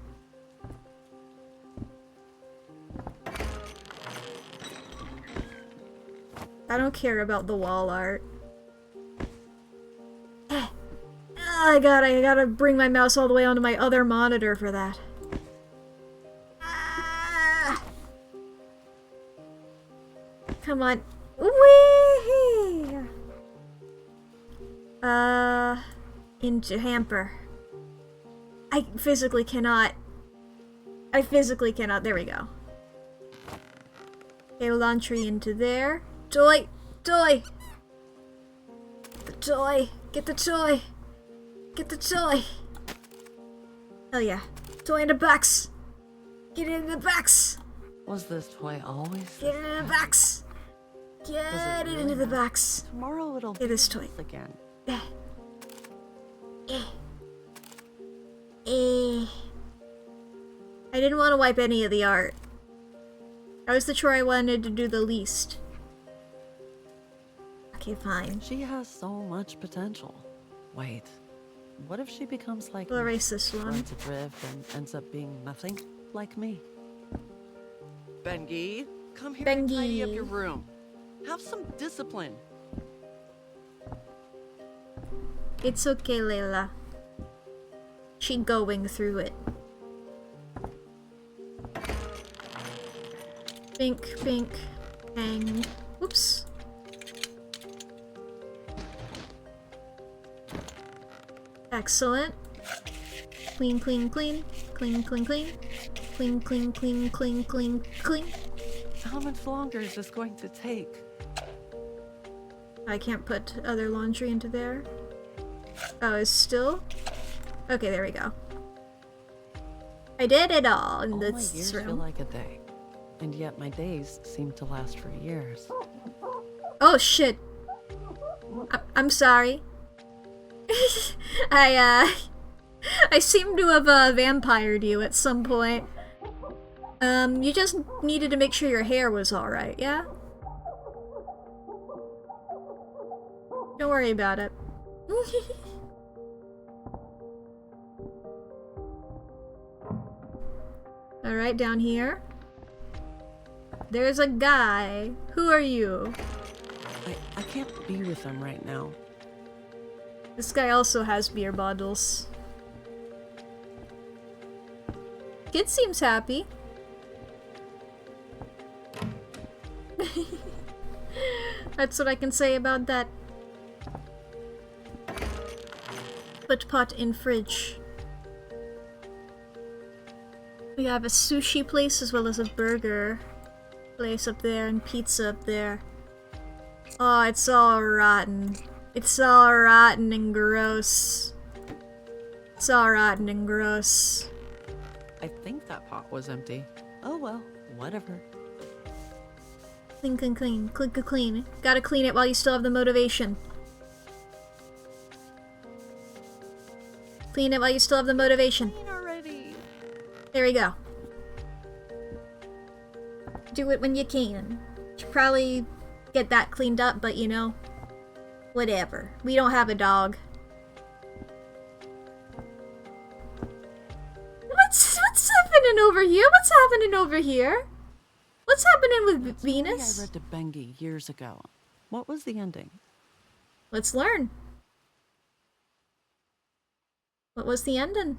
I don't care about the wall art. I gotta bring my mouse all the way onto my other monitor for that. Come on. Whee! Into hamper. I physically cannot. There we go. Okay, laundry into there. Toy! Toy! The toy! Get the toy! Get the toy! Hell yeah. Toy in the box! Get it in the box! Was this toy always? Get it in the box! Get it into the box! Tomorrow it'll Get this toy. again. I didn't want to wipe any of the art. That was the chore I wanted to do the least. Okay, fine. She has so much potential. Wait, what if she becomes like We'll erase this one. runs adrift and ends up being nothing like me? Bengi, come here and tidy up Bengi. your room. Have some discipline. It's okay, Leila. She going through it. Bink, bink, bang. Whoops. Excellent. Clean, clean, clean. Clean, clean, clean. Clean, clean, clean, clean, clean, clean. How much longer is this going to take? I can't put other laundry into there. Oh, it's still? Okay, there we go. I did it all in All my this years feel room. like a day, and yet my days seem to last for years. Oh shit. I'm sorry. I seem to have vampired you at some point. You just needed to make sure your hair was alright, yeah? Don't worry about it. Alright, down here. There's a guy. Who are you? I can't be with them right now. This guy also has beer bottles. Kid seems happy. That's what I can say about that. Put pot in fridge. We have a sushi place as well as a burger place up there and pizza up there. Oh, it's all rotten. It's all rotten and gross. It's all rotten and gross. I think that pot was empty. Oh well, whatever. Clean, clean, clean. Clean, clean, clean. Gotta clean it while you still have the motivation. Clean it while you still have the motivation. Already. There we go. Do it when you can. Should probably get that cleaned up, but you know, whatever. We don't have a dog. What's happening over here? What's happening over here? What's happening with Venus? I read to Bengi years ago. What was the ending? Let's learn. What was the ending?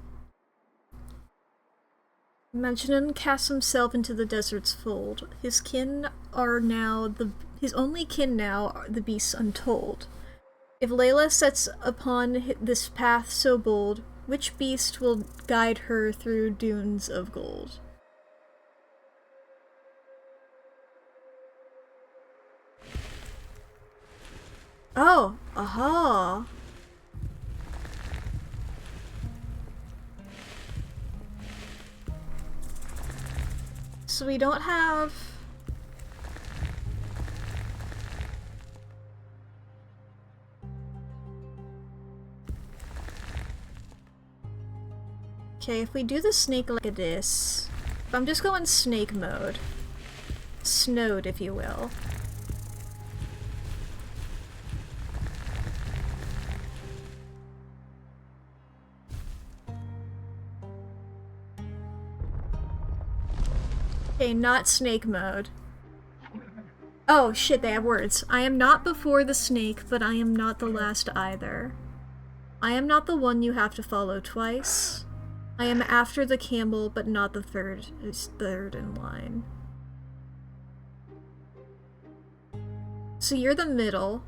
Imaginon casts himself into the desert's fold. His only kin now are the beasts untold. If Leila sets upon this path so bold, which beast will guide her through dunes of gold? Oh, aha. So we don't have... Okay, if we do the snake like this... If I'm just going snake mode. Snowed, if you will. Okay, not snake mode. Oh shit, they have words. I am not before the snake, but I am not the last either. I am not the one you have to follow twice. I am after the camel, but not the third in line. So you're the middle.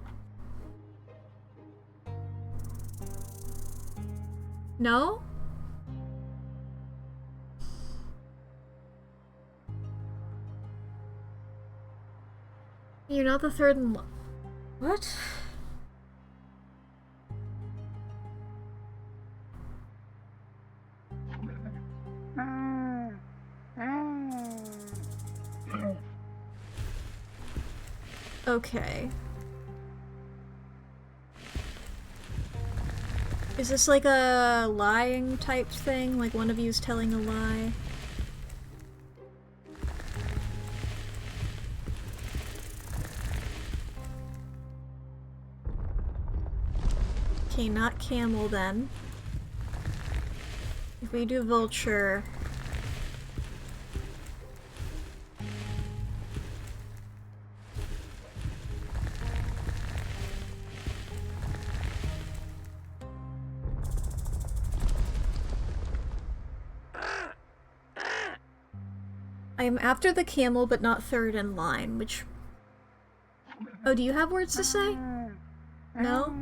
No? You're not the third in line. What? Okay. Is this like a lying type thing? Like one of you's telling a lie? Okay, not camel then. If we do vulture... I am after the camel, but not third in line, which... Oh, do you have words to say? No?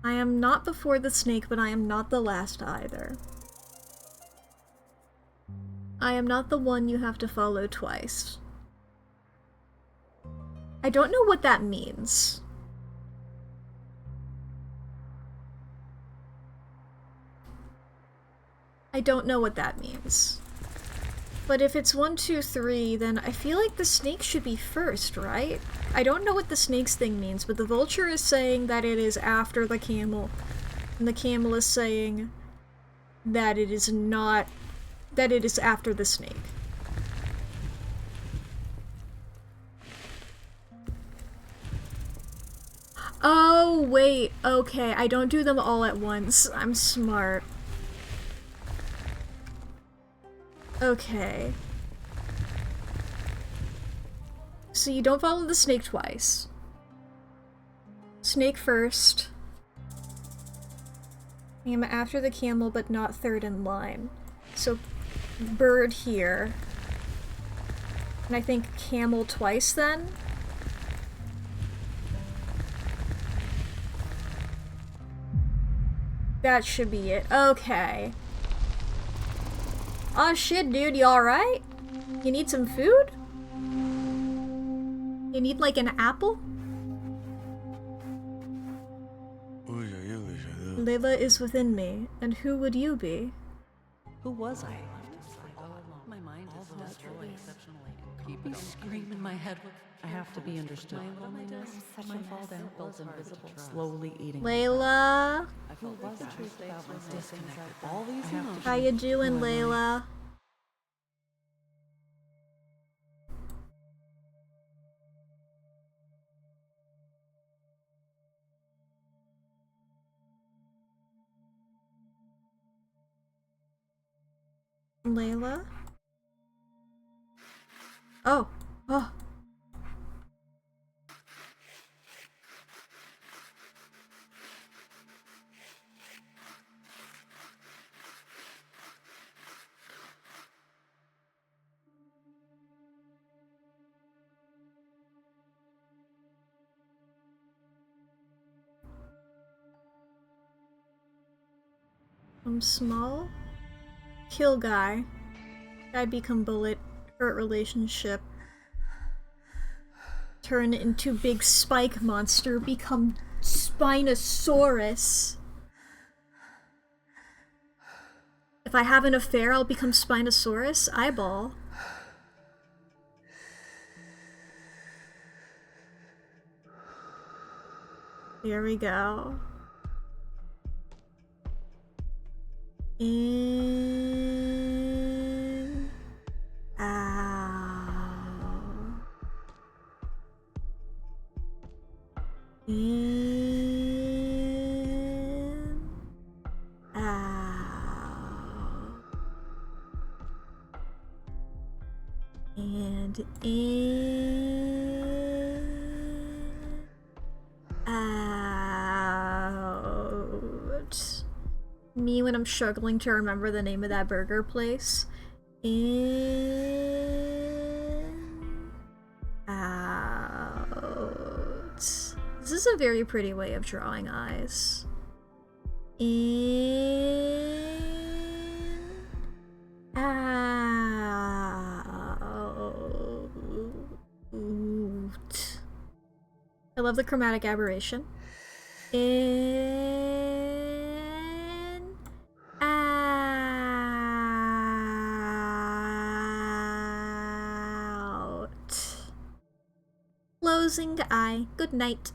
I am not before the snake, but I am not the last either. I am not the one you have to follow twice. I don't know what that means. I don't know what that means. But if it's 1, 2, 3, then I feel like the snake should be first, right? I don't know what the snake's thing means, but the vulture is saying that it is after the camel. And the camel is saying that it is not... that it is after the snake. Oh, wait, okay, I don't do them all at once. I'm smart. Okay. So you don't follow the snake twice. Snake first. I am after the camel, but not third in line. So, bird here. And I think camel twice then? That should be it. Okay. Oh shit, dude, you alright? You need some food? You need like an apple? Leila is within me, and who would you be? Who was I? My mind is desperately exceptionally. Keep me scream in my head. I have to be understood. My loneliness, my fall down felt invisible, slowly eating. Leila, I felt like the truth about my disconnected. All these emotions. how you doing, Leila? Leila? Oh. Oh. I'm small. Kill guy. Guy become bullet. Hurt relationship. Turn into big spike monster. Become Spinosaurus. If I have an affair, I'll become Spinosaurus. Eyeball. Here we go. In, out, in, out, and in, out. Me when I'm struggling to remember the name of that burger place. In, out. This is a very pretty way of drawing eyes. In, out. I love the chromatic aberration. In, out. Closing eye. Good night.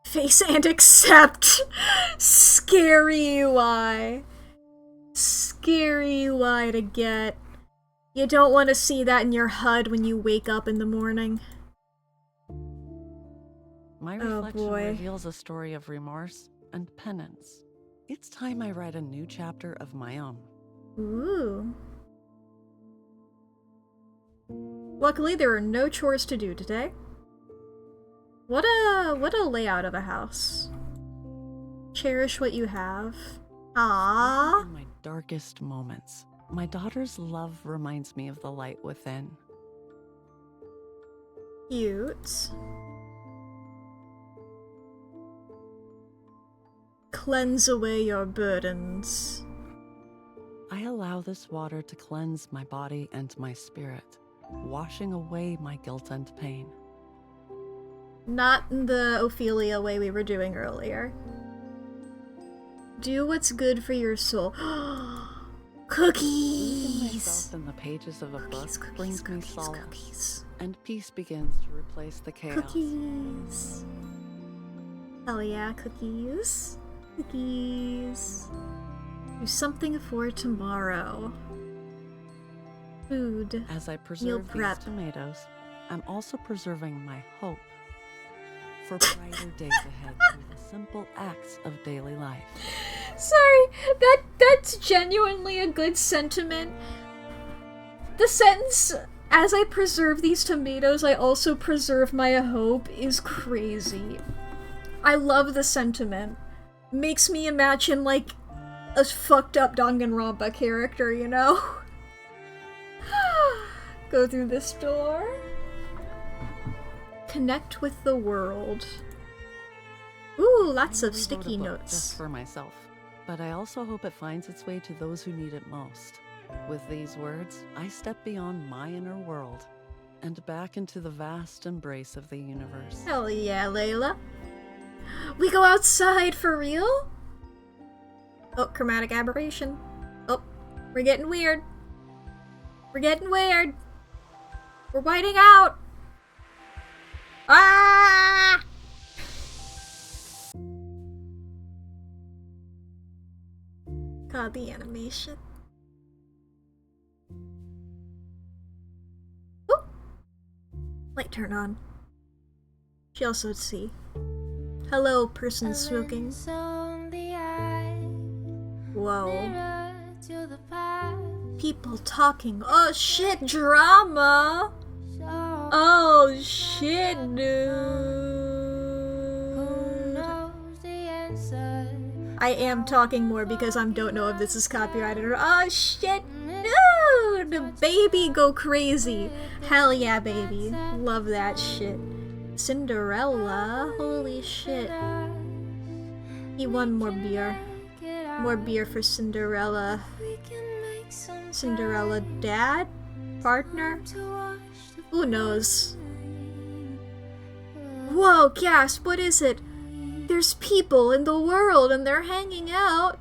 Face and accept. Scary UI. Scary UI to get. You don't want to see that in your HUD when you wake up in the morning. My reflection reveals a story of remorse and penance. It's time I write a new chapter of my own. Ooh. Luckily, there are no chores to do today. What a layout of a house. Cherish what you have. Aww. In my darkest moments, my daughter's love reminds me of the light within. Cute. Cleanse away your burdens. I allow this water to cleanse my body and my spirit, washing away my guilt and pain. Not in the Ophelia way we were doing earlier. Do what's good for your soul. Cookies! Losing myself in the pages of a book brings me solace, cookies. and peace begins to replace the chaos. Cookies. Hell yeah, cookies. Cookies. Do something for tomorrow. Food. As I Meal preserve prep. these tomatoes, I'm also preserving my hope for brighter days ahead through the simple acts of daily life. Sorry, that's genuinely a good sentiment. The sentence, as I preserve these tomatoes, I also preserve my hope, is crazy. I love the sentiment. Makes me imagine, like, a fucked up Danganronpa character, you know? Go through this door. Connect with the world. Ooh, lots of sticky notes. Just for myself, but I also hope it finds its way to those who need it most. With these words, I step beyond my inner world and back into the vast embrace of the universe. Hell yeah, Leila. We go outside for real? Oh, chromatic aberration. Oh, we're getting weird. We're getting weird. We're whiting out. Ah! God, the animation. Ooh. Light turn on. She also would see. Hello, person smoking. Whoa. People talking. Oh shit, drama! Oh shit, dude. I am talking more because I don't know if this is copyrighted or— oh shit, dude! Baby go crazy. Hell yeah, baby. Love that shit. Cinderella? Holy shit. He won more beer. More beer for Cinderella. Cinderella dad? Partner? Who knows? Whoa, gasp, what is it? There's people in the world and they're hanging out.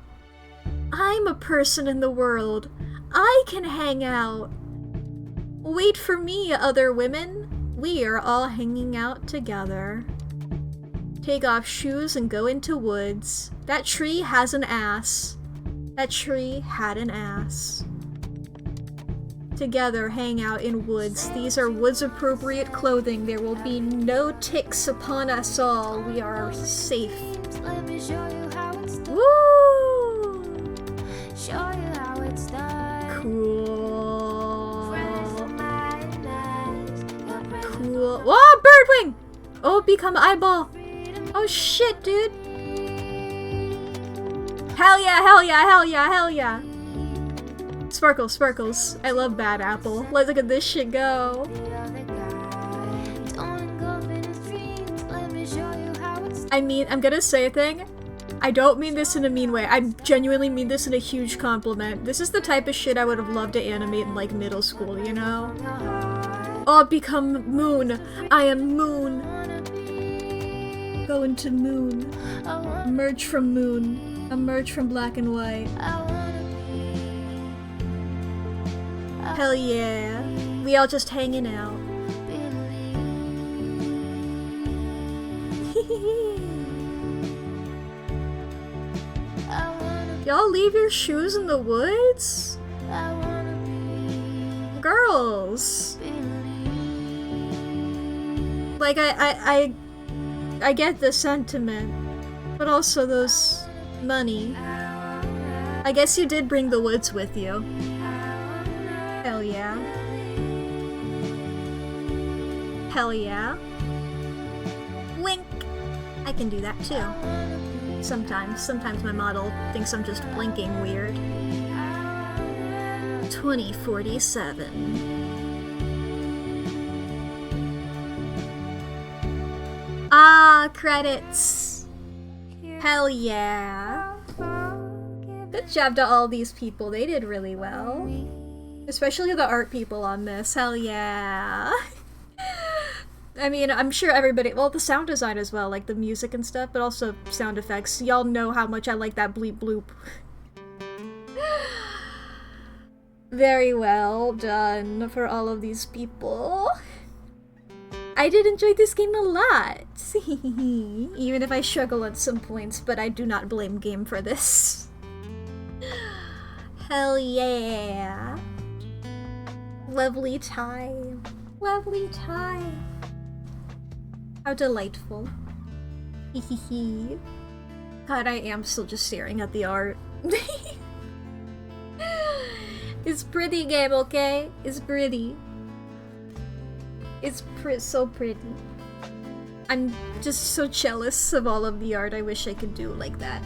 I'm a person in the world. I can hang out. Wait for me, other women. We are all hanging out together. Take off shoes and go into woods. That tree has an ass. That tree had an ass. Together, hang out in woods. These are woods-appropriate clothing. There will be no ticks upon us all. We are safe. Woo! Cool. Cool. Whoa, birdwing! Oh, become eyeball. Oh shit, dude. Hell yeah, hell yeah, hell yeah, hell yeah. Sparkles, sparkles. I love Bad Apple. Let's look at this shit go. I mean, I'm gonna say a thing. I don't mean this in a mean way. I genuinely mean this in a huge compliment. This is the type of shit I would have loved to animate in, like, middle school, you know? Oh, become Moon. I am Moon. Go into Moon. Emerge from Moon. Emerge from black and white. Hell yeah. We all just hanging out. Y'all leave your shoes in the woods? Girls. Like, I get the sentiment, but also those money. I guess you did bring the woods with you. Hell yeah. Hell yeah. Wink! I can do that too. Sometimes my model thinks I'm just blinking weird. 2047. Ah, credits! Hell yeah. Good job to all these people, they did really well. Especially the art people on this, hell yeah. I mean, I'm sure everybody— well, the sound design as well, like the music and stuff, but also sound effects. Y'all know how much I like that bleep bloop. Very well done for all of these people. I did enjoy this game a lot. Even if I struggle at some points, but I do not blame game for this. Hell yeah. Lovely time. Lovely time. How delightful. Hehehe. God, I am still just staring at the art. It's pretty game, okay? It's pretty. It's so pretty. I'm just so jealous of all of the art. I wish I could do like that.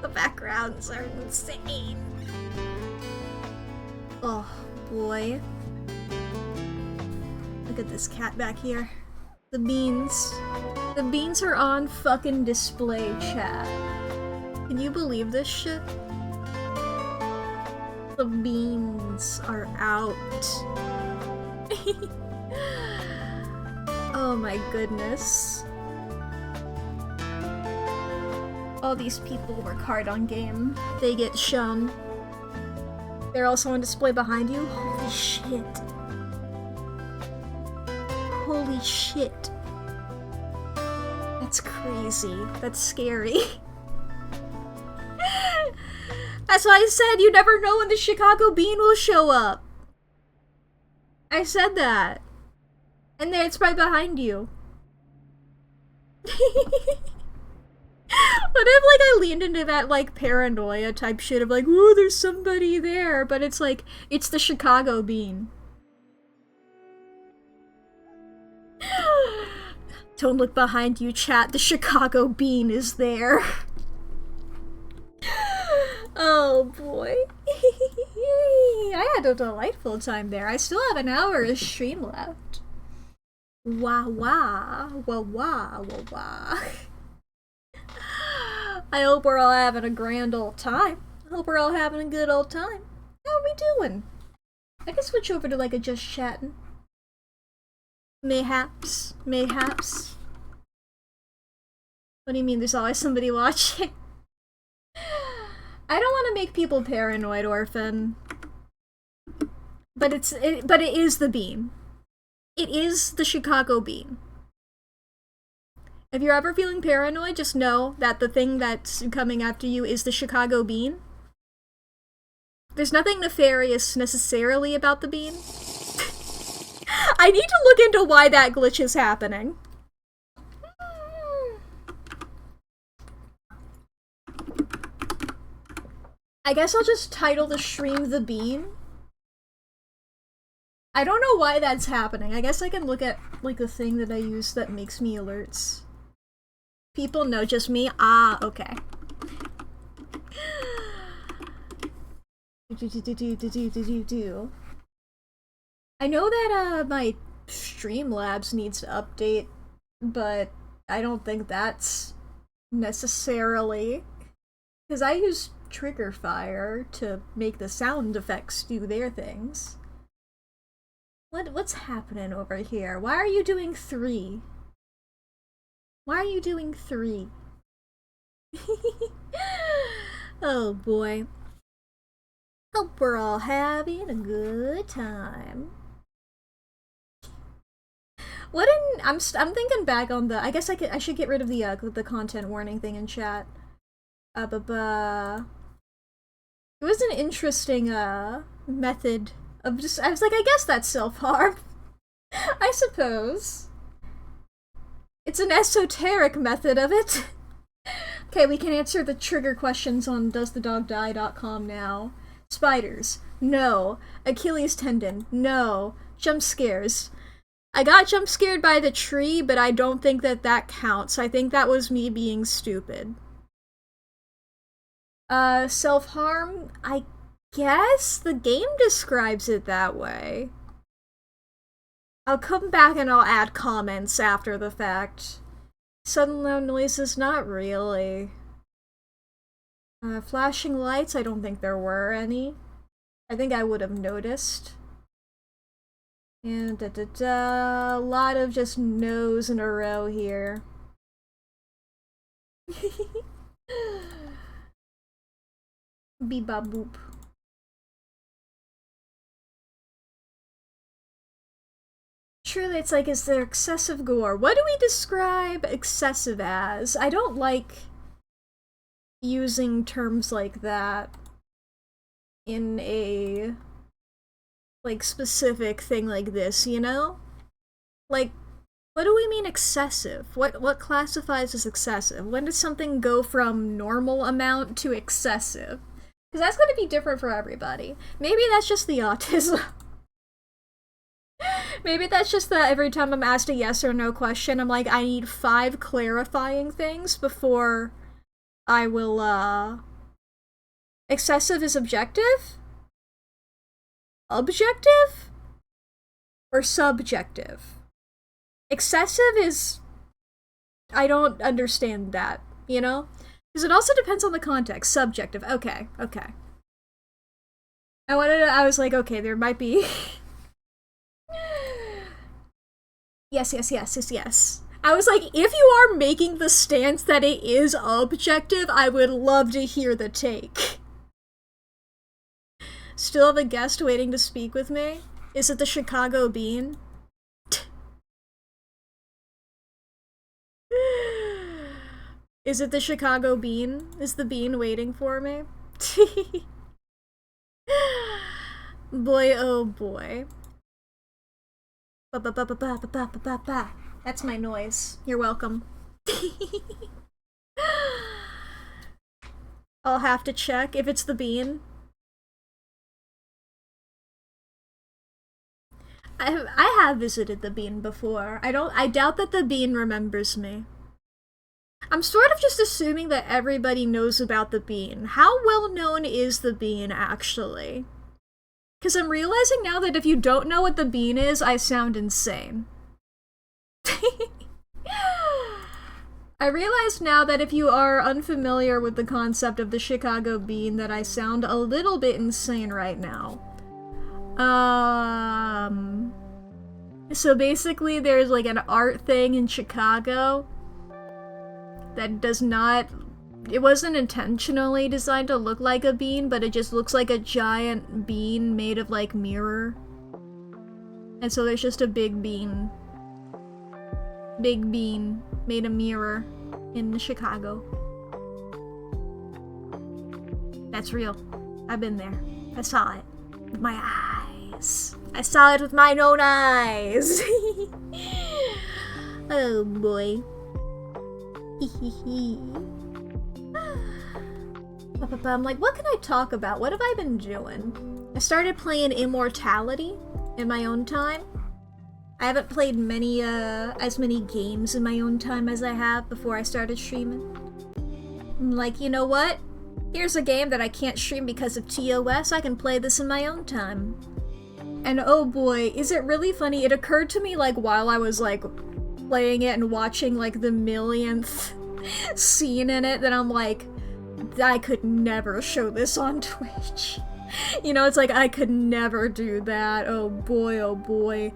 The backgrounds are insane. Oh, boy. Look at this cat back here. The beans. The beans are on fucking display, chat. Can you believe this shit? The beans are out. Oh my goodness. All these people work hard on game. They get shown. They're also on display behind you. Holy shit. Holy shit. That's crazy. That's scary. That's why I said you never know when the Chicago Bean will show up. I said that. And there, it's right behind you. What if, like, I leaned into that, like, paranoia type shit of, like, ooh, there's somebody there, but it's like, it's the Chicago Bean. Don't look behind you, chat. The Chicago Bean is there. Oh, boy. I had a delightful time there. I still have an hour of stream left. Wah wah. Wah wah. Wah wah. I hope we're all having a grand old time. I hope we're all having a good old time. How are we doing? I can switch over to like a just chatting. Mayhaps. Mayhaps. What do you mean there's always somebody watching? I don't want to make people paranoid, Orphan. But it is the Bean. It is the Chicago Bean. If you're ever feeling paranoid, just know that the thing that's coming after you is the Chicago Bean. There's nothing nefarious necessarily about the Bean. I need to look into why that glitch is happening. I guess I'll just title the stream The Bean. I don't know why that's happening. I guess I can look at, like, the thing that I use that makes me alerts. People know, just me? Ah, okay. I know that, my Streamlabs needs to update, but I don't think that's necessarily... Because I use Trigger Fire to make the sound effects do their things. What's happening over here? Why are you doing 3? Why are you doing 3? Oh boy. Hope we're all having a good time. I'm thinking back on the, I guess I should get rid of the content warning thing in chat. It was an interesting method of just, I was like, I guess that's self-harm. I suppose. It's an esoteric method of it. Okay, we can answer the trigger questions on doesthedogdie.com now. Spiders. No. Achilles tendon. No. Jump scares. I got jump scared by the tree, but I don't think that counts. I think that was me being stupid. Self-harm? I guess the game describes it that way. I'll come back and I'll add comments after the fact. Sudden loud noises? Not really. Flashing lights? I don't think there were any. I think I would have noticed. And a lot of just no's in a row here. Beep-bop boop. Truly, it's like, is there excessive gore? What do we describe excessive as? I don't like using terms like that in a, like, specific thing like this, you know? Like, what do we mean excessive? What classifies as excessive? When does something go from normal amount to excessive? Because that's going to be different for everybody. Maybe that's just the autism. Maybe that's just that every time I'm asked a yes or no question, I'm like, I need 5 clarifying things before I will, Excessive is objective? Objective? Or subjective? Excessive is... I don't understand that, you know? Because it also depends on the context. Subjective. Okay, okay. I was like, okay, there might be... Yes, yes, yes, yes, yes. I was like, if you are making the stance that it is objective, I would love to hear the take. Still have a guest waiting to speak with me? Is it the Chicago Bean? Is it the Chicago Bean? Is the bean waiting for me? Boy, oh boy. Ba-ba-ba-ba-ba-ba-ba-ba-ba. That's my noise. You're welcome. I'll have to check if it's the bean. I have visited the bean before. I doubt that the bean remembers me. I'm sort of just assuming that everybody knows about the bean. How well known is the bean, actually? Because I'm realizing now that if you don't know what the bean is, I sound insane. I realize now that if you are unfamiliar with the concept of the Chicago Bean, that I sound a little bit insane right now. So basically there's like an art thing in Chicago that does not... It wasn't intentionally designed to look like a bean, but it just looks like a giant bean made of like mirror. And so there's just a big bean. Big bean made a mirror in Chicago. That's real. I've been there. I saw it with my eyes. I saw it with mine own eyes. Oh boy. I'm like, what can I talk about? What have I been doing? I started playing Immortality in my own time. I haven't played as many games in my own time as I have before I started streaming. I'm like, you know what? Here's a game that I can't stream because of TOS. I can play this in my own time. And oh boy, is it really funny. It occurred to me like while I was like playing it and watching like the millionth scene in it that I'm like, I could never show this on Twitch. You know, it's like, I could never do that. Oh boy, oh boy.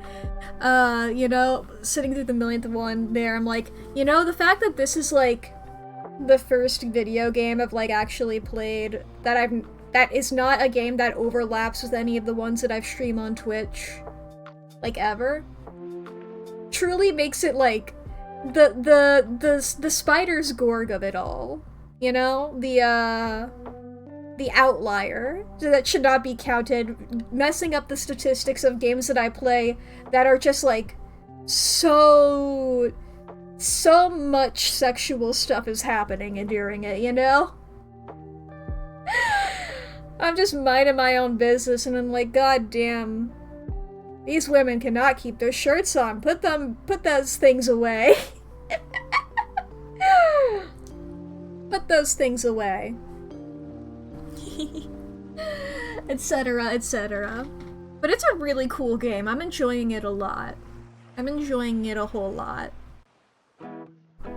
You know, sitting through the millionth one there, I'm like, you know, the fact that this is like the first video game I've like actually played that is not a game that overlaps with any of the ones that I've streamed on Twitch, like ever, truly makes it like the Spider's Gorg of it all. You know, the outlier that should not be counted, messing up the statistics of games that I play that are just like so much sexual stuff is happening during it, you know? I'm just minding my own business and I'm like, god damn, these women cannot keep their shirts on. Put those things away. Put those things away. Etc, etc. But it's a really cool game. I'm enjoying it a lot. I'm enjoying it a whole lot.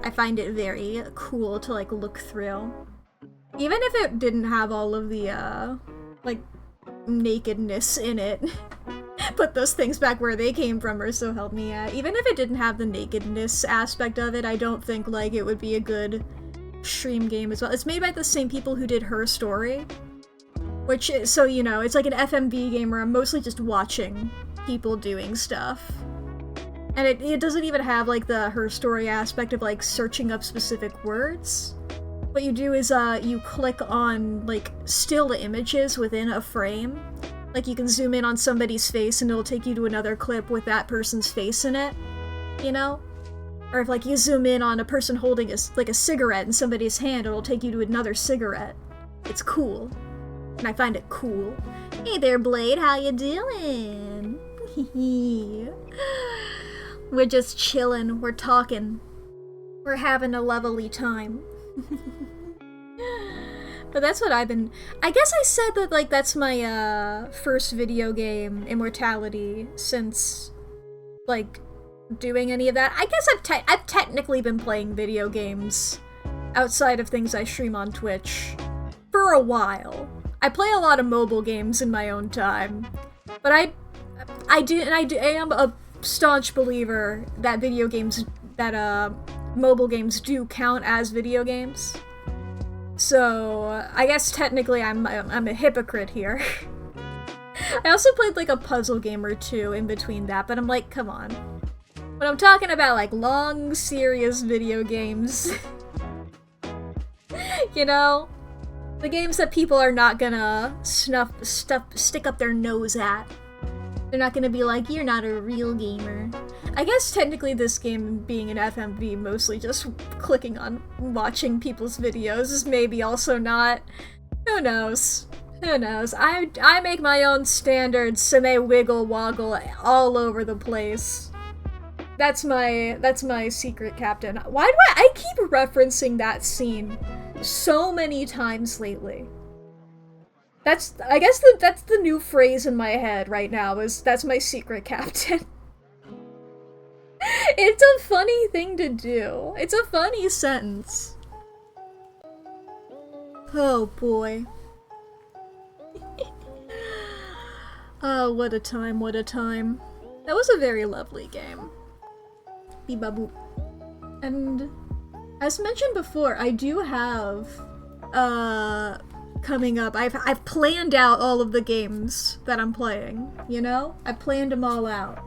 I find it very cool to like look through. Even if it didn't have all of the like nakedness in it. Put those things back where they came from, or so help me out. Even if it didn't have the nakedness aspect of it, I don't think like it would be a good stream game as well. It's made by the same people who did Her Story, which is, so you know, it's like an FMV game where I'm mostly just watching people doing stuff. And it doesn't even have like the Her Story aspect of like searching up specific words. What you do is you click on like still images within a frame. Like you can zoom in on somebody's face and it'll take you to another clip with that person's face in it, you know? Or if like you zoom in on a person holding a cigarette in somebody's hand, it'll take you to another cigarette. It's cool. And I find it cool. Hey there, Blade, how you doing? We're just chilling, we're talking. We're having a lovely time. But that's what I've been... I guess I said that, like, that's my, first video game, Immortality, since, like, doing any of that. I guess I've technically been playing video games outside of things I stream on Twitch for a while. I play a lot of mobile games in my own time, but I am a staunch believer that mobile games do count as video games. So, I guess technically I'm a hypocrite here. I also played like a puzzle game or two in between that, but I'm like, come on. When I'm talking about like long, serious video games, you know? The games that people are not gonna stick up their nose at. They're not gonna be like, you're not a real gamer. I guess technically this game being an FMV, mostly just clicking on watching people's videos, is maybe also not. Who knows? Who knows? I make my own standards and they wiggle woggle all over the place. That's my secret captain. Why do I keep referencing that scene so many times lately? I guess that's the new phrase in my head right now, is that's my secret captain. It's a funny thing to do. It's a funny sentence. Oh boy. Oh, what a time, what a time. That was a very lovely game. Beep-ba-boop. And as mentioned before, I do have coming up, I've planned out all of the games that I'm playing, you know? I planned them all out.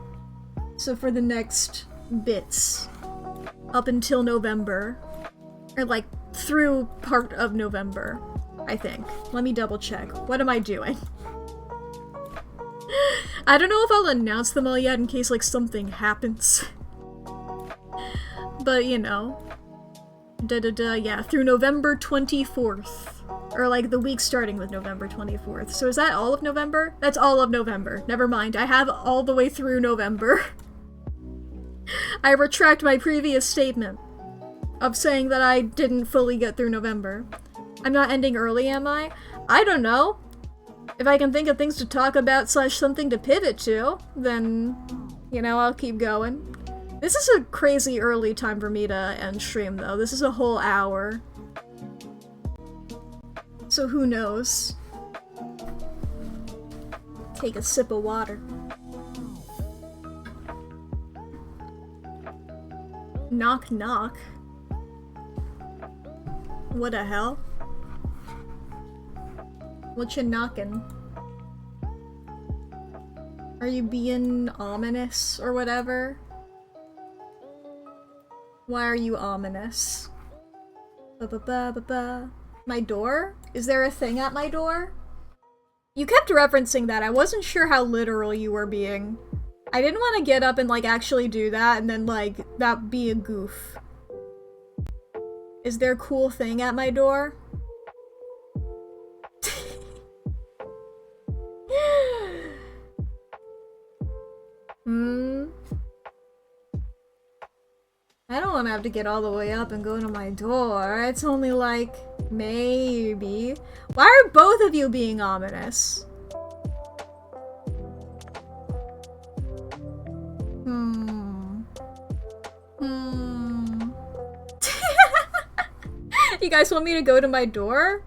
So for the next bits, up until November, or like through part of November, I think. Let me double check. What am I doing? I don't know if I'll announce them all yet in case like something happens. But you know. Yeah, through November 24th. Or like the week starting with November 24th. So is that all of November? That's all of November. Never mind, I have all the way through November. I retract my previous statement of saying that I didn't fully get through November. I'm not ending early, am I? I don't know. If I can think of things to talk about / something to pivot to, then, you know, I'll keep going. This is a crazy early time for me to end stream, though. This is a whole hour. So who knows? Take a sip of water. Knock knock. What the hell? What you knocking? Are you being ominous or whatever? Why are you ominous? Ba-ba-ba-ba-ba. My door? Is there a thing at my door? You kept referencing that. I wasn't sure how literal you were being. I didn't want to get up and like actually do that and then like that be a goof. Is there a cool thing at my door? I don't want to have to get all the way up and go to my door. It's only like, maybe. Why are both of you being ominous? You guys want me to go to my door?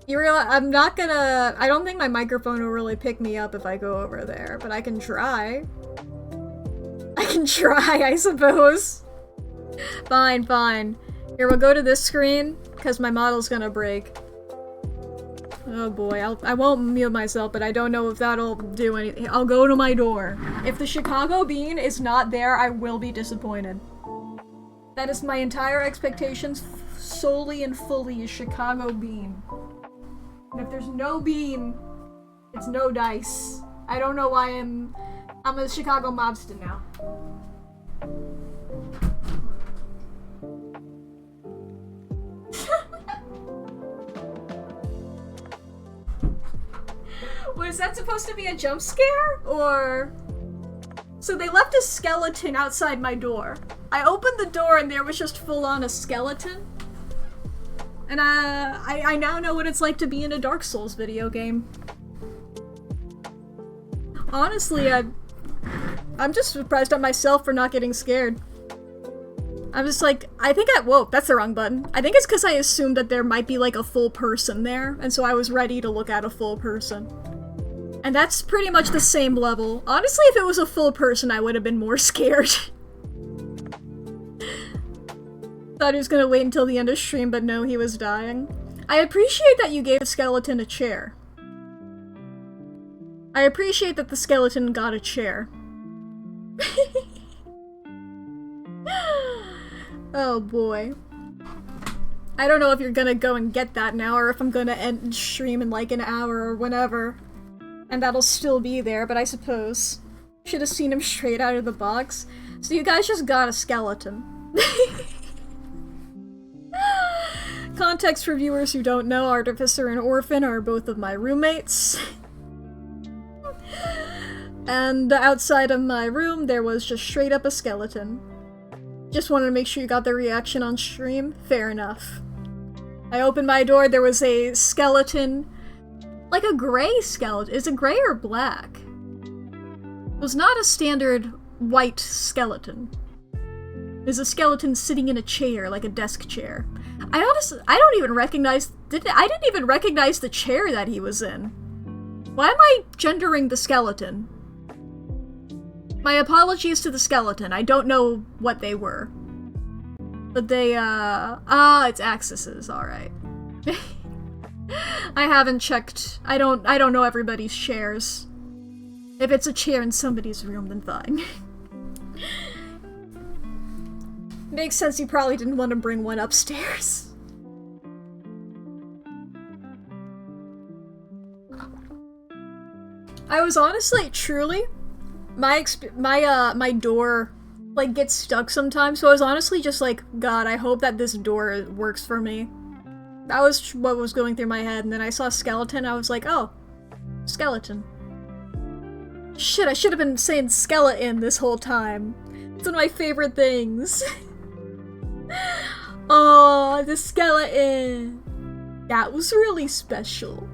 You realize I'm not gonna... I don't think my microphone will really pick me up if I go over there, but I can try. I can try, I suppose. Fine, fine. Here, we'll go to this screen, because my model's gonna break. Oh boy, I won't mute myself, but I don't know if that'll do anything. I'll go to my door. If the Chicago bean is not there, I will be disappointed. That is my entire expectations solely and fully is Chicago bean. And if there's no bean, it's no dice. I don't know why I'm a Chicago mobster now. Was that supposed to be a jump scare? Or... So they left a skeleton outside my door. I opened the door and there was just full-on a skeleton. And I now know what it's like to be in a Dark Souls video game. Honestly, I'm just surprised at myself for not getting scared. I'm just like, whoa, that's the wrong button. I think it's because I assumed that there might be like a full person there, and so I was ready to look at a full person. And that's pretty much the same level. Honestly, if it was a full person, I would have been more scared. Thought he was gonna wait until the end of stream, but no, he was dying. I appreciate that you gave Skeleton a chair. I appreciate that the skeleton got a chair. Oh boy. I don't know if you're gonna go and get that now, or if I'm gonna end stream in like an hour or whenever. And that'll still be there, but I suppose. Should have seen him straight out of the box. So you guys just got a skeleton. Context for viewers who don't know, Artificer and Orphan are both of my roommates. And outside of my room, there was just straight up a skeleton. Just wanted to make sure you got the reaction on stream. Fair enough. I opened my door, there was a skeleton. Like a gray skeleton. Is it gray or black? It was not a standard white skeleton. It was a skeleton sitting in a chair, like a desk chair. I don't even recognize... I didn't even recognize the chair that he was in. Why am I gendering the skeleton? My apologies to the skeleton. I don't know what they were. But they, it's axes, alright. I haven't checked. I don't know everybody's chairs. If it's a chair in somebody's room, then fine. Makes sense you probably didn't want to bring one upstairs. I was honestly, truly, my door, like, gets stuck sometimes, so I was honestly just like, God, I hope that this door works for me. That was what was going through my head, and then I saw skeleton, I was like, oh, skeleton. Shit, I should have been saying skeleton this whole time. It's one of my favorite things. Oh, the skeleton. That was really special.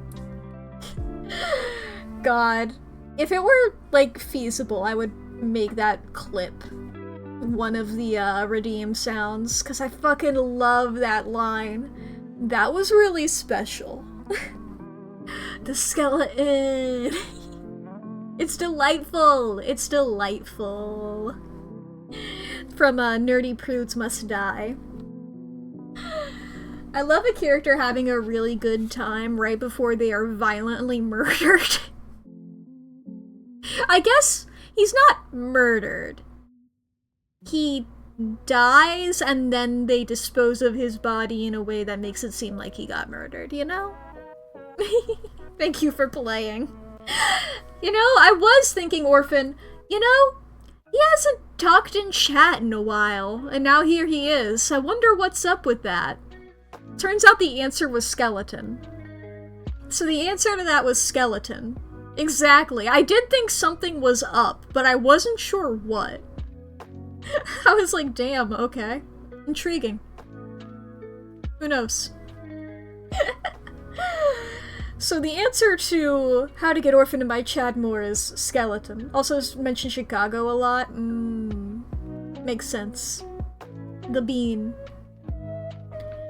God. If it were, like, feasible, I would make that clip one of the, redeem sounds, because I fucking love that line. That was really special. The skeleton. It's delightful. It's delightful. From, Nerdy Prudes Must Die. I love a character having a really good time right before they are violently murdered. I guess he's not murdered. He dies and then they dispose of his body in a way that makes it seem like he got murdered, you know? Thank you for playing. You know, I was thinking, Orphan, you know, he hasn't talked in chat in a while, and now here he is. I wonder what's up with that. Turns out the answer was skeleton. So the answer to that was skeleton. Exactly. I did think something was up, but I wasn't sure what. I was like, damn, okay. Intriguing. Who knows? So the answer to how to get orphaned by Chadmore is skeleton. Also mentioned Chicago a lot. Makes sense. The bean.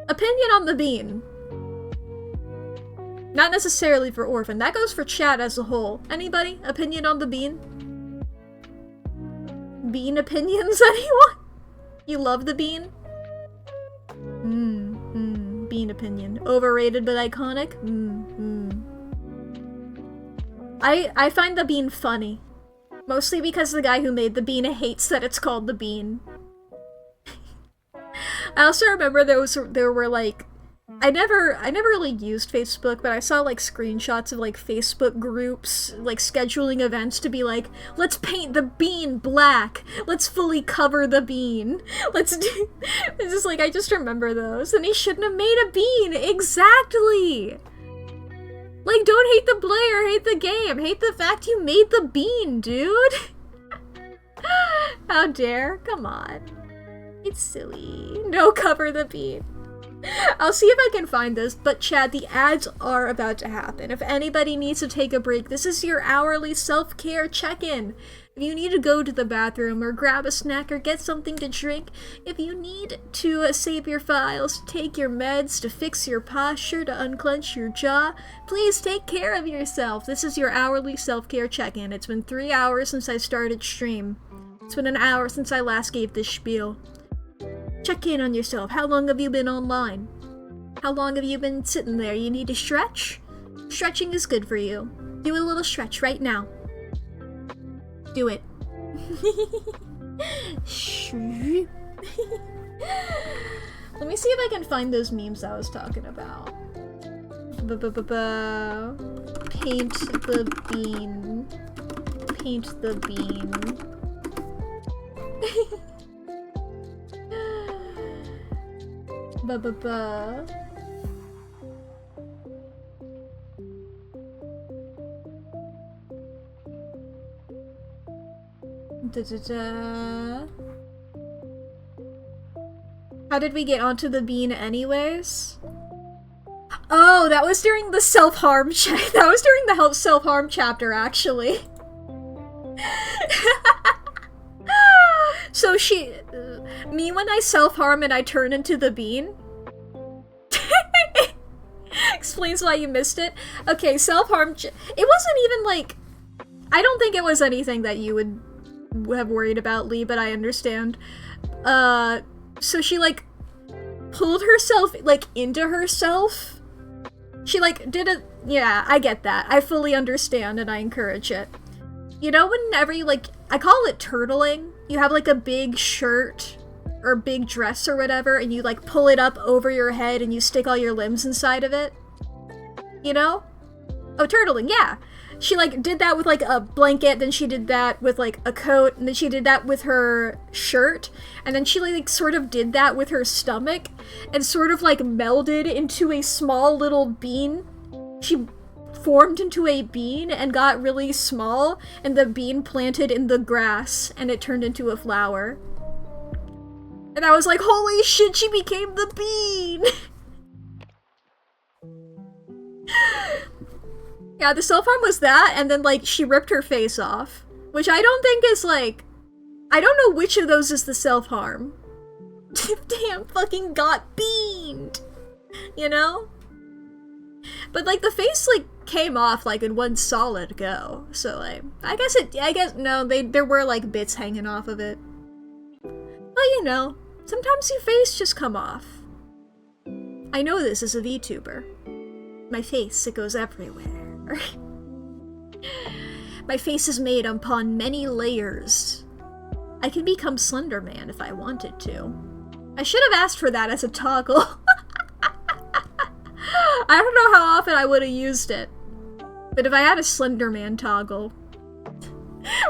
Opinion on the bean. Not necessarily for orphan. That goes for chat as a whole. Anybody? Opinion on the bean? Bean opinions, anyone? You love the bean? Bean opinion. Overrated but iconic? I find the bean funny. Mostly because the guy who made the bean hates that it's called the bean. I also remember there were like, I never really used Facebook, but I saw like screenshots of like Facebook groups like scheduling events to be like, let's paint the bean black, let's fully cover the bean, let's do. It's just like, I just remember those, and he shouldn't have made a bean. Exactly. Like, don't hate the player, hate the game, hate the fact you made the bean, dude. How dare? Come on. It's silly. No, cover the bean. I'll see if I can find this, but Chad, the ads are about to happen. If anybody needs to take a break, this is your hourly self-care check-in. If you need to go to the bathroom or grab a snack or get something to drink, if you need to save your files, take your meds, to fix your posture, to unclench your jaw, please take care of yourself. This is your hourly self-care check-in. It's been 3 hours since I started stream. It's been an hour since I last gave this spiel. Check in on yourself. How long have you been online? How long have you been sitting there? You need to stretch? Stretching is good for you. Do a little stretch right now. Do it. Let me see if I can find those memes I was talking about. Paint the bean. Paint the bean. How did we get onto the bean anyways? Oh, that was during the self-harm that was during the self-harm chapter, actually. So me when I self-harm and I turn into the bean? Explains why you missed it. Okay, self-harm, it wasn't even like, I don't think it was anything that you would have worried about, Lee, but I understand. So she, like, pulled herself, like, into herself. She, like, did a, yeah, I get that. I fully understand and I encourage it. You know, whenever you, like, I call it turtling. You have, like, a big shirt or big dress or whatever, and you, like, pull it up over your head and you stick all your limbs inside of it. You know? Oh, turtling, yeah. She, like, did that with, like, a blanket, then she did that with, like, a coat, and then she did that with her shirt, and then she, like, sort of did that with her stomach, and sort of, like, melded into a small little bean. She formed into a bean and got really small, and the bean planted in the grass, and it turned into a flower. And I was like, holy shit, she became the bean! Yeah, the self-harm was that, and then, like, she ripped her face off. Which I don't think is, like... I don't know which of those is the self-harm. Damn, fucking got beaned! You know? But, like, the face, like, came off, like, in one solid go. So, like, no, there were, like, bits hanging off of it. Well, you know, sometimes your face just come off. I know this as a VTuber. My face, it goes everywhere. My face is made upon many layers. I can become Slender Man if I wanted to. I should have asked for that as a toggle. I don't know how often I would have used it. But if I had a Slender Man toggle,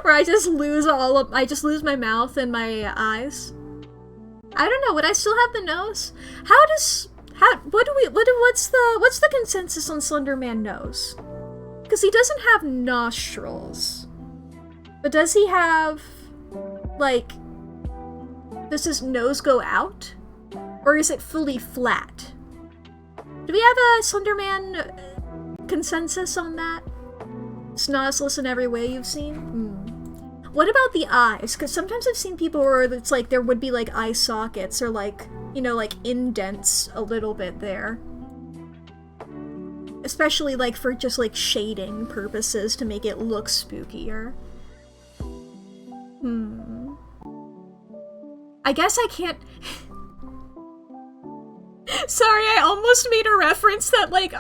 where I just lose my mouth and my eyes. I don't know, would I still have the nose? What's the consensus on Slender Man nose? Because he doesn't have nostrils. But does he have, like, does his nose go out? Or is it fully flat? Do we have a Slender Man consensus on that? Snozzless in every way you've seen? What about the eyes? Because sometimes I've seen people where it's like there would be like eye sockets or like, you know, like indents a little bit there. Especially like for just like shading purposes to make it look spookier. I guess I can't... Sorry, I almost made a reference that like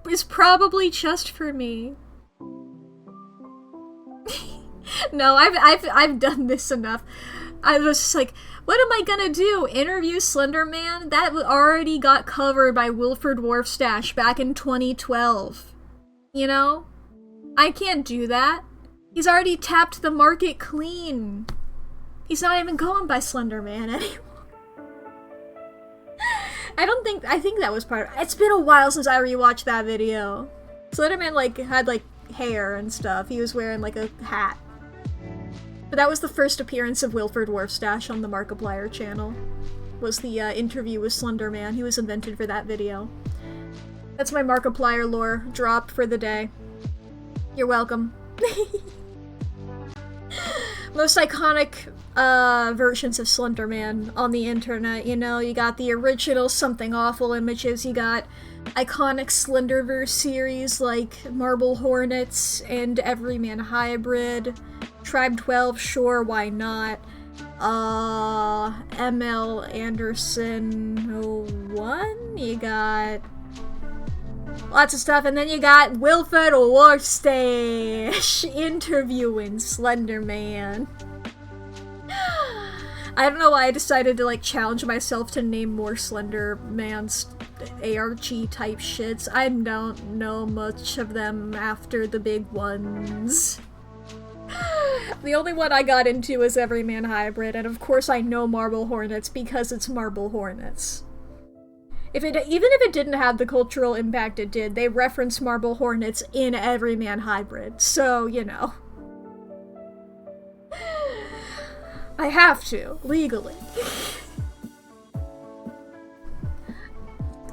is probably just for me. No, I've done this enough. I was just like, what am I gonna do? Interview Slender Man? That already got covered by Wilford Dwarfstache back in 2012. You know? I can't do that. He's already tapped the market clean. He's not even going by Slender Man anymore. I think that was part of it. It's been a while since I rewatched that video. Slender Man, like, had, like, hair and stuff. He was wearing, like, a hat. But that was the first appearance of Wilford Dwarfstache on the Markiplier channel. was the interview with Slender Man. He was invented for that video. That's my Markiplier lore drop for the day. You're welcome. Most iconic versions of Slender Man on the internet, you know? You got the original Something Awful images, you got iconic Slenderverse series like Marble Hornets and Everyman Hybrid, Tribe 12, sure, why not? ML Anderson 01, you got lots of stuff, and then you got Wilfred Warstash interviewing Slender Man. I don't know why I decided to like challenge myself to name more Slender Man's ARG type shits. I don't know much of them after the big ones. The only one I got into is Everyman Hybrid, and of course I know Marble Hornets because it's Marble Hornets. Even if it didn't have the cultural impact it did, they reference Marble Hornets in Everyman Hybrid, so, you know. I have to, legally.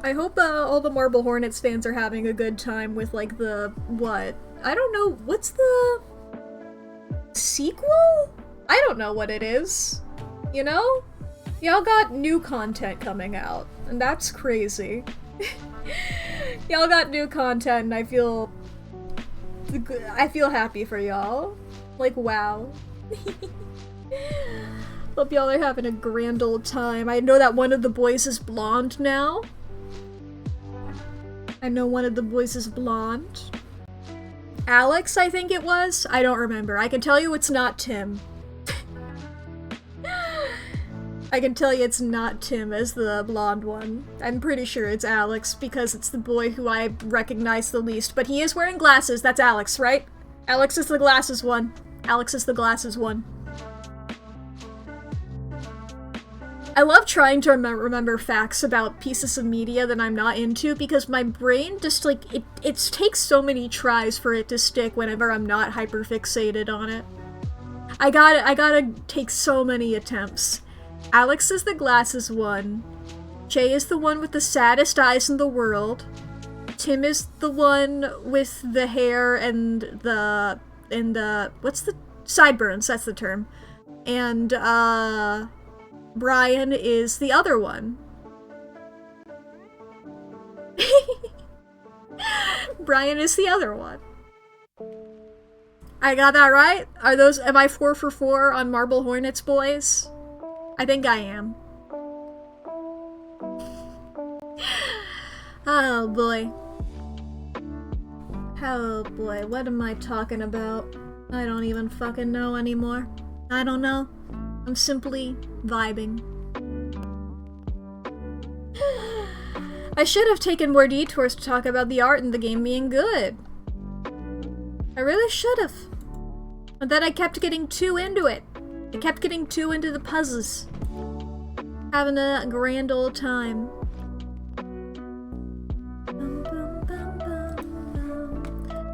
I hope all the Marble Hornets fans are having a good time with, like, the, what? I don't know, what's the sequel? I don't know what it is, you know? Y'all got new content coming out, and that's crazy. Y'all got new content, and I feel happy for y'all. Like, wow. Hope y'all are having a grand old time. I know that one of the boys is blonde now. I know one of the boys is blonde. Alex, I think it was? I don't remember. I can tell you it's not Tim. I can tell you it's not Tim as the blonde one. I'm pretty sure it's Alex because it's the boy who I recognize the least. But he is wearing glasses. That's Alex, right? Alex is the glasses one. Alex is the glasses one. I love trying to remember facts about pieces of media that I'm not into because my brain just, like, it takes so many tries for it to stick whenever I'm not hyperfixated on it. I gotta take so many attempts. Alex is the glasses one. Jay is the one with the saddest eyes in the world. Tim is the one with the hair and the what's the sideburns, that's the term. And Brian is the other one. Brian is the other one. I got that right? Am I 4 for 4 on Marble Hornets, boys? I think I am. Oh boy. Oh boy, what am I talking about? I don't even fucking know anymore. I don't know. I'm simply vibing. I should have taken more detours to talk about the art in the game being good. I really should have. But then I kept getting too into it. I kept getting too into the puzzles. Having a grand old time.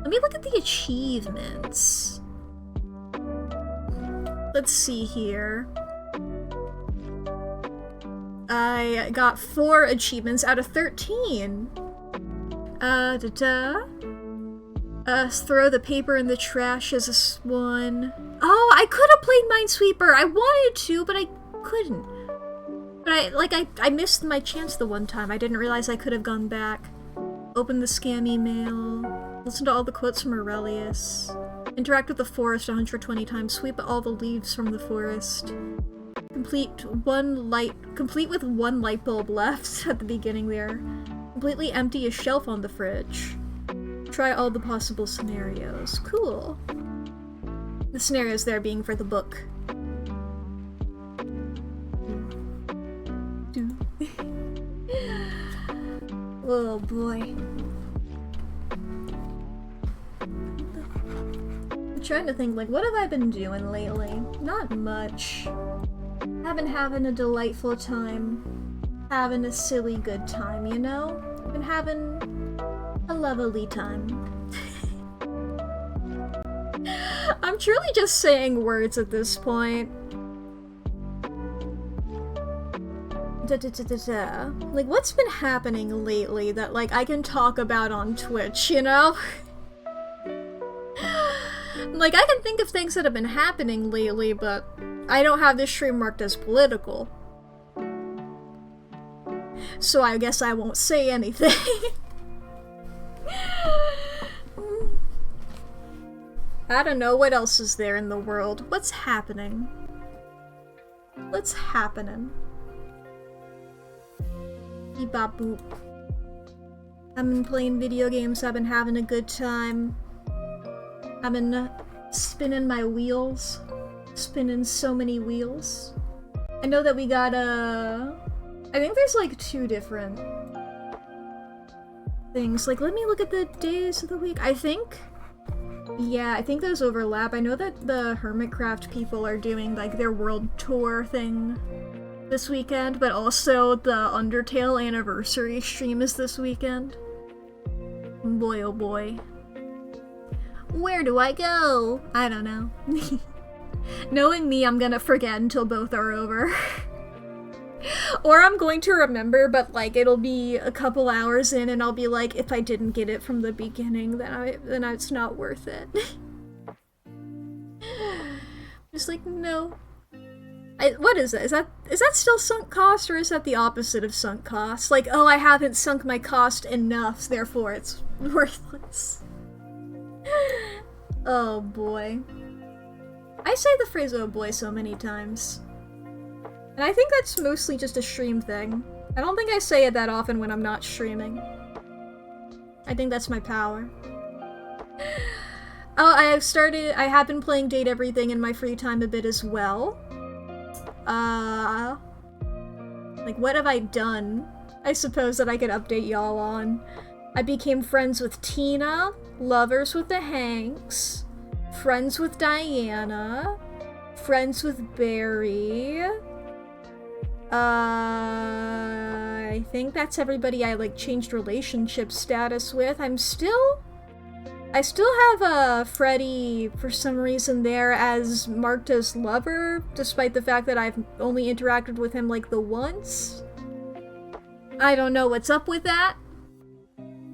Let me look at the achievements. Let's see here. I got 4 achievements out of 13. Throw the paper in the trash as a one. Oh, I could have played Minesweeper. I wanted to, but I couldn't. But I missed my chance the one time. I didn't realize I could have gone back. Open the scam email. Listen to all the quotes from Aurelius. Interact with the forest 120 times. Sweep all the leaves from the forest. Complete with one light bulb left at the beginning there. Completely empty a shelf on the fridge. Try all the possible scenarios. Cool. The scenarios there being for the book. Oh boy. I'm trying to think, like, what have I been doing lately? Not much. I've been having a delightful time. Having a silly good time, you know? I've been having a lovely time. I'm truly just saying words at this point. Like, what's been happening lately that, like, I can talk about on Twitch, you know? Like, I can think of things that have been happening lately, but I don't have this stream marked as political. So I guess I won't say anything. I don't know, what else is there in the world? What's happening? What's happening? Bebop boop. I've been playing video games, I've been having a good time. I've been spinning my wheels. Spinning so many wheels. I know that we got I think there's like 2 different things. Like, let me look at the days of the week. I think those overlap. I know that the Hermitcraft people are doing like their world tour thing this weekend, but also the Undertale anniversary stream is this weekend. Boy oh boy. Where do I go? I don't know. Knowing me, I'm gonna forget until both are over. Or I'm going to remember, but like it'll be a couple hours in and I'll be like, if I didn't get it from the beginning, then it's not worth it. Just like, no. What is that? Is that still sunk cost, or is that the opposite of sunk cost? Like, oh, I haven't sunk my cost enough, therefore it's worthless. Oh boy. I say the phrase oh boy so many times. And I think that's mostly just a stream thing. I don't think I say it that often when I'm not streaming. I think that's my power. Oh, I have been playing Date Everything in my free time a bit as well. Like, what have I done? I suppose that I could update y'all on. I became friends with Tina, lovers with the Hanks, friends with Diana, friends with Barry. I think that's everybody I, like, changed relationship status with. I still have Freddie, for some reason, there as marked as lover, despite the fact that I've only interacted with him, like, the once. I don't know what's up with that.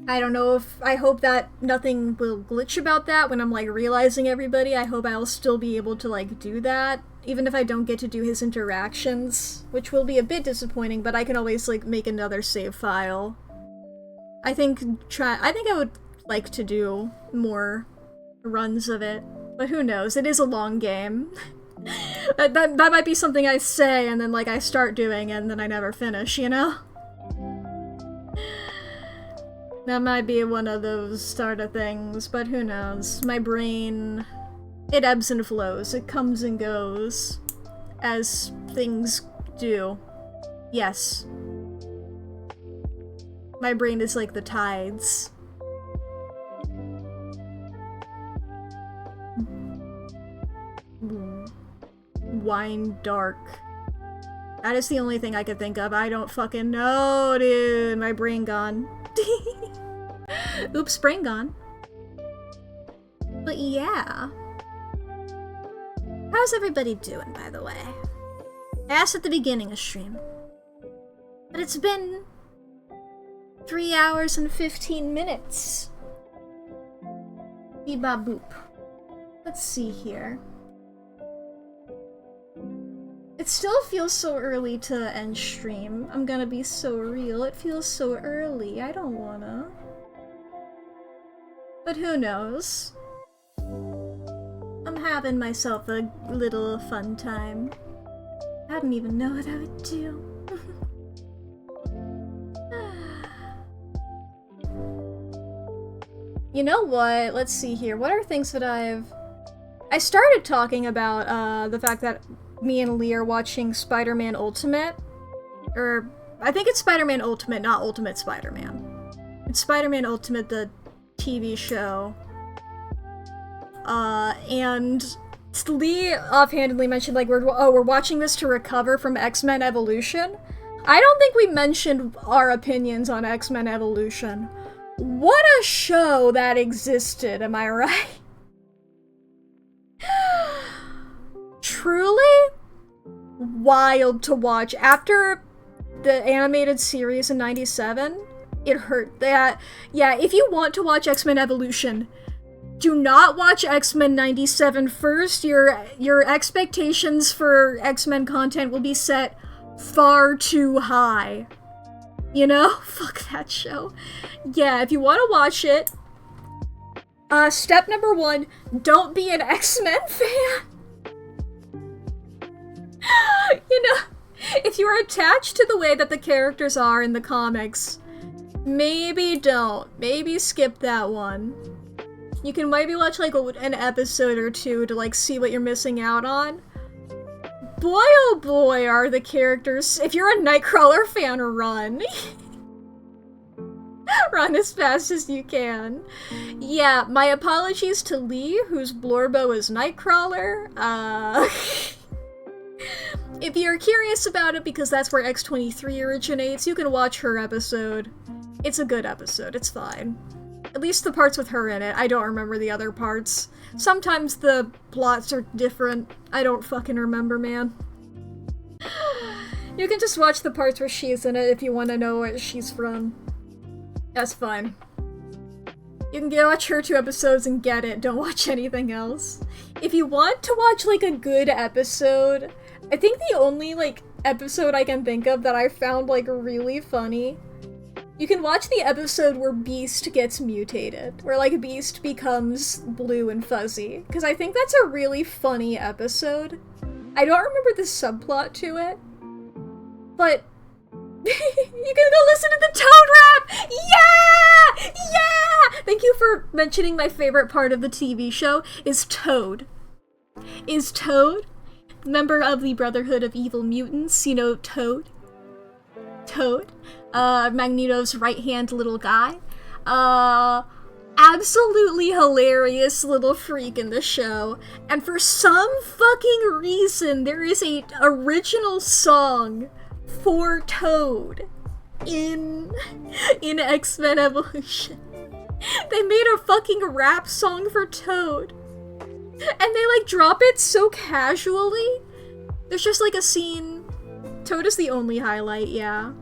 I don't know if... I hope that nothing will glitch about that when I'm, like, realizing everybody. I hope I'll still be able to, like, do that, even if I don't get to do his interactions, which will be a bit disappointing, but I can always, like, make another save file. I think I would like to do more runs of it, but who knows? It is a long game. that might be something I say and then, like, I start doing and then I never finish, you know? That might be one of those sort of things, but who knows? My brain, it ebbs and flows. It comes and goes, as things do. Yes. My brain is like the tides. Wine dark. That is the only thing I could think of. I don't fucking know, dude. My brain gone. Oops, brain gone. But yeah. How's everybody doing, by the way? I asked at the beginning of stream. But it's been 3 hours and 15 minutes. Bebop boop. Let's see here. It still feels so early to end stream. I'm gonna be so real. It feels so early. I don't wanna. But who knows? I'm having myself a little fun time. I don't even know what I would do. You know what? Let's see here. What are things that I started talking about the fact that me and Lee are watching Spider-Man Ultimate. Or, I think it's Spider-Man Ultimate, not Ultimate Spider-Man. It's Spider-Man Ultimate, the TV show. And Lee offhandedly mentioned, like, we're watching this to recover from X-Men Evolution. I don't think we mentioned our opinions on X-Men Evolution. What a show that existed, am I right? Truly wild to watch. After the animated series in 97, it hurt. That, yeah, if you want to watch X-Men Evolution, do not watch X-Men 97 first. Your expectations for X-Men content will be set far too high. You know? Fuck that show. Yeah, if you want to watch it, step number 1, don't be an X-Men fan. You know, if you're attached to the way that the characters are in the comics, maybe don't. Maybe skip that one. You can maybe watch like an episode or two to like see what you're missing out on. Boy oh boy are the characters. If you're a Nightcrawler fan, run. Run as fast as you can. Yeah, my apologies to Lee, whose Blorbo is Nightcrawler. If you're curious about it, because that's where X-23 originates, you can watch her episode. It's a good episode, it's fine. At least the parts with her in it. I don't remember the other parts. Sometimes the plots are different. I don't fucking remember, man. You can just watch the parts where she's in it if you want to know where she's from. That's fine. You can watch her 2 episodes and get it. Don't watch anything else. If you want to watch, like, a good episode, I think the only, like, episode I can think of that I found, like, really funny, you can watch the episode where Beast gets mutated, where, like, Beast becomes blue and fuzzy, because I think that's a really funny episode. I don't remember the subplot to it, but you can go listen to the Toad rap! Yeah! Yeah! Thank you for mentioning my favorite part of the TV show is Toad. Is Toad, member of the Brotherhood of Evil Mutants, you know Toad? Toad? Magneto's right-hand little guy. Absolutely hilarious little freak in the show. And for some fucking reason, there is a original song for Toad in X-Men Evolution. They made a fucking rap song for Toad. And they, like, drop it so casually. There's just, like, a scene... Toad is the only highlight, yeah.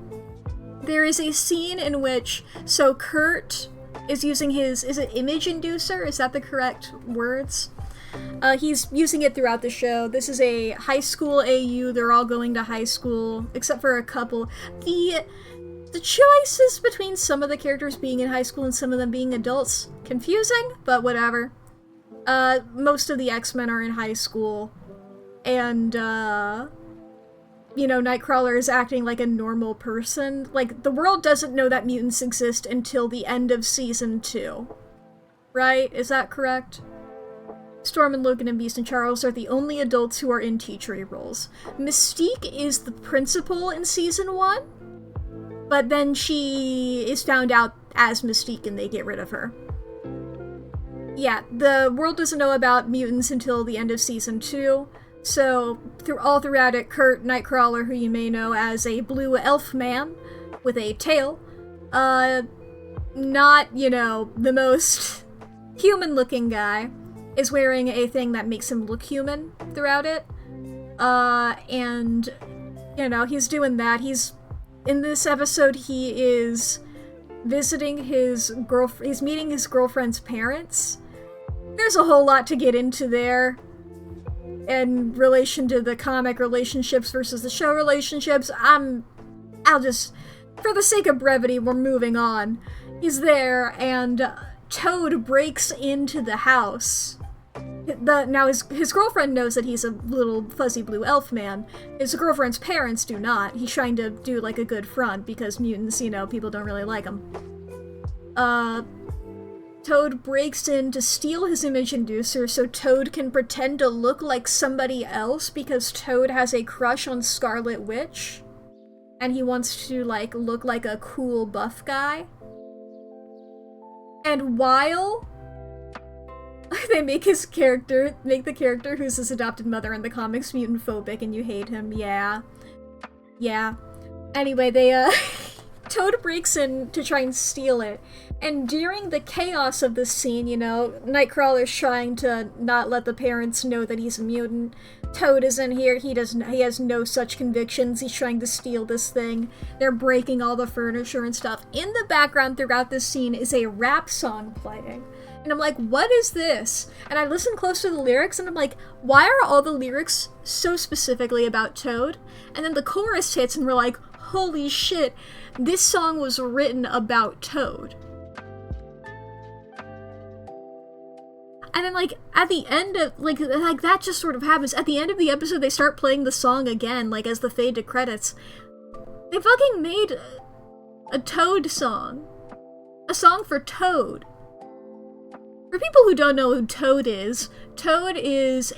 There is a scene in which... So, Kurt is using his... Is it image inducer? Is that the correct words? He's using it throughout the show. This is a high school AU. They're all going to high school, except for a couple. The choices between some of the characters being in high school and some of them being adults, confusing, but whatever. Most of the X-Men are in high school, and, you know, Nightcrawler is acting like a normal person. Like, the world doesn't know that mutants exist until the end of Season 2. Right? Is that correct? Storm and Logan and Beast and Charles are the only adults who are in teachery roles. Mystique is the principal in Season 1, but then she is found out as Mystique and they get rid of her. Yeah, the world doesn't know about mutants until the end of Season 2, so all throughout it, Kurt, Nightcrawler, who you may know as a blue elf man with a tail, not, you know, the most human-looking guy, is wearing a thing that makes him look human throughout it. And, you know, he's doing that. In this episode, he is visiting he's meeting his girlfriend's parents. There's a whole lot to get into there in relation to the comic relationships versus the show relationships. I'll just, for the sake of brevity, we're moving on. He's there, and Toad breaks into the house. Now his girlfriend knows that he's a little fuzzy blue elf man. His girlfriend's parents do not. He's trying to do like a good front because mutants, you know, people don't really like them. Toad breaks in to steal his image inducer so Toad can pretend to look like somebody else because Toad has a crush on Scarlet Witch. And he wants to, like, look like a cool buff guy. And while they make the character who's his adopted mother in the comics mutant phobic and you hate him, yeah. Yeah. Anyway, they, Toad breaks in to try and steal it, and during the chaos of this scene, you know, Nightcrawler's trying to not let the parents know that he's a mutant. Toad is in here, he has no such convictions, he's trying to steal this thing. They're breaking all the furniture and stuff. In the background throughout this scene is a rap song playing. And I'm like, what is this? And I listen close to the lyrics and I'm like, why are all the lyrics so specifically about Toad? And then the chorus hits and we're like, holy shit, this song was written about Toad. And then, like, at the end of, like that just sort of happens. At the end of the episode, they start playing the song again, like, as the fade to credits. They fucking made a Toad song. A song for Toad. For people who don't know who Toad is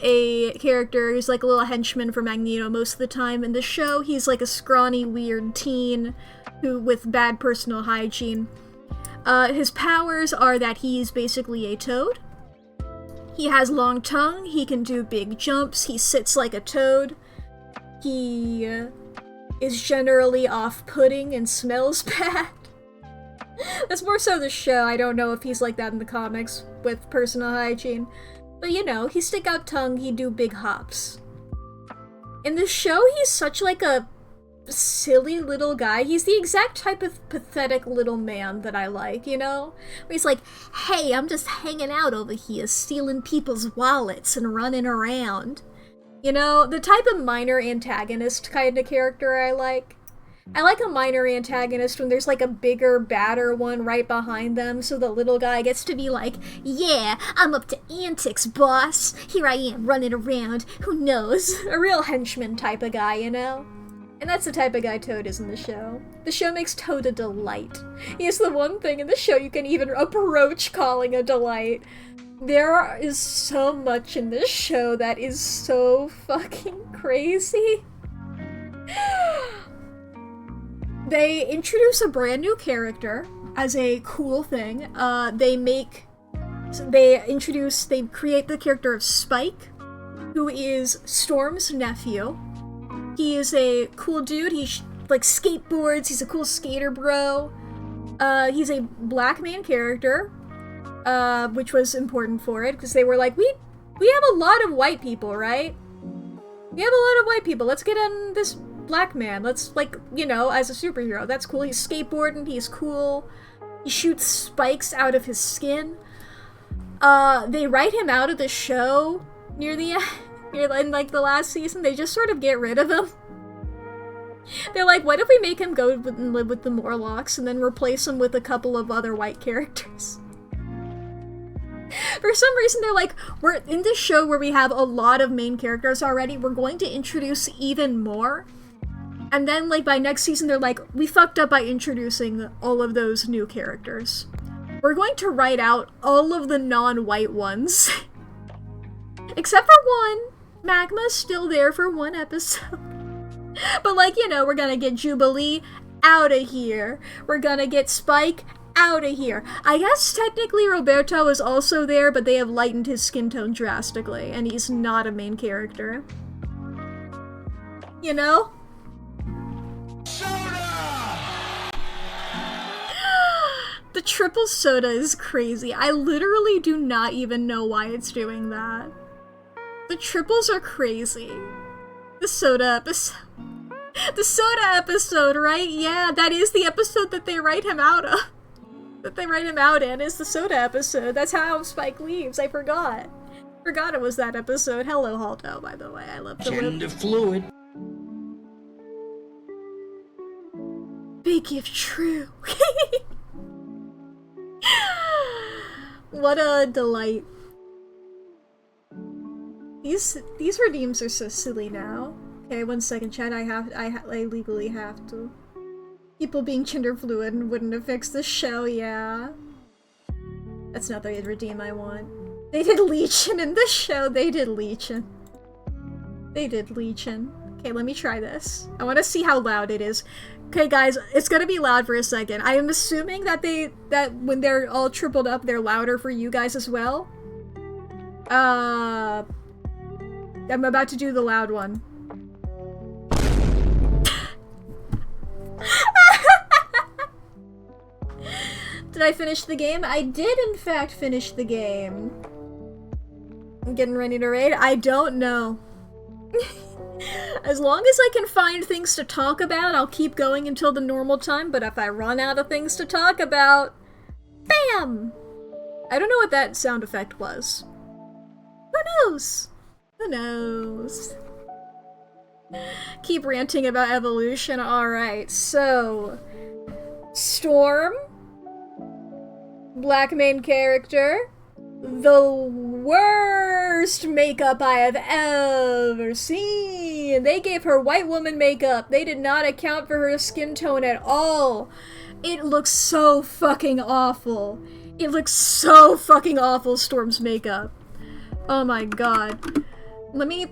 a character who's like a little henchman for Magneto most of the time. In the show, he's like a scrawny, weird teen who with bad personal hygiene. His powers are that he's basically a toad. He has long tongue, he can do big jumps, he sits like a toad. He is generally off-putting and smells bad. That's more so the show. I don't know if he's like that in the comics with personal hygiene. But you know, he stick out tongue, he do big hops. In the show, he's such like a silly little guy. He's the exact type of pathetic little man that I like, you know? Where he's like, hey, I'm just hanging out over here, stealing people's wallets and running around. You know, the type of minor antagonist kind of character I like. I like a minor antagonist when there's like a bigger, badder one right behind them, so the little guy gets to be like, yeah, I'm up to antics, boss. Here I am running around. Who knows? A real henchman type of guy, you know? And that's the type of guy Toad is in the show. The show makes Toad a delight. He is the one thing in the show you can even approach calling a delight. There is so much in this show that is so fucking crazy. They introduce a brand new character as a cool thing. They create the character of Spike, who is Storm's nephew. He is a cool dude. He like skateboards. He's a cool skater bro. He's a black main character, which was important for it because they were like, we have a lot of white people, right? We have a lot of white people. Let's get in this black man. Let's, like, you know, as a superhero. That's cool. He's skateboarding. He's cool. He shoots spikes out of his skin. They write him out of the show near the end. In, like, the last season. They just sort of get rid of him. They're like, what if we make him go and live with the Morlocks and then replace him with a couple of other white characters? For some reason, they're like, we're in this show where we have a lot of main characters already, we're going to introduce even more. And then, like, by next season, they're like, we fucked up by introducing all of those new characters. We're going to write out all of the non-white ones. Except for one. Magma's still there for one episode. But, like, you know, we're gonna get Jubilee out of here. We're gonna get Spike out of here. I guess technically Roberto is also there, but they have lightened his skin tone drastically, and he's not a main character. You know? Soda! The triple soda is crazy. I literally do not even know why it's doing that. The triples are crazy. The soda episode. The soda episode, right? Yeah, that is the episode that they write him out of. That they write him out in is the soda episode. That's how Spike leaves. I forgot. Forgot it was that episode. Hello, Haldo, by the way. I love the Gender fluid. Big if true. What a delight. These redeems are so silly now. Okay, 1 second, chat. I legally have to. People being gender fluid wouldn't have fixed the show, yeah. That's not the redeem I want. They did Legion in the show. They did Legion. They did Legion. Okay, let me try this. I want to see how loud it is. Okay, guys, it's gonna be loud for a second. I am assuming that when they're all tripled up, they're louder for you guys as well. I'm about to do the loud one. Did I finish the game? I did, in fact, finish the game. I'm getting ready to raid? I don't know. As long as I can find things to talk about, I'll keep going until the normal time, but if I run out of things to talk about, BAM! I don't know what that sound effect was. Who knows? Who knows? Keep ranting about evolution. Alright, so... Storm. Black main character. The worst makeup I have ever seen. They gave her white woman makeup. They did not account for her skin tone at all. It looks so fucking awful. It looks so fucking awful, Storm's makeup. Oh my god. Let me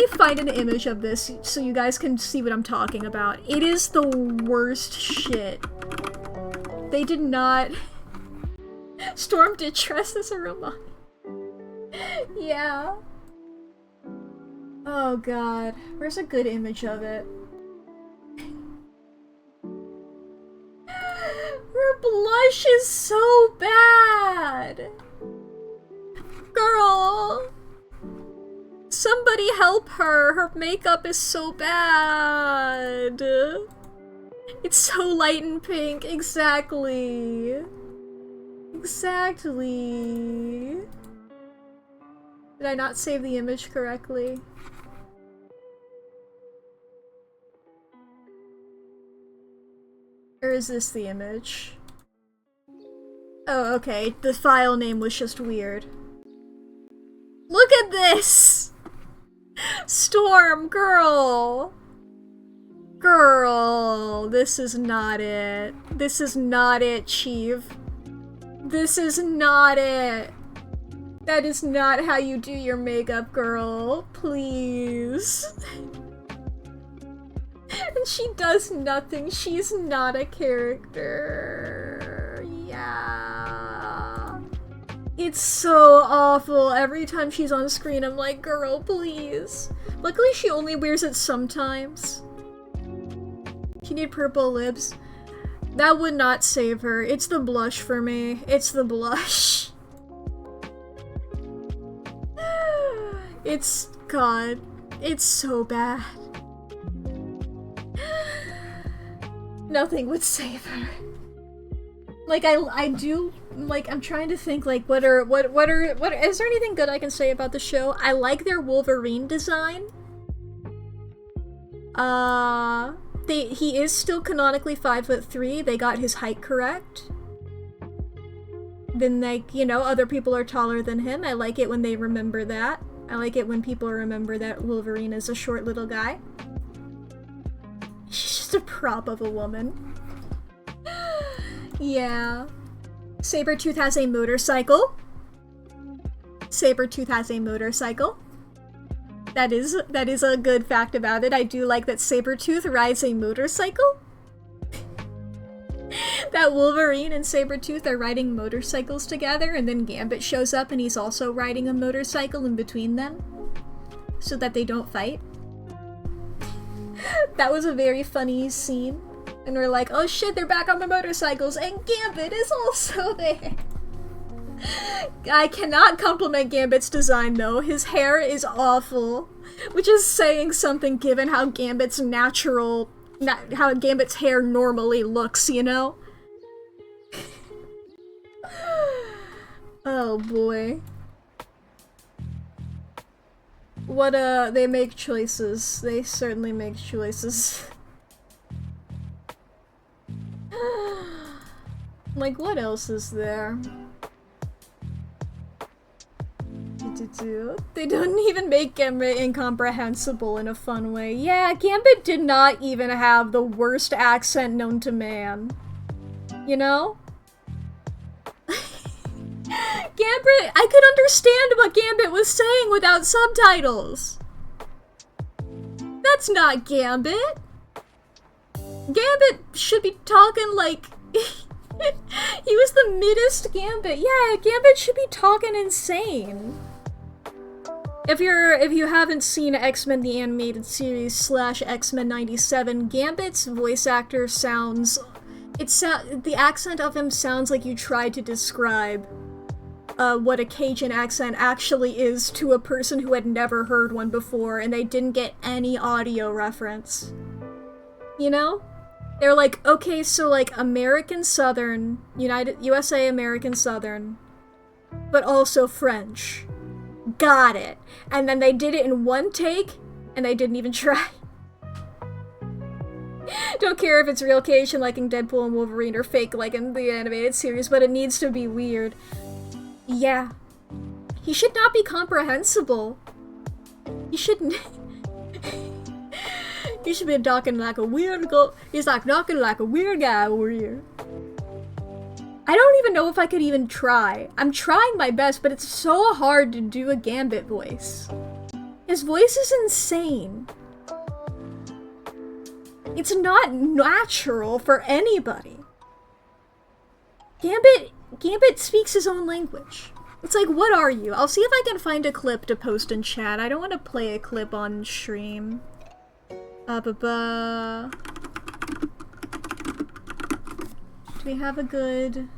find an image of this so you guys can see what I'm talking about. It is the worst shit. They did not... Storm did dress as a robot. Yeah. Oh god. Where's a good image of it? Her blush is so bad! Girl! Somebody help her! Her makeup is so bad! It's so light and pink, exactly! Exactly! Did I not save the image correctly? Or is this the image? Oh, okay. The file name was just weird. Look at this! Storm, girl! Girl, this is not it. This is not it, Chief. This is not it. That is not how you do your makeup, girl. Please. And she does nothing. She's not a character. Yeah. It's so awful. Every time she's on screen, I'm like, girl, please. Luckily, she only wears it sometimes. She need purple lips. That would not save her. It's the blush for me. It's the blush. It's... God. It's so bad. Nothing would save her. Like, I do... Like, I'm trying to think, like, what is there anything good I can say about the show? I like their Wolverine design. He is still canonically 5'3". They got his height correct. Then, like, you know, other people are taller than him. I like it when they remember that. I like it when people remember that Wolverine is a short little guy. She's just a prop of a woman. Yeah. Sabretooth has a motorcycle. Sabretooth has a motorcycle. That is a good fact about it. I do like that Sabretooth rides a motorcycle. That Wolverine and Sabretooth are riding motorcycles together, and then Gambit shows up and he's also riding a motorcycle in between them, so that they don't fight. That was a very funny scene. And we're like, oh shit, they're back on the motorcycles, and Gambit is also there. I cannot compliment Gambit's design though. His hair is awful, which is saying something given how Gambit's how Gambit's hair normally looks, you know? Oh boy. What, they make choices. They certainly make choices. Like, what else is there? They don't even make Gambit incomprehensible in a fun way. Yeah, Gambit did not even have the worst accent known to man. You know? Gambit, I could understand what Gambit was saying without subtitles. That's not Gambit. Gambit should be talking like... He was the middest Gambit. Yeah, Gambit should be talking insane. If you haven't seen X-Men the Animated Series / X-Men 97, Gambit's voice actor sounds the accent of him sounds like you tried to describe what a Cajun accent actually is to a person who had never heard one before and they didn't get any audio reference. You know? They're like, okay, so like American Southern, USA American Southern, but also French. Got it. And then they did it in one take, and they didn't even try. Don't care if it's real Cajun like in Deadpool and Wolverine or fake like in the animated series, but it needs to be weird. Yeah. He should not be comprehensible. He shouldn't. He should be talking like a weird He's like talking like a weird guy over here. I don't even know if I could even try. I'm trying my best, but it's so hard to do a Gambit voice. His voice is insane. It's not natural for anybody. Gambit speaks his own language. It's like, what are you? I'll see if I can find a clip to post in chat. I don't want to play a clip on stream. Do we have a good...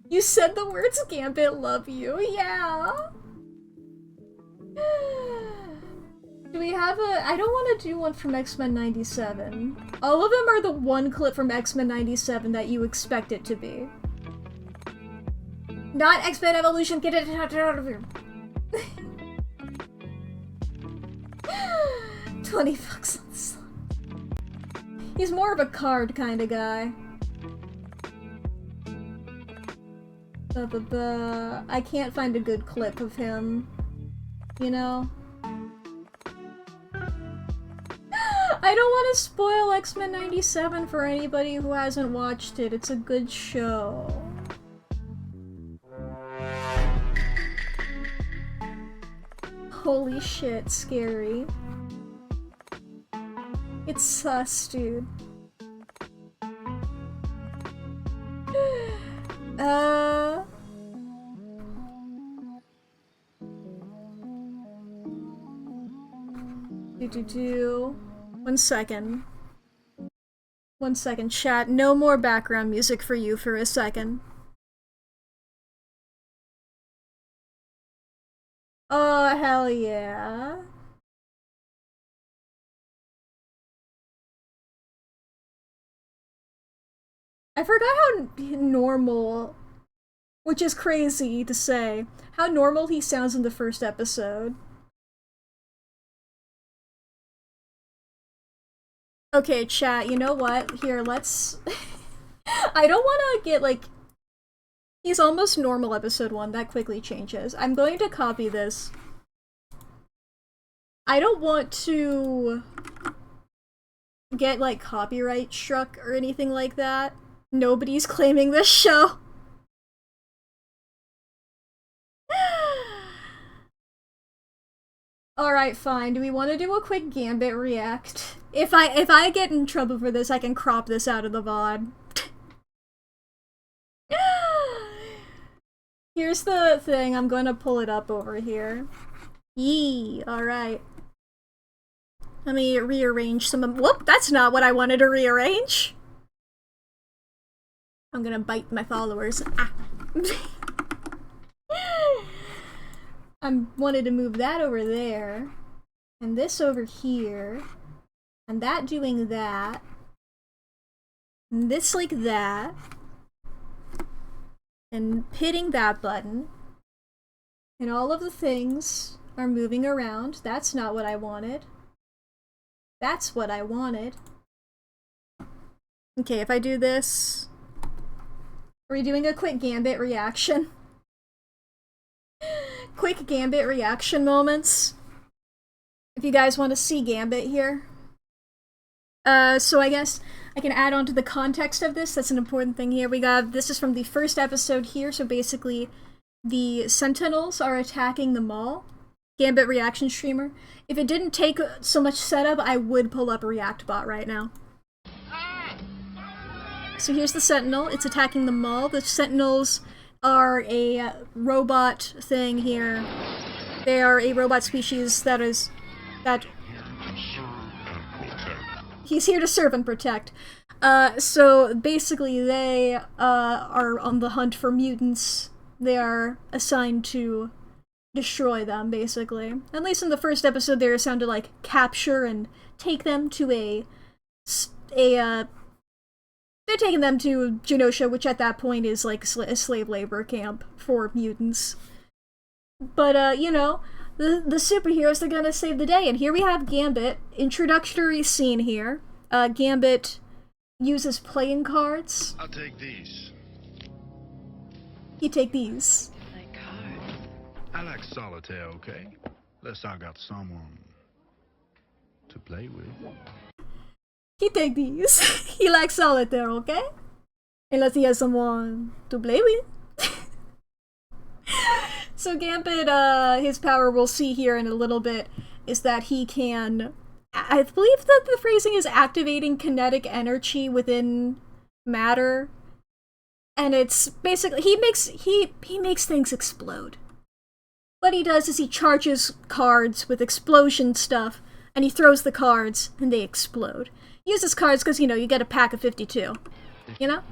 You said the words Gambit love you, yeah! Do we have a... I don't want to do one from X-Men 97. All of them are the one clip from X-Men 97 that you expect it to be. Not X-Men Evolution, get it out of here! 20 bucks on the slot. He's more of a card kind of guy. I can't find a good clip of him. You know? I don't want to spoil X-Men 97 for anybody who hasn't watched it. It's a good show. Holy shit, scary. It's sus, dude. One second. One second, chat. No more background music for you for a second. Oh, hell yeah. I forgot how normal, which is crazy to say, how normal he sounds in the first episode. Okay, chat, you know what? Here, let's... I don't want to get, like... He's almost normal episode 1, that quickly changes. I'm going to copy this. I don't want to get, like, copyright struck or anything like that. Nobody's claiming this show. Alright, fine. Do we want to do a quick Gambit react? If I get in trouble for this, I can crop this out of the VOD. Here's the thing. I'm going to pull it up over here. Yee. Alright. Let me rearrange some of... Whoop! That's not what I wanted to rearrange! I'm gonna bite my followers. Ah. I wanted to move that over there, and this over here, and that doing that, and this like that, and hitting that button, and all of the things are moving around. That's not what I wanted. That's what I wanted. Okay, if I do this... Are we doing a quick Gambit reaction? Quick Gambit reaction moments. If you guys want to see Gambit here. So I guess I can add on to the context of this. That's an important thing here. This is from the first episode here, so basically the Sentinels are attacking the mall. Gambit reaction streamer. If it didn't take so much setup, I would pull up a ReactBot right now. So here's the Sentinel. It's attacking the mall. The Sentinels are a robot thing here. They are a robot species that He's here to serve and protect. So basically they are on the hunt for mutants. They are assigned to destroy them, basically. At least in the first episode, they're assigned to, like, capture and take them to they're taking them to Genosha, which at that point is, like, a slave labor camp for mutants. But, you know, the superheroes are gonna save the day, and here we have Gambit. Introductory scene here. Gambit uses playing cards. I'll take these. You take these. I like solitaire, okay? Unless I got someone to play with. He take these. He likes solitaire, okay? Unless he has someone to play with. So Gambit, his power we'll see here in a little bit is that he can, I believe that the phrasing is activating kinetic energy within matter. And it's basically, he makes things explode. What he does is he charges cards with explosion stuff, and he throws the cards, and they explode. He uses cards because, you know, you get a pack of 52. You know?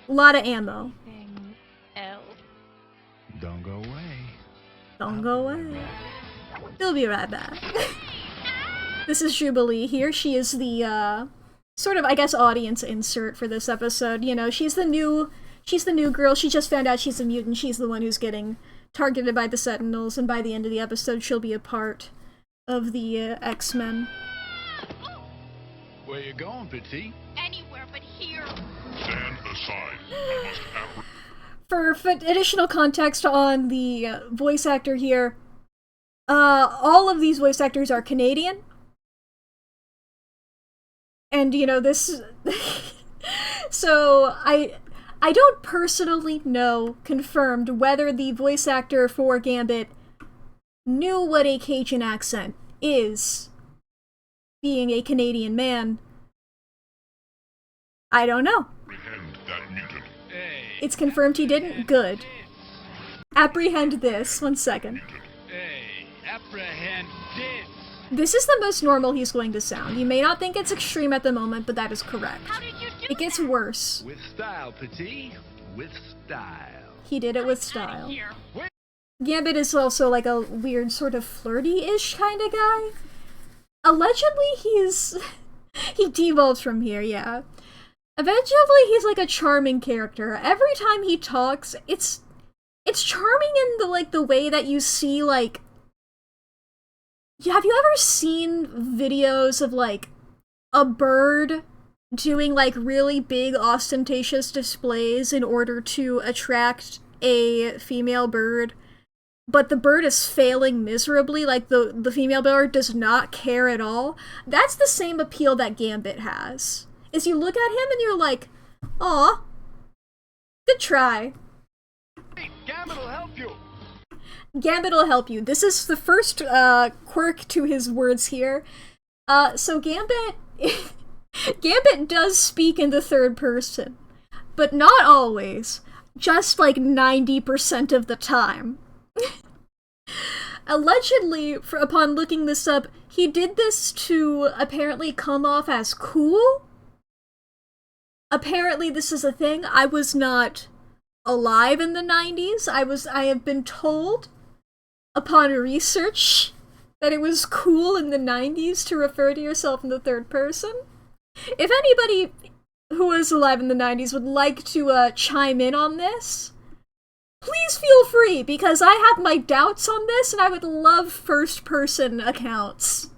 A lot of ammo. Don't go away. Don't go away. He'll be right back. This is Jubilee here. She is the, sort of, I guess, audience insert for this episode. You know, she's the new girl. She just found out she's a mutant. She's the one who's getting targeted by the Sentinels, and by the end of the episode, she'll be a part of the X-Men. Where you going, Petit? Anywhere but here. Stand aside. I must For additional context on the voice actor here, all of these voice actors are Canadian. And, you know, this... So, I don't personally know, confirmed, whether the voice actor for Gambit knew what a Cajun accent is, being a Canadian man. I don't know. It's confirmed he didn't? Good. Apprehend this. 1 second. Hey, apprehend this. This is the most normal he's going to sound. You may not think it's extreme at the moment, but that is correct. How did you do It gets worse. With style, Petit. With style. He did it with style. here? Gambit is also like a weird sort of flirty-ish kind of guy. Allegedly, he devolves from here, yeah. Eventually, he's like a charming character. Every time he talks, it's charming in the way that you see, like... Have you ever seen videos of, like, a bird doing, like, really big, ostentatious displays in order to attract a female bird, but the bird is failing miserably, like, the female bird does not care at all? That's the same appeal that Gambit has. Is you look at him and you're like, aw, good try. Hey, Gambit will help you. Gambit will help you. This is the first quirk to his words here. So Gambit... Gambit does speak in the third person, but not always. Just like 90% of the time. Allegedly, upon looking this up, he did this to apparently come off as cool. Apparently this is a thing. I was not alive in the 90s. I have been told, upon research, that it was cool in the 90s to refer to yourself in the third person. If anybody who was alive in the 90s would like to chime in on this, please feel free, because I have my doubts on this and I would love first-person accounts.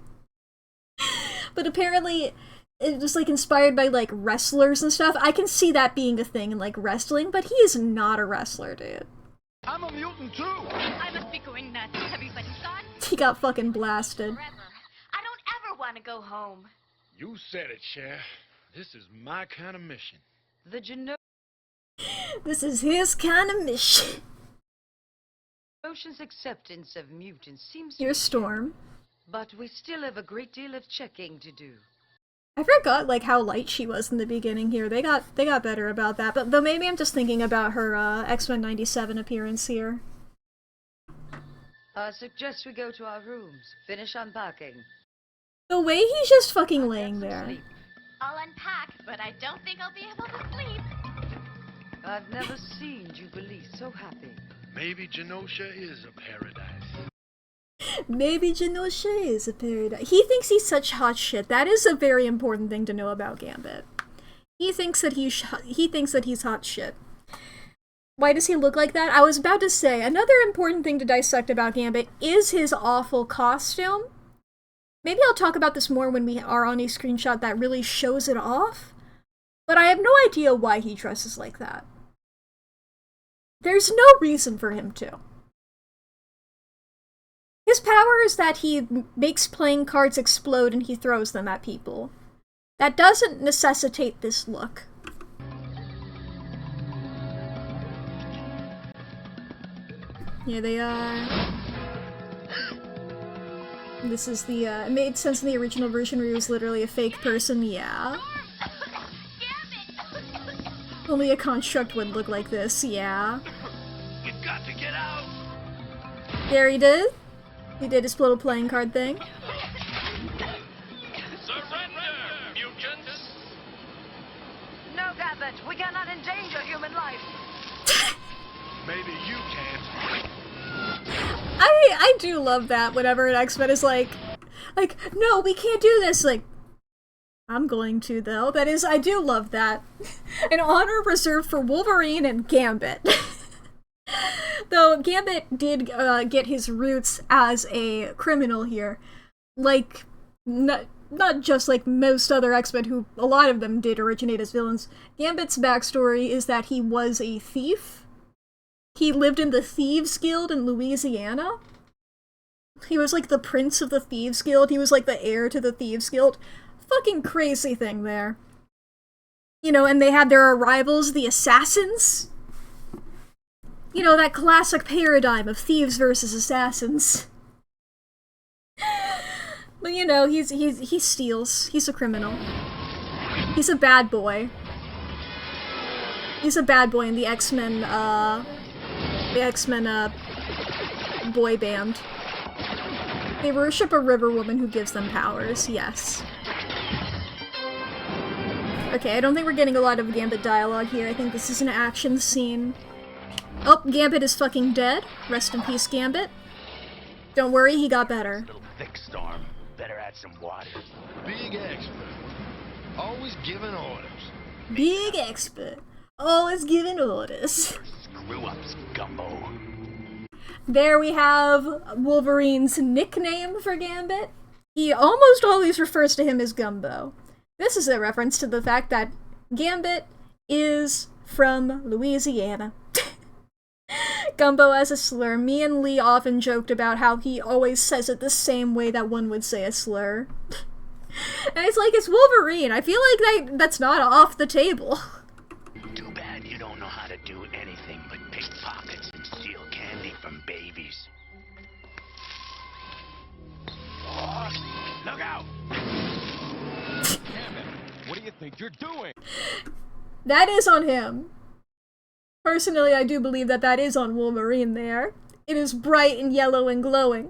But apparently it was like inspired by like wrestlers and stuff. I can see that being a thing in like wrestling, but he is not a wrestler, dude. I'm a mutant too. I must be going nuts. Everybody thought He got fucking blasted. forever. I don't ever want to go home. You said it, Cher. This is my kind of mission. The This is his kind of mission. Ocean's acceptance of mutants seems Here's Storm. but we still have a great deal of checking to do. I forgot like how light she was in the beginning here. They got better about that, but though maybe I'm just thinking about her X-Men 97 appearance here. I suggest we go to our rooms, finish unpacking. The way he's just fucking laying there. Sleep. I'll unpack, but I don't think I'll be able to sleep. I've never seen Jubilee so happy. Maybe Genosha is a paradise. Maybe Genosha is a paradise. He thinks he's such hot shit. That is a very important thing to know about Gambit. He thinks that he's hot shit. Why does he look like that? I was about to say, another important thing to dissect about Gambit is his awful costume. Maybe I'll talk about this more when we are on a screenshot that really shows it off. But I have no idea why he dresses like that. There's no reason for him to. His power is that he makes playing cards explode and he throws them at people. That doesn't necessitate this look. Here they are. This is the, it made sense in the original version where he was literally a fake person, yeah. Only a construct would look like this, yeah. You've got to get out! There he did. He did his little playing card thing. Surrender, mutants! No, Gambit, we cannot endanger human life. Maybe you can. I do love that whenever an X-Men is like, no, we can't do this, like, I'm going to, though. That is, I do love that. An honor reserved for Wolverine and Gambit. Though Gambit did get his roots as a criminal here. Like, not just like most other X-Men, who a lot of them did originate as villains. Gambit's backstory is that he was a thief. He lived in the Thieves Guild in Louisiana. He was like the prince of the Thieves Guild. He was like the heir to the Thieves Guild. Fucking crazy thing there. You know, and they had their rivals, the Assassins. You know, that classic paradigm of thieves versus assassins. But you know, he steals. He's a criminal. He's a bad boy. He's a bad boy in the X-Men, boy band. They worship a river woman who gives them powers, yes. Okay, I don't think we're getting a lot of Gambit dialogue here. I think this is an action scene. Oh, Gambit is fucking dead. Rest in peace, Gambit. Don't worry, he got better. Little thick storm. Better add some water. Big expert. Always giving orders. Big expert. Always giving orders. Screw-ups, Gumbo. There we have Wolverine's nickname for Gambit. He almost always refers to him as Gumbo. This is a reference to the fact that Gambit is from Louisiana. Gumbo as a slur. Me and Lee often joked about how he always says it the same way that one would say a slur. And it's like, it's Wolverine. I feel like that's not off the table. Too bad you don't know how to do anything but pick pockets and steal candy from babies. Oh, look out! Damn it! What do you think you're doing? That is on him. Personally, I do believe that that is on Wolverine there. It is bright and yellow and glowing.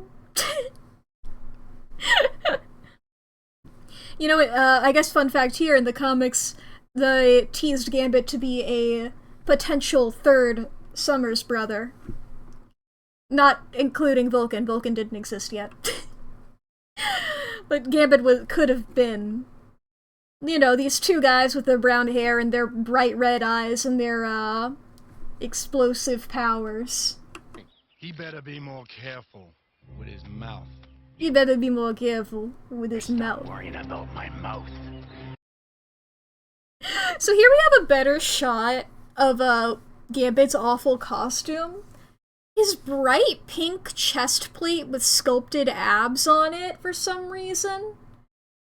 You know, I guess fun fact here, in the comics, they teased Gambit to be a potential third Summers brother. Not including Vulcan. Vulcan didn't exist yet. But Gambit could have been, you know, these two guys with their brown hair and their bright red eyes and their, explosive powers. He better be more careful with his mouth. He better be more careful with his mouth. Worrying about my mouth. So here we have a better shot of Gambit's awful costume. His bright pink chest plate with sculpted abs on it for some reason.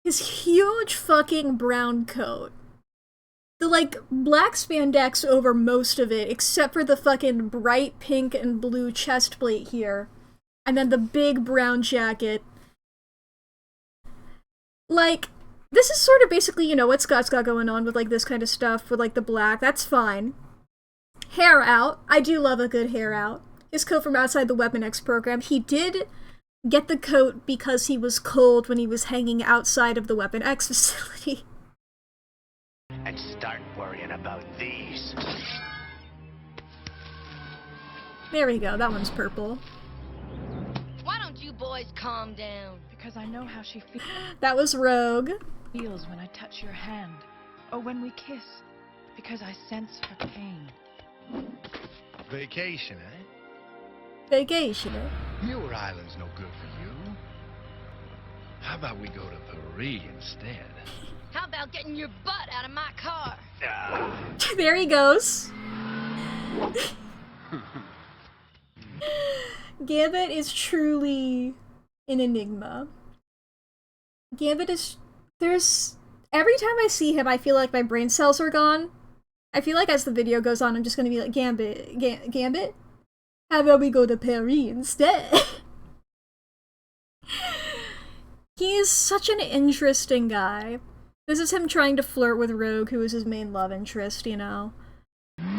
His huge fucking brown coat. The, like, black spandex over most of it, except for the fucking bright pink and blue chest plate here. And then the big brown jacket. Like, this is sort of basically, you know, what Scott's got going on with, like, this kind of stuff, with, like, the black. That's fine. Hair out. I do love a good hair out. His coat from outside the Weapon X program. He did get the coat because he was cold when he was hanging outside of the Weapon X facility. And start worrying about these. There we go, that one's purple. Why don't you boys calm down? Because I know how she That was Rogue. feels when I touch your hand, or when we kiss, because I sense her pain. Vacation, eh? Vacationer. Muir Island's no good for you. How about we go to Paris instead? How about getting your butt out of my car? There he goes. Gambit is truly an enigma. Gambit is... Every time I see him, I feel like my brain cells are gone. I feel like as the video goes on, I'm just gonna be like, Gambit? Gambit? How about we go to Paris instead? He is such an interesting guy. This is him trying to flirt with Rogue, who is his main love interest, you know?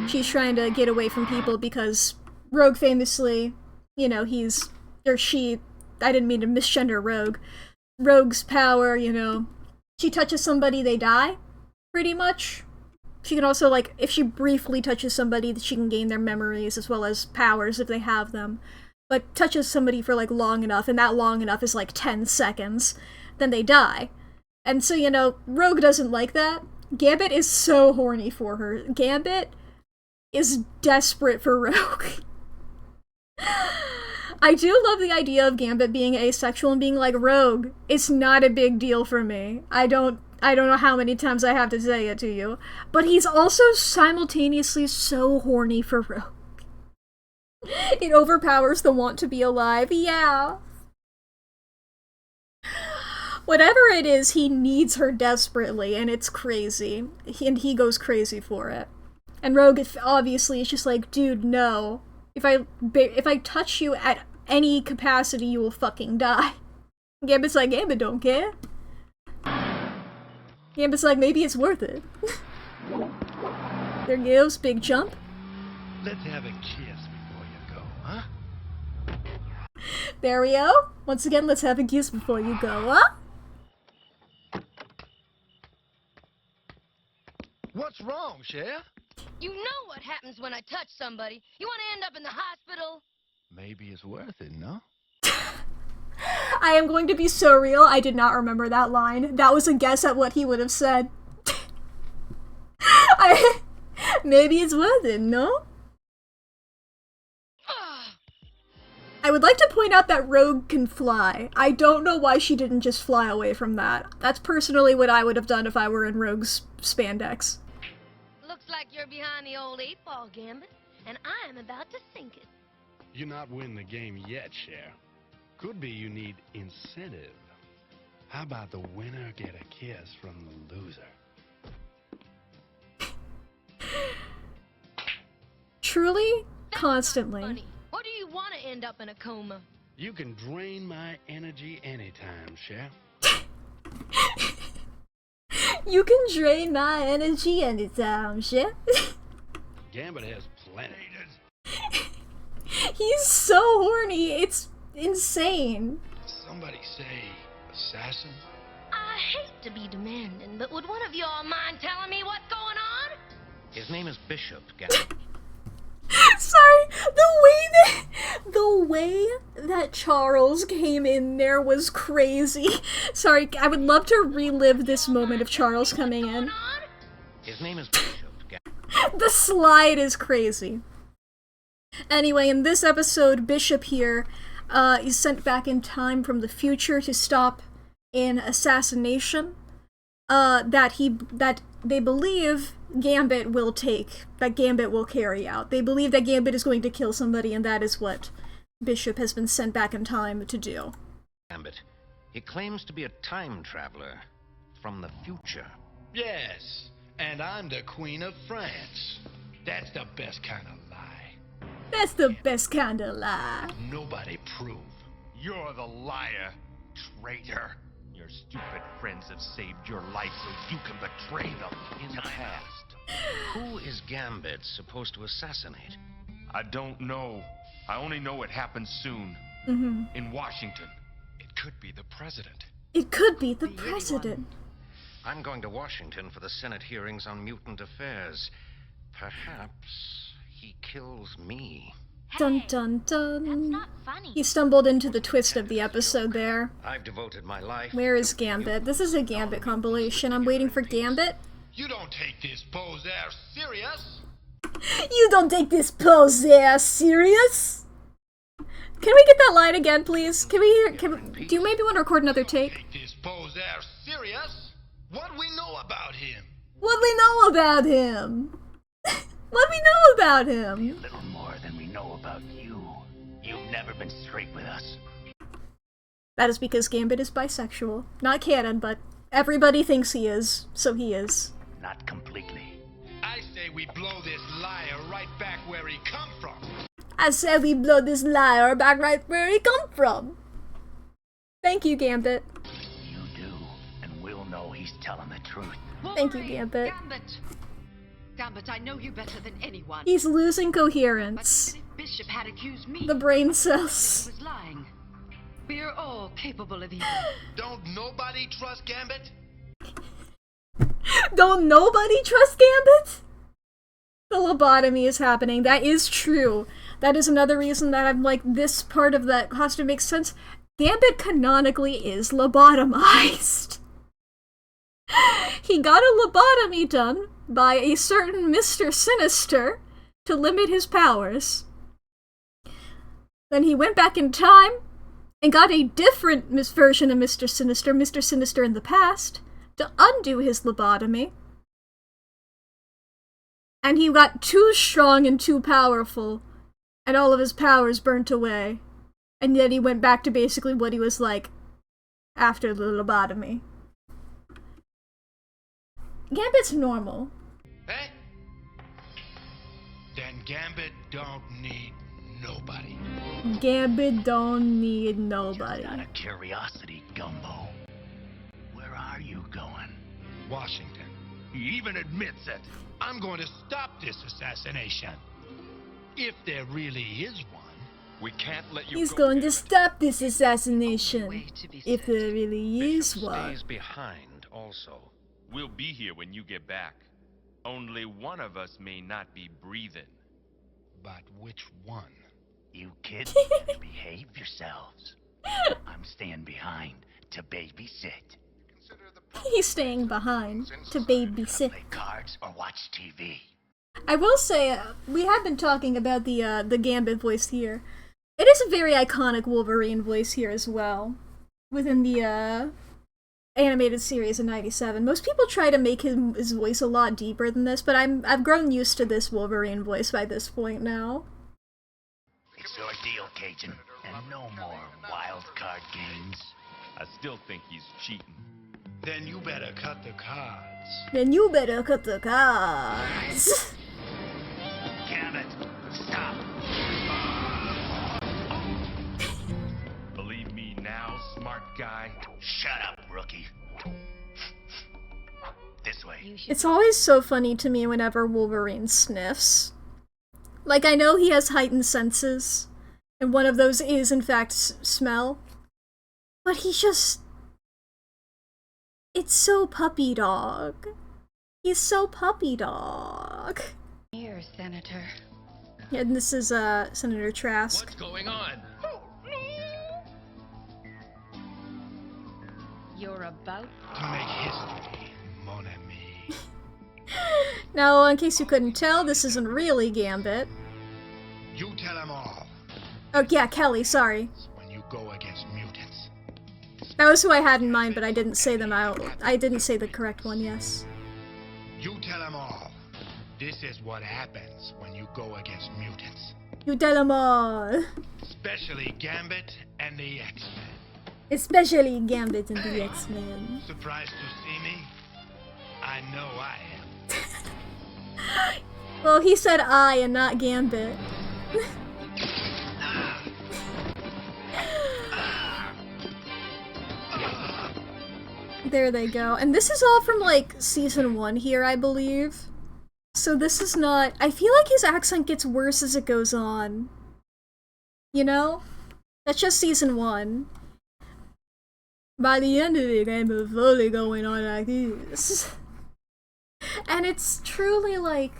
She's trying to get away from people because Rogue famously, you know, I didn't mean to misgender Rogue. Rogue's power, you know, she touches somebody, they die, pretty much. She can also, like, if she briefly touches somebody, she can gain their memories as well as powers if they have them. But touches somebody for, like, long enough, and that long enough is, like, 10 seconds, then they die. And so, you know, Rogue doesn't like that. Gambit is so horny for her. Gambit is desperate for Rogue. I do love the idea of Gambit being asexual and being like, Rogue, it's not a big deal for me. I don't know how many times I have to say it to you. But he's also simultaneously so horny for Rogue. It overpowers the want to be alive. Yeah. Whatever it is, he needs her desperately, and it's crazy. And he goes crazy for it. And Rogue, obviously, is just like, dude, no. If I touch you at any capacity, you will fucking die. Gambit's like, Gambit don't care. Gambit's like, maybe it's worth it. There goes, big jump. Let's have a kiss before you go, huh? There we go. Once again, let's have a kiss before you go, huh? What's wrong, Cher? You know what happens when I touch somebody. You want to end up in the hospital? Maybe it's worth it, no? I am going to be so real, I did not remember that line. That was a guess at what he would have said. Maybe it's worth it, no? I would like to point out that Rogue can fly. I don't know why she didn't just fly away from that. That's personally what I would have done if I were in Rogue's spandex. Looks like you're behind the old 8-ball, Gambit, and I am about to sink it. You're not winning the game yet, Cher. Could be you need incentive. How about the winner get a kiss from the loser? Truly, That's constantly. not funny. What do you want to end up in a coma? You can drain my energy anytime, Cher. You can drain my energy anytime, shit. Gambit has plenty. He's so horny, it's insane. Somebody say assassin? I hate to be demanding, but would one of y'all mind telling me what's going on? His name is Bishop, Gambit. Sorry, the way that Charles came in there was crazy. Sorry, I would love to relive this moment of Charles coming in. His name is Bishop, Gambit. The slide is crazy. Anyway, in this episode, Bishop here is sent back in time from the future to stop an assassination that they believe Gambit will carry out. They believe that Gambit is going to kill somebody, and that is what Bishop has been sent back in time to do. Gambit. He claims to be a time traveler from the future. Yes, and I'm the Queen of France. That's the best kind of lie. That's the best kind of lie. Nobody prove. You're the liar, traitor. Your stupid friends have saved your life so you can betray them. In the past, who is Gambit supposed to assassinate? I don't know. I only know it happens soon. In Washington. It could be the president. It could be the president. I'm going to Washington for the Senate hearings on mutant affairs. Perhaps he kills me. Dun dun dun. That's not funny. He stumbled into the twist of the episode there. I've devoted my life. Where is Gambit? This is a Gambit compilation. I'm waiting for Gambit. You don't take this pose there serious. You don't take this pose there serious? Can we get that line again, please? Can we hear? Do you maybe want to record another take? Take this pose there serious. What we know about him? What we know about him? What we know about him? A little more than we know about you. You've never been straight with us. That is because Gambit is bisexual. Not canon, but everybody thinks he is, so he is. Not completely. I say we blow this liar right back where he come from. I said we blow this liar back right where he come from. Thank you, Gambit. You do, and we'll know he's telling the truth. Thank you, Gambit. Gambit, I know you better than anyone. He's losing coherence. But Bishop had accused me. The brain cells. He was lying. We are all capable of evil. Don't nobody trust Gambit? Don't nobody trust Gambit? The lobotomy is happening. That is true. That is another reason that I'm like, this part of that costume makes sense. Gambit canonically is lobotomized. He got a lobotomy done by a certain Mr. Sinister to limit his powers. Then he went back in time and got a different version of Mr. Sinister in the past, to undo his lobotomy. And he got too strong and too powerful, and all of his powers burnt away. And yet he went back to basically what he was like after the lobotomy. Gambit's normal. Eh? Then Gambit don't need nobody. Gambit don't need nobody. Just out of curiosity, Gumbo. Where are you going? Washington. He even admits it. I'm going to stop this assassination. If there really is one. We can't let you He's go, going to stop this assassination. If there really is Bishop one. stays behind also. We'll be here when you get back. Only one of us may not be breathing. But which one? You kids behave yourselves. I'm staying behind to babysit. He's staying behind to babysit. Play cards or watch TV. I will say, we have been talking about the Gambit voice here. It is a very iconic Wolverine voice here as well. Within the animated series in '97. Most people try to make his voice a lot deeper than this, but I've grown used to this Wolverine voice by this point now. It's your deal, Cajun, and no more wild card games. I still think he's cheating. Then you better cut the cards. Then you better cut the cards. Gambit, stop. Believe me now, smart guy? Shut up, rookie. This way. It's always so funny to me whenever Wolverine sniffs. Like, I know he has heightened senses, and one of those is, in fact, smell. But he just... It's so puppy dog. He's so puppy dog. Here, Senator. Yeah, and this is, Senator Trask. What's going on? You're about To make history, mon ami. Now, in case you couldn't tell, this isn't really Gambit. You tell them all. Oh, yeah, Kelly, sorry. When you go against mutants. That was who I had in mind, but I didn't say them out. I didn't say the correct one, yes. You tell them all. This is what happens when you go against mutants. You tell them all. Especially Gambit and the X-Men. Especially Gambit and the X-Men. Surprised to see me? I know I am. Well, he said I and not Gambit. There they go. And this is all from, like, season 1 here, I believe. So this is not... I feel like his accent gets worse as it goes on. You know? That's just season 1. By the end of the game, it's fully going on like this. And it's truly like...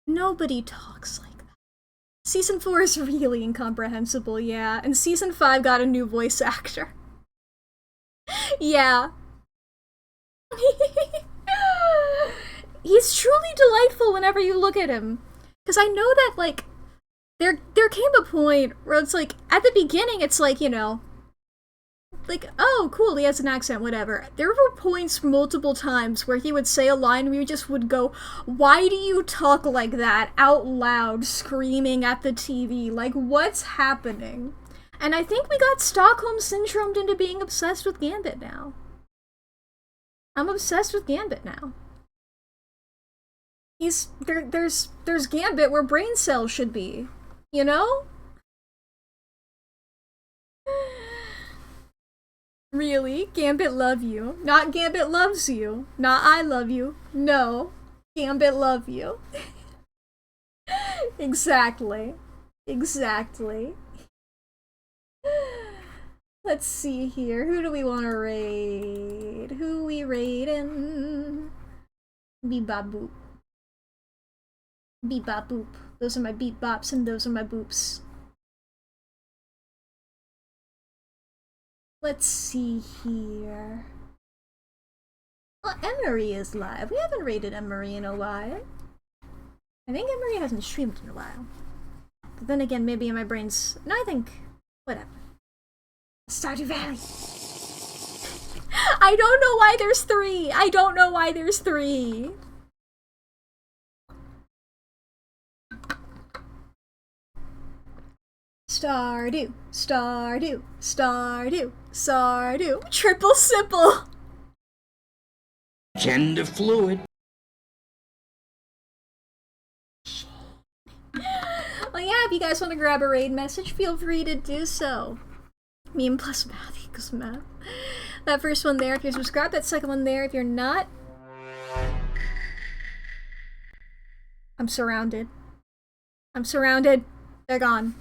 nobody talks like that. Season 4 is really incomprehensible, yeah. And Season 5 got a new voice actor. Yeah. He's truly delightful whenever you look at him. Because I know that, like, there came a point where it's like, at the beginning, it's like, you know, like, oh, cool, he has an accent, whatever. There were points multiple times where he would say a line and we just would go, why do you talk like that out loud, screaming at the TV? Like, what's happening? And I think we got Stockholm Syndromed into being obsessed with Gambit now. I'm obsessed with Gambit now. There's Gambit where brain cells should be, you know? Really? Gambit love you. Not Gambit loves you. Not I love you. No. Gambit love you. Exactly. Exactly. Let's see here. Who do we want to raid? Who we raiding? Beep-bop-boop. Beep-bop-boop. Those are my beep-bops and those are my boops. Let's see here. Well, Emery is live. We haven't raided Emery in a while. I think Emery hasn't streamed in a while. But then again, maybe in my brain's... no, I think... whatever. Stardew Valley. I don't know why there's 3. I don't know why there's 3. Stardew, Stardew, Stardew, Stardew. Triple simple. Gender fluid. Well, yeah, if you guys want to grab a raid message, feel free to do so. Meme plus math equals math. That first one there if you're subscribed, that second one there if you're not. I'm surrounded. I'm surrounded. They're gone.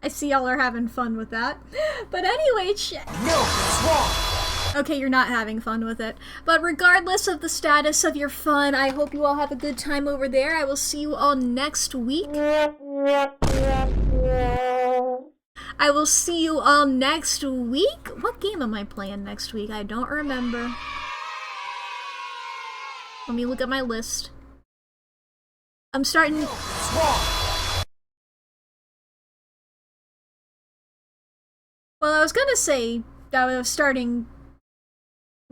I see y'all are having fun with that. But anyway, No, it's wrong. okay, you're not having fun with it. But regardless of the status of your fun, I hope you all have a good time over there. I will see you all next week. I will see you all next week. What game am I playing next week? I don't remember. Let me look at my list. I'm starting... No, it's wrong. Well, I was gonna say that I was starting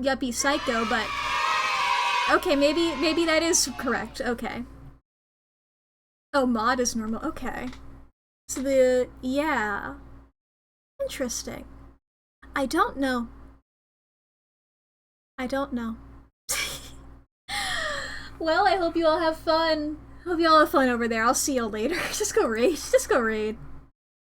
Yuppie Psycho, but... okay, maybe that is correct. Okay. Oh, mod is normal. Okay. So yeah. Interesting. I don't know. I don't know. Well, I hope you all have fun. Hope you all have fun over there. I'll see y'all later. Just go raid. Just go raid.